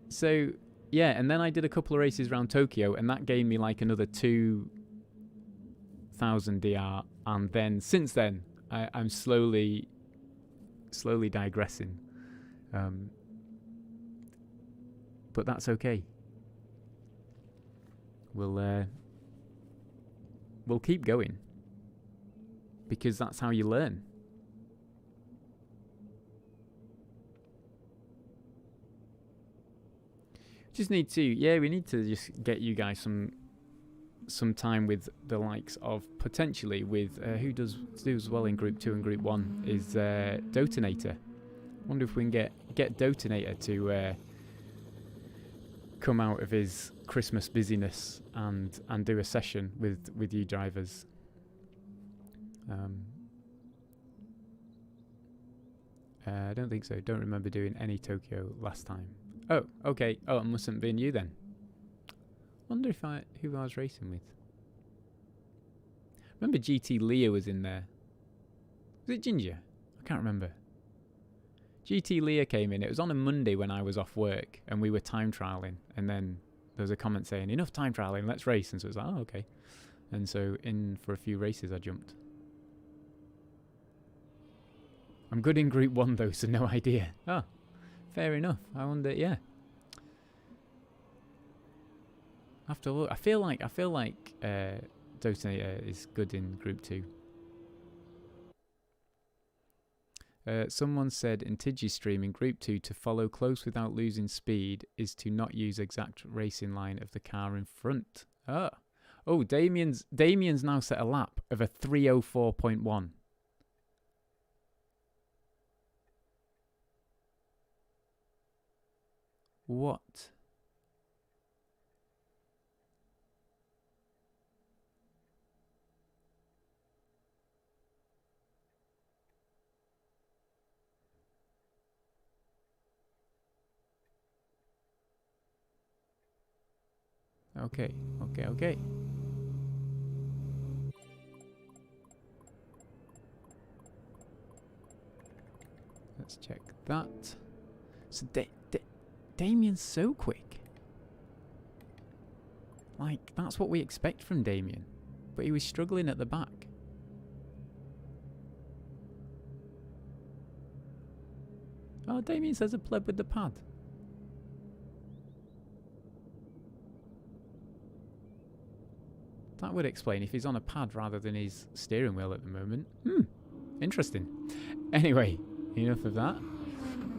So yeah, and then I did a couple of races around Tokyo, and that gained me like another 2,000 DR, and then since then I'm slowly digressing, but that's okay. We'll keep going because that's how you learn. Just need to, we need to just get you guys some time with the likes of potentially with who does well in Group 2 and Group 1 is Dotinator. Wonder if we can get Dotinator to come out of his Christmas busyness and do a session with you drivers. I don't think so. Don't remember doing any Tokyo last time. Oh, okay. Oh, it mustn't have been you then. Wonder who I was racing with. Remember GT Leah was in there. Was it Ginger? I can't remember. GT Leah came in. It was on a Monday when I was off work and we were time trialing. And then there was a comment saying, enough time trialing, let's race. And so it was like, oh, okay. And so in for a few races I jumped. I'm good in Group 1 though, so no idea. Oh. Fair enough. I wonder, yeah. I have to look. I feel like Dotinator is good in Group 2. Someone said in Tidgy's stream in Group 2 to follow close without losing speed is to not use exact racing line of the car in front. Oh, Damien's now set a lap of a 3:04.1. What? Okay. Let's check that. So Damien's so quick. Like, that's what we expect from Damien. But he was struggling at the back. Oh, Damien says a pleb with the pad. That would explain if he's on a pad rather than his steering wheel at the moment. Interesting. Anyway, enough of that.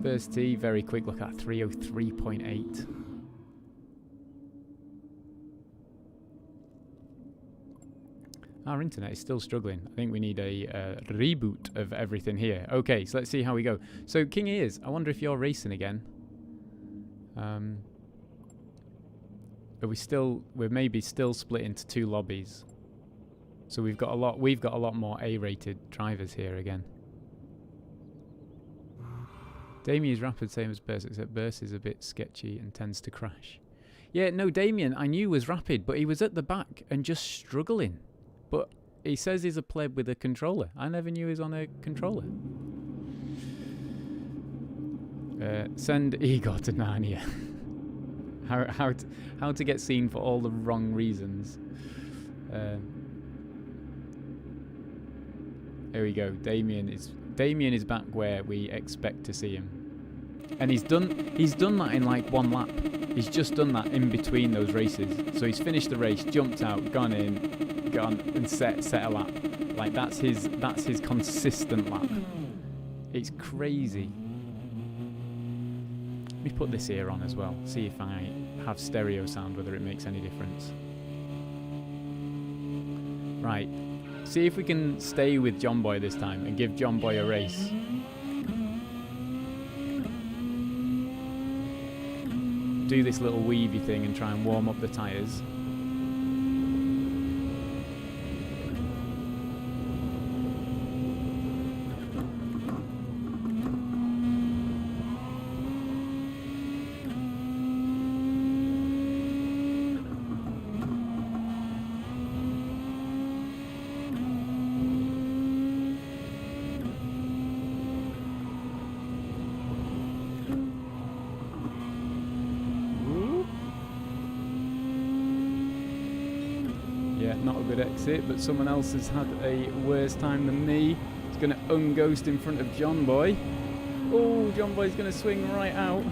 First T, very quick look at 3:03.8. Our internet is still struggling. I think we need a reboot of everything here. Okay, so let's see how we go. So King Ears, I wonder if you're racing again. We're maybe still split into two lobbies. So we've got a lot more A-rated drivers here again. Damien's rapid, same as Burst, except Burst is a bit sketchy and tends to crash. Yeah, no, Damien I knew was rapid, but he was at the back and just struggling. But he says he's a pleb with a controller. I never knew he was on a controller. Send Igor to Narnia. how to get seen for all the wrong reasons. There we go. Damien is back where we expect to see him. And he's done that in like one lap. He's just done that in between those races. So he's finished the race, jumped out, gone and set a lap. Like that's his consistent lap. It's crazy. Let me put this here on as well, see if I have stereo sound, whether it makes any difference. Right, see if we can stay with John Boy this time and give John Boy a race. Do this little weavy thing and try and warm up the tyres. Not a good exit, but someone else has had a worse time than me. He's going to unghost in front of John Boy. Oh, John Boy's going to swing right out.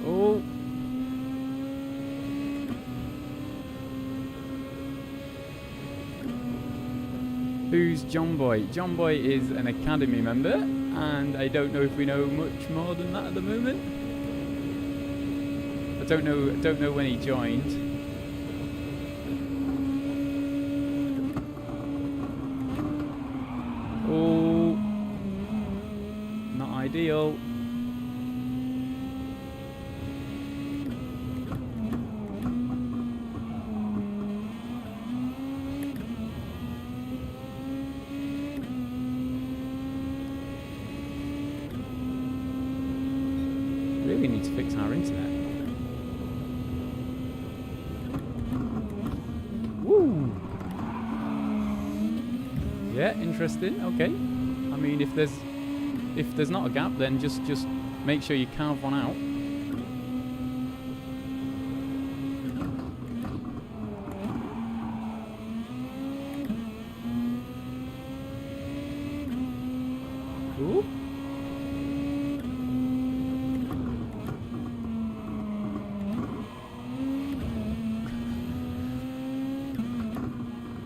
Oh. Who's John Boy? John Boy is an Academy member, and I don't know if we know much more than that at the moment. I don't know when he joined. Oh, not ideal. We need to fix our internet. Woo! Yeah, interesting. Okay. I mean, if there's not a gap, then just make sure you carve one out. Ooh.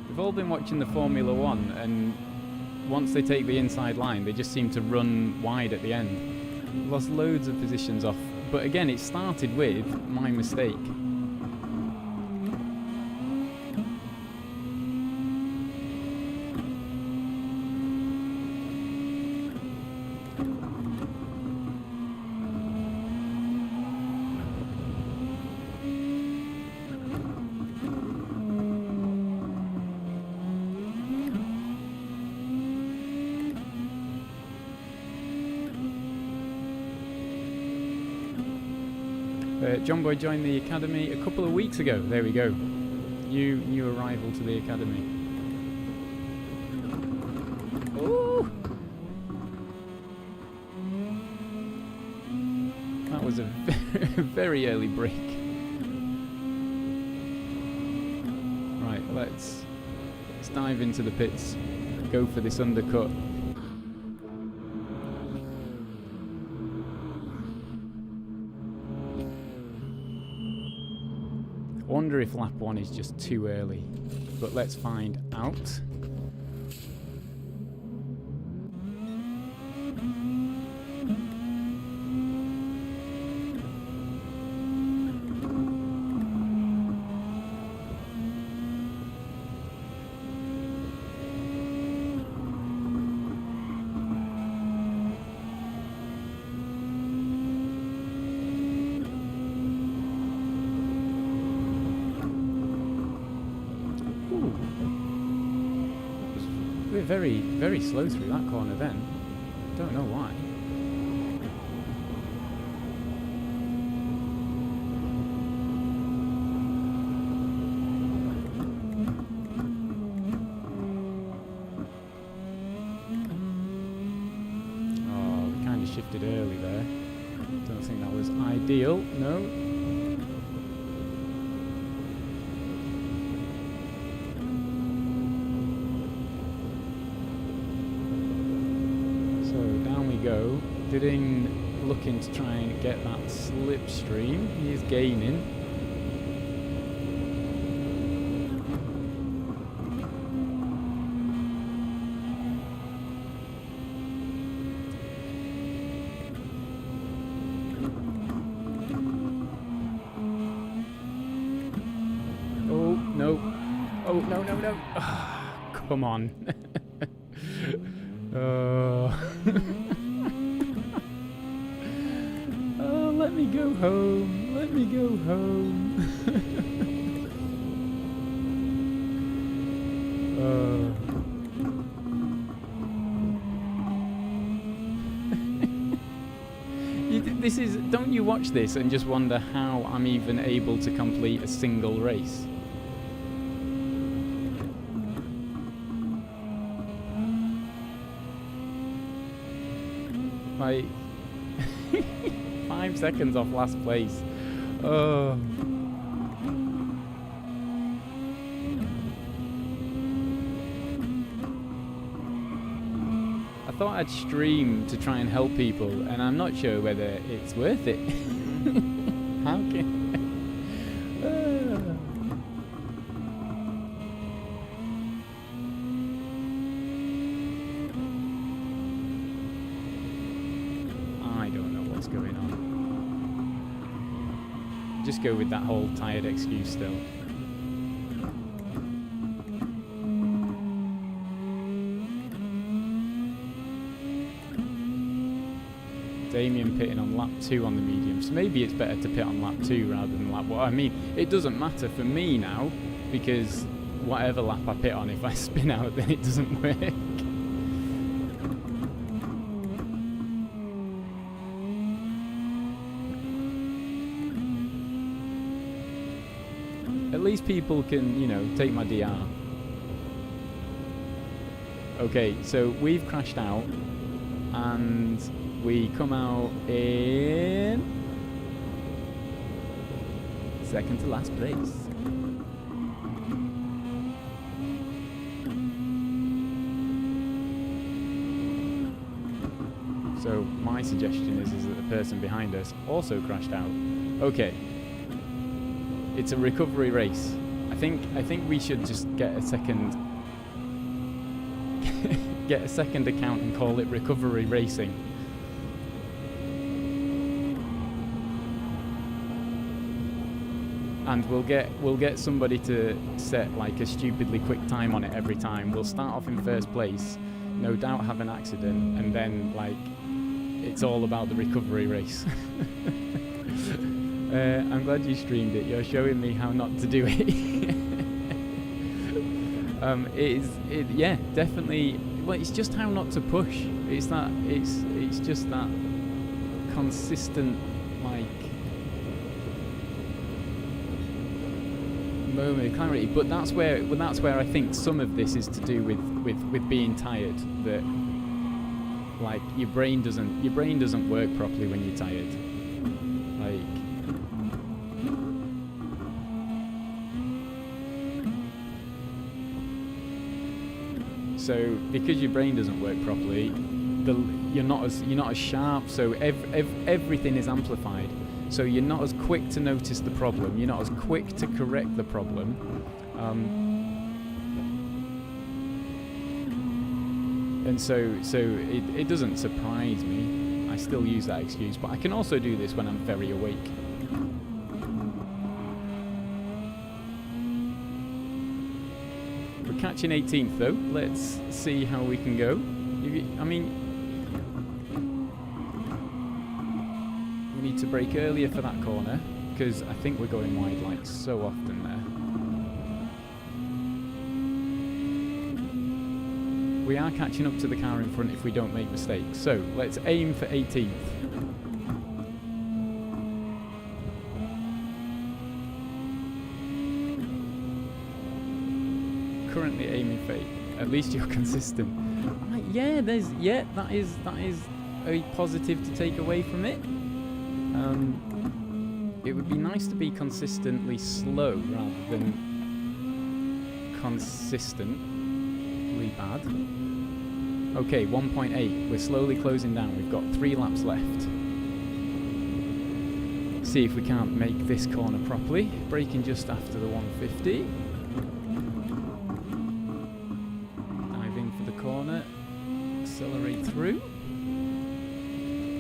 We've all been watching the Formula One, and once they take the inside line, they just seem to run wide at the end. Lost loads of positions off, but again, it started with my mistake. John Boy joined the Academy a couple of weeks ago. There we go. New arrival to the Academy. Ooh! That was a very early break. Right, let's dive into the pits. Go for this undercut. Wonder if lap 1 is just too early, but let's find out. We're very slow through that corner then. Don't know why. Oh, we kind of shifted early there. Don't think that was ideal. No. Go. Didn't looking to try and get that slipstream. He is gaining. no. Come on. Oh, let me go home. Let me go home. This is. Don't you watch this and just wonder how I'm even able to complete a single race? Like 5 seconds off last place. Oh. I thought I'd stream to try and help people, and I'm not sure whether it's worth it. How can... I don't know what's going on. Just go with that whole tired excuse still. Damien pitting on lap 2 on the medium, so maybe it's better to pit on lap 2 rather than lap 1. I mean, it doesn't matter for me now, because whatever lap I pit on, if I spin out, then it doesn't work. At least people can, you know, take my DR. Okay, so we've crashed out, and we come out in second to last place. So my suggestion is that the person behind us also crashed out. Okay, it's a recovery race. I think we should just get a second get a second account and call it recovery racing. And we'll get somebody to set like a stupidly quick time on it every time. We'll start off in first place, no doubt have an accident, and then like it's all about the recovery race. I'm glad you streamed it. You're showing me how not to do it. Yeah, definitely. Well, it's just how not to push. It's just that consistent like moment of clarity. But that's where I think some of this is to do with being tired. That like your brain doesn't work properly when you're tired. Like so because your brain doesn't work properly, you're not as sharp. So everything is amplified. So you're not as quick to notice the problem. You're not as quick to correct the problem. And so it doesn't surprise me. I still use that excuse, but I can also do this when I'm very awake. We're catching 18th though. Let's see how we can go. I mean, we need to brake earlier for that corner, because I think we're going wide like so often there. We are catching up to the car in front if we don't make mistakes. So let's aim for 18th. Currently aiming for 8. At least you're consistent. Right, yeah, that is a positive to take away from it. It would be nice to be consistently slow rather than consistently bad. Okay, 1.8. We're slowly closing down. We've got 3 laps left. See if we can't make this corner properly. Braking just after the 150. Dive in for the corner. Accelerate through.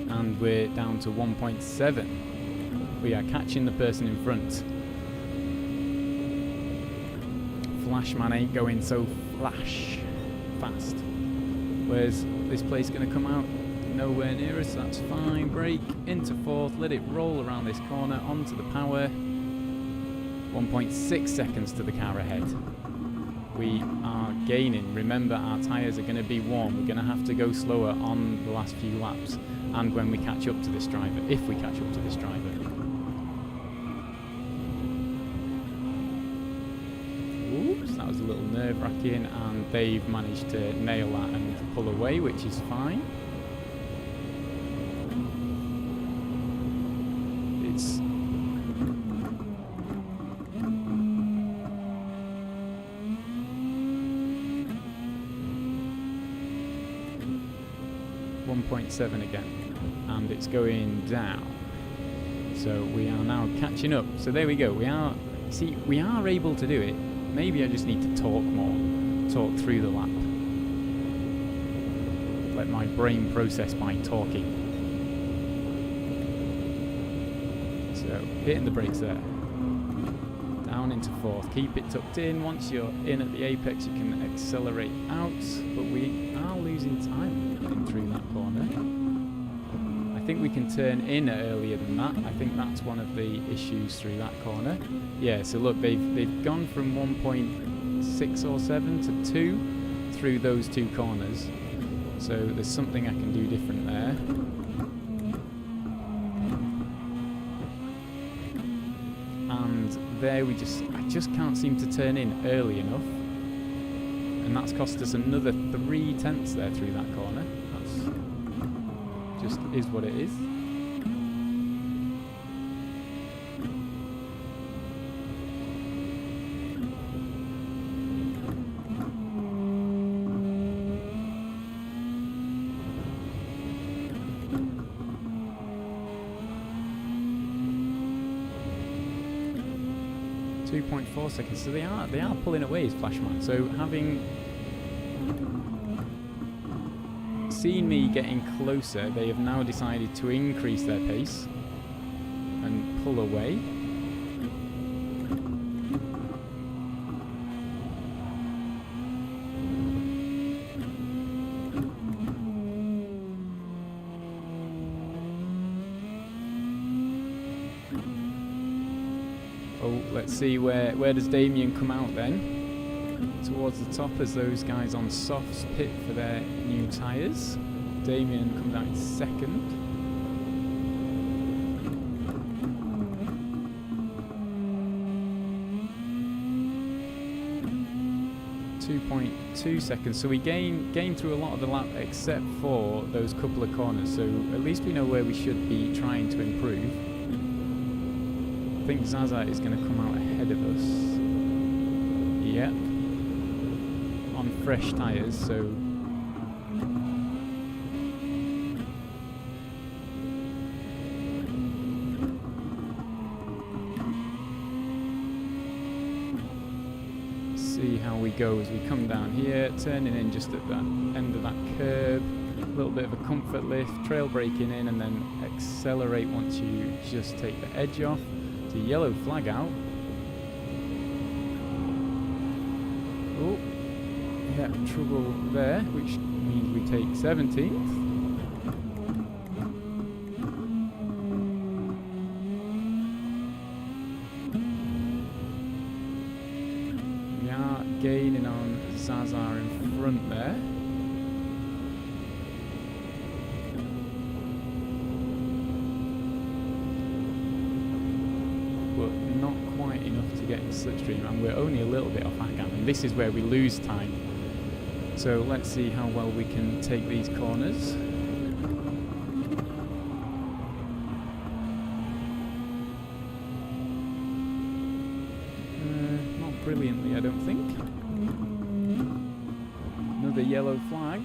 And we're down to 1.7. We are catching the person in front. Flashman ain't going so flash fast. Where's this place going to come out? Nowhere near us, that's fine. Brake into fourth, let it roll around this corner, onto the power. 1.6 seconds to the car ahead. We are gaining. Remember, our tyres are going to be warm. We're going to have to go slower on the last few laps and when we catch up to this driver, if we catch up to this driver. Oops, that was a little nerve-wracking, and they've managed to nail that and pull away, which is fine. It's 1.7 again, and it's going down. So we are now catching up. So there we go. We are able to do it. Maybe I just need to talk more, talk through the lap. Let my brain process by talking. So hitting the brakes there. Down into fourth. Keep it tucked in. Once you're in at the apex, you can accelerate out. But we are losing time getting through that corner. I think we can turn in earlier than that. I think that's one of the issues through that corner. Yeah, so look, they've gone from 1.6 or 7 to 2 through those two corners. So there's something I can do different there. And there I just can't seem to turn in early enough. And that's cost us another 3/10 there through that corner. That's just is what it is. .4 seconds, so they are pulling away as Flashman. So having seen me getting closer, they have now decided to increase their pace and pull away. Oh, let's see, where does Damien come out then? Towards the top as those guys on softs pit for their new tyres. Damien comes out in second. .2 seconds, so we gain through a lot of the lap except for those couple of corners, so at least we know where we should be trying to improve. I think Zaza is going to come out ahead of us. Yep. On fresh tyres, so see how we go as we come down here, turning in just at that end of that curb. A little bit of a comfort lift, trail braking in, and then accelerate once you just take the edge off. The yellow flag out. Oh, yeah, trouble there, which means we take 17th. We are gaining on Zaza in front there. But not quite enough to get in slipstream, and we're only a little bit off Hakan, and this is where we lose time. So let's see how well we can take these corners. Not brilliantly, I don't think. Another yellow flag.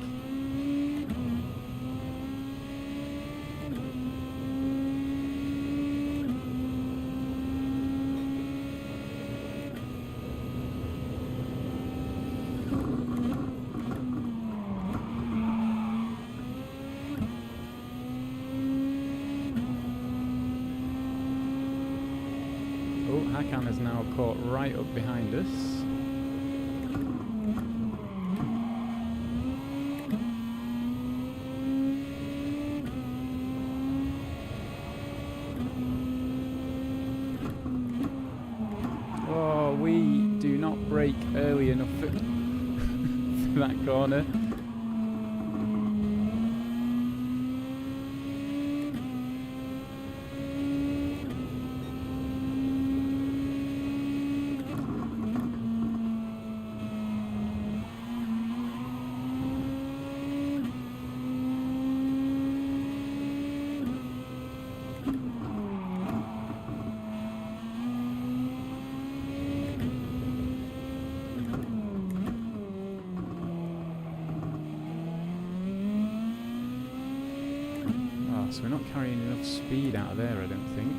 Hakan is now caught right up behind us. brake early enough for, for that corner. So we're not carrying enough speed out of there, I don't think.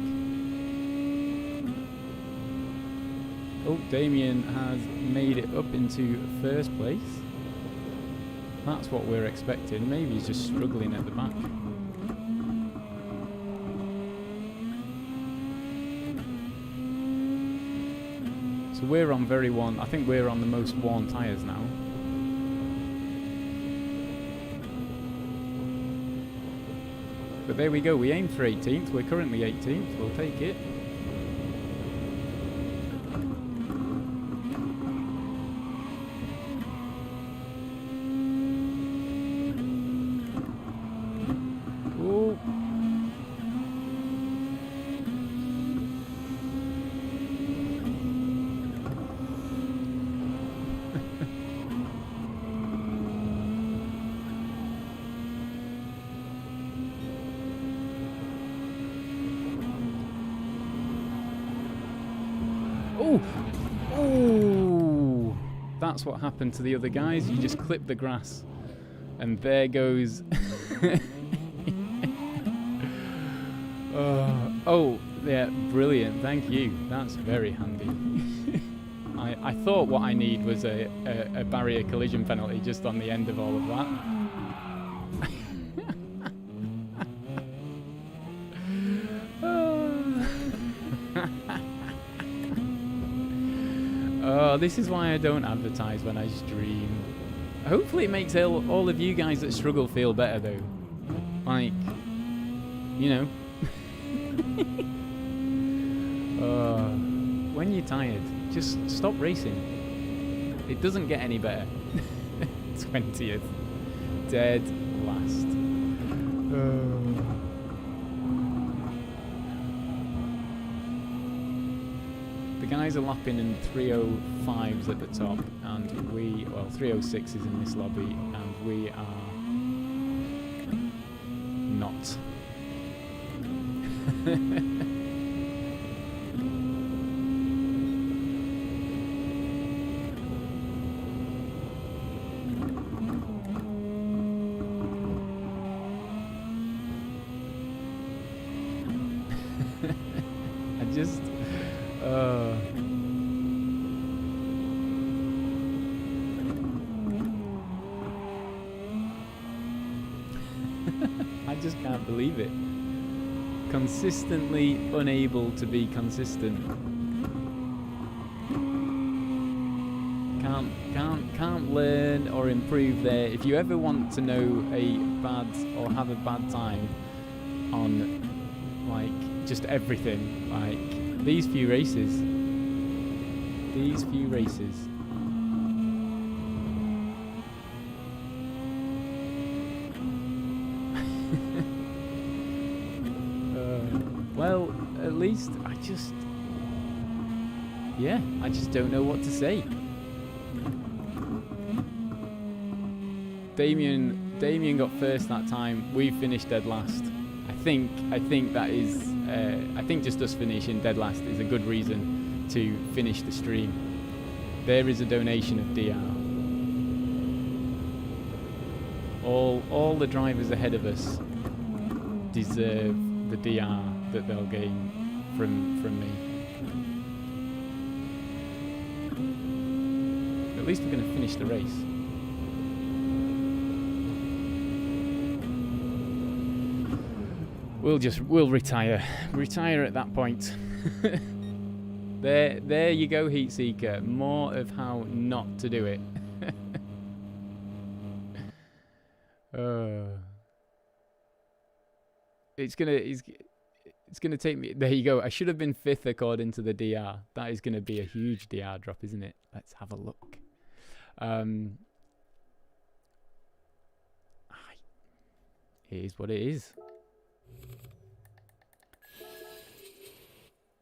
Oh, Damien has made it up into first place. That's what we're expecting. Maybe he's just struggling at the back. So we're on I think we're on the most worn tyres now. But there we go, we aimed for 18th, we're currently 18th, we'll take it. Ooh. Oh, that's what happened to the other guys. You just clip the grass, and there goes. Oh, yeah, brilliant. Thank you. That's very handy. I thought what I need was a barrier collision penalty just on the end of all of that. Oh, this is why I don't advertise when I stream. Hopefully it makes all of you guys that struggle feel better though. Like, you know. When you're tired, just stop racing. It doesn't get any better. 20th. Dead last. The guys are lapping in 305s at the top, and 306s in this lobby, and we are not. I just can't believe it. Consistently unable to be consistent. Can't learn or improve there. If you ever want to know a bad or have a bad time on like just everything, like these few races. Well, at least I just don't know what to say. Damien got first that time. We finished dead last. I think that is. I think just us finishing dead last is a good reason to finish the stream. There is a donation of DR. All the drivers ahead of us deserve the DR that they'll gain from me. At least we're going to finish the race. We'll retire at that point. There you go, Heat Seeker. More of how not to do it. It's going to take me... There you go. I should have been 5th according to the DR. That is going to be a huge DR drop, isn't it? Let's have a look. It is what it is.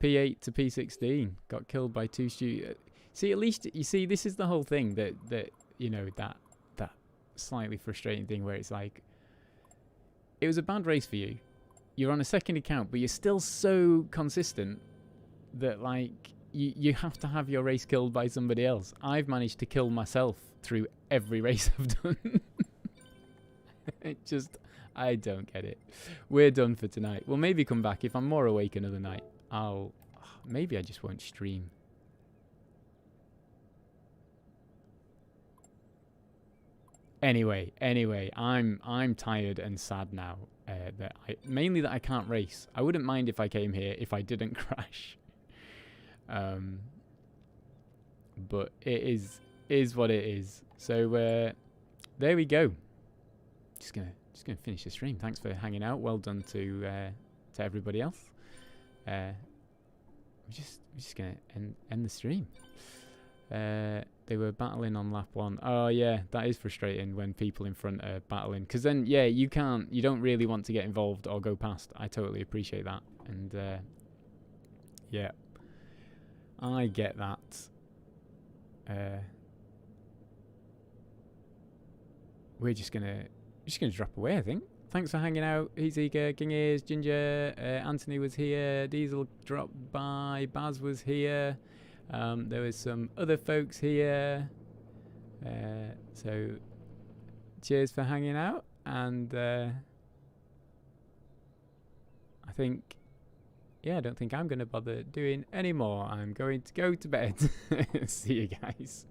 P8 to P16. Got killed by 2 students. See, at least... You see, this is the whole thing that you know, that slightly frustrating thing where it's like... It was a bad race for you. You're on a second account, but you're still so consistent that, like, you have to have your race killed by somebody else. I've managed to kill myself through every race I've done. It just, I don't get it. We're done for tonight. We'll maybe come back. If I'm more awake another night, maybe I just won't stream. Anyway, I'm tired and sad now. Mainly that I can't race. I wouldn't mind if I came here if I didn't crash. But it is what it is. So there we go. Just gonna finish the stream. Thanks for hanging out. Well done to everybody else. We're just gonna end the stream. They were battling on lap 1. Oh yeah, that is frustrating when people in front are battling, because then yeah, you don't really want to get involved or go past. I totally appreciate that, and yeah, I get that. We're just gonna drop away, I think. Thanks for hanging out. Easyga, Gingers, Ginger, Anthony was here, Diesel dropped by, Baz was here. There was some other folks here, so cheers for hanging out, and I think, yeah, I don't think I'm going to bother doing any more. I'm going to go to bed. See you guys.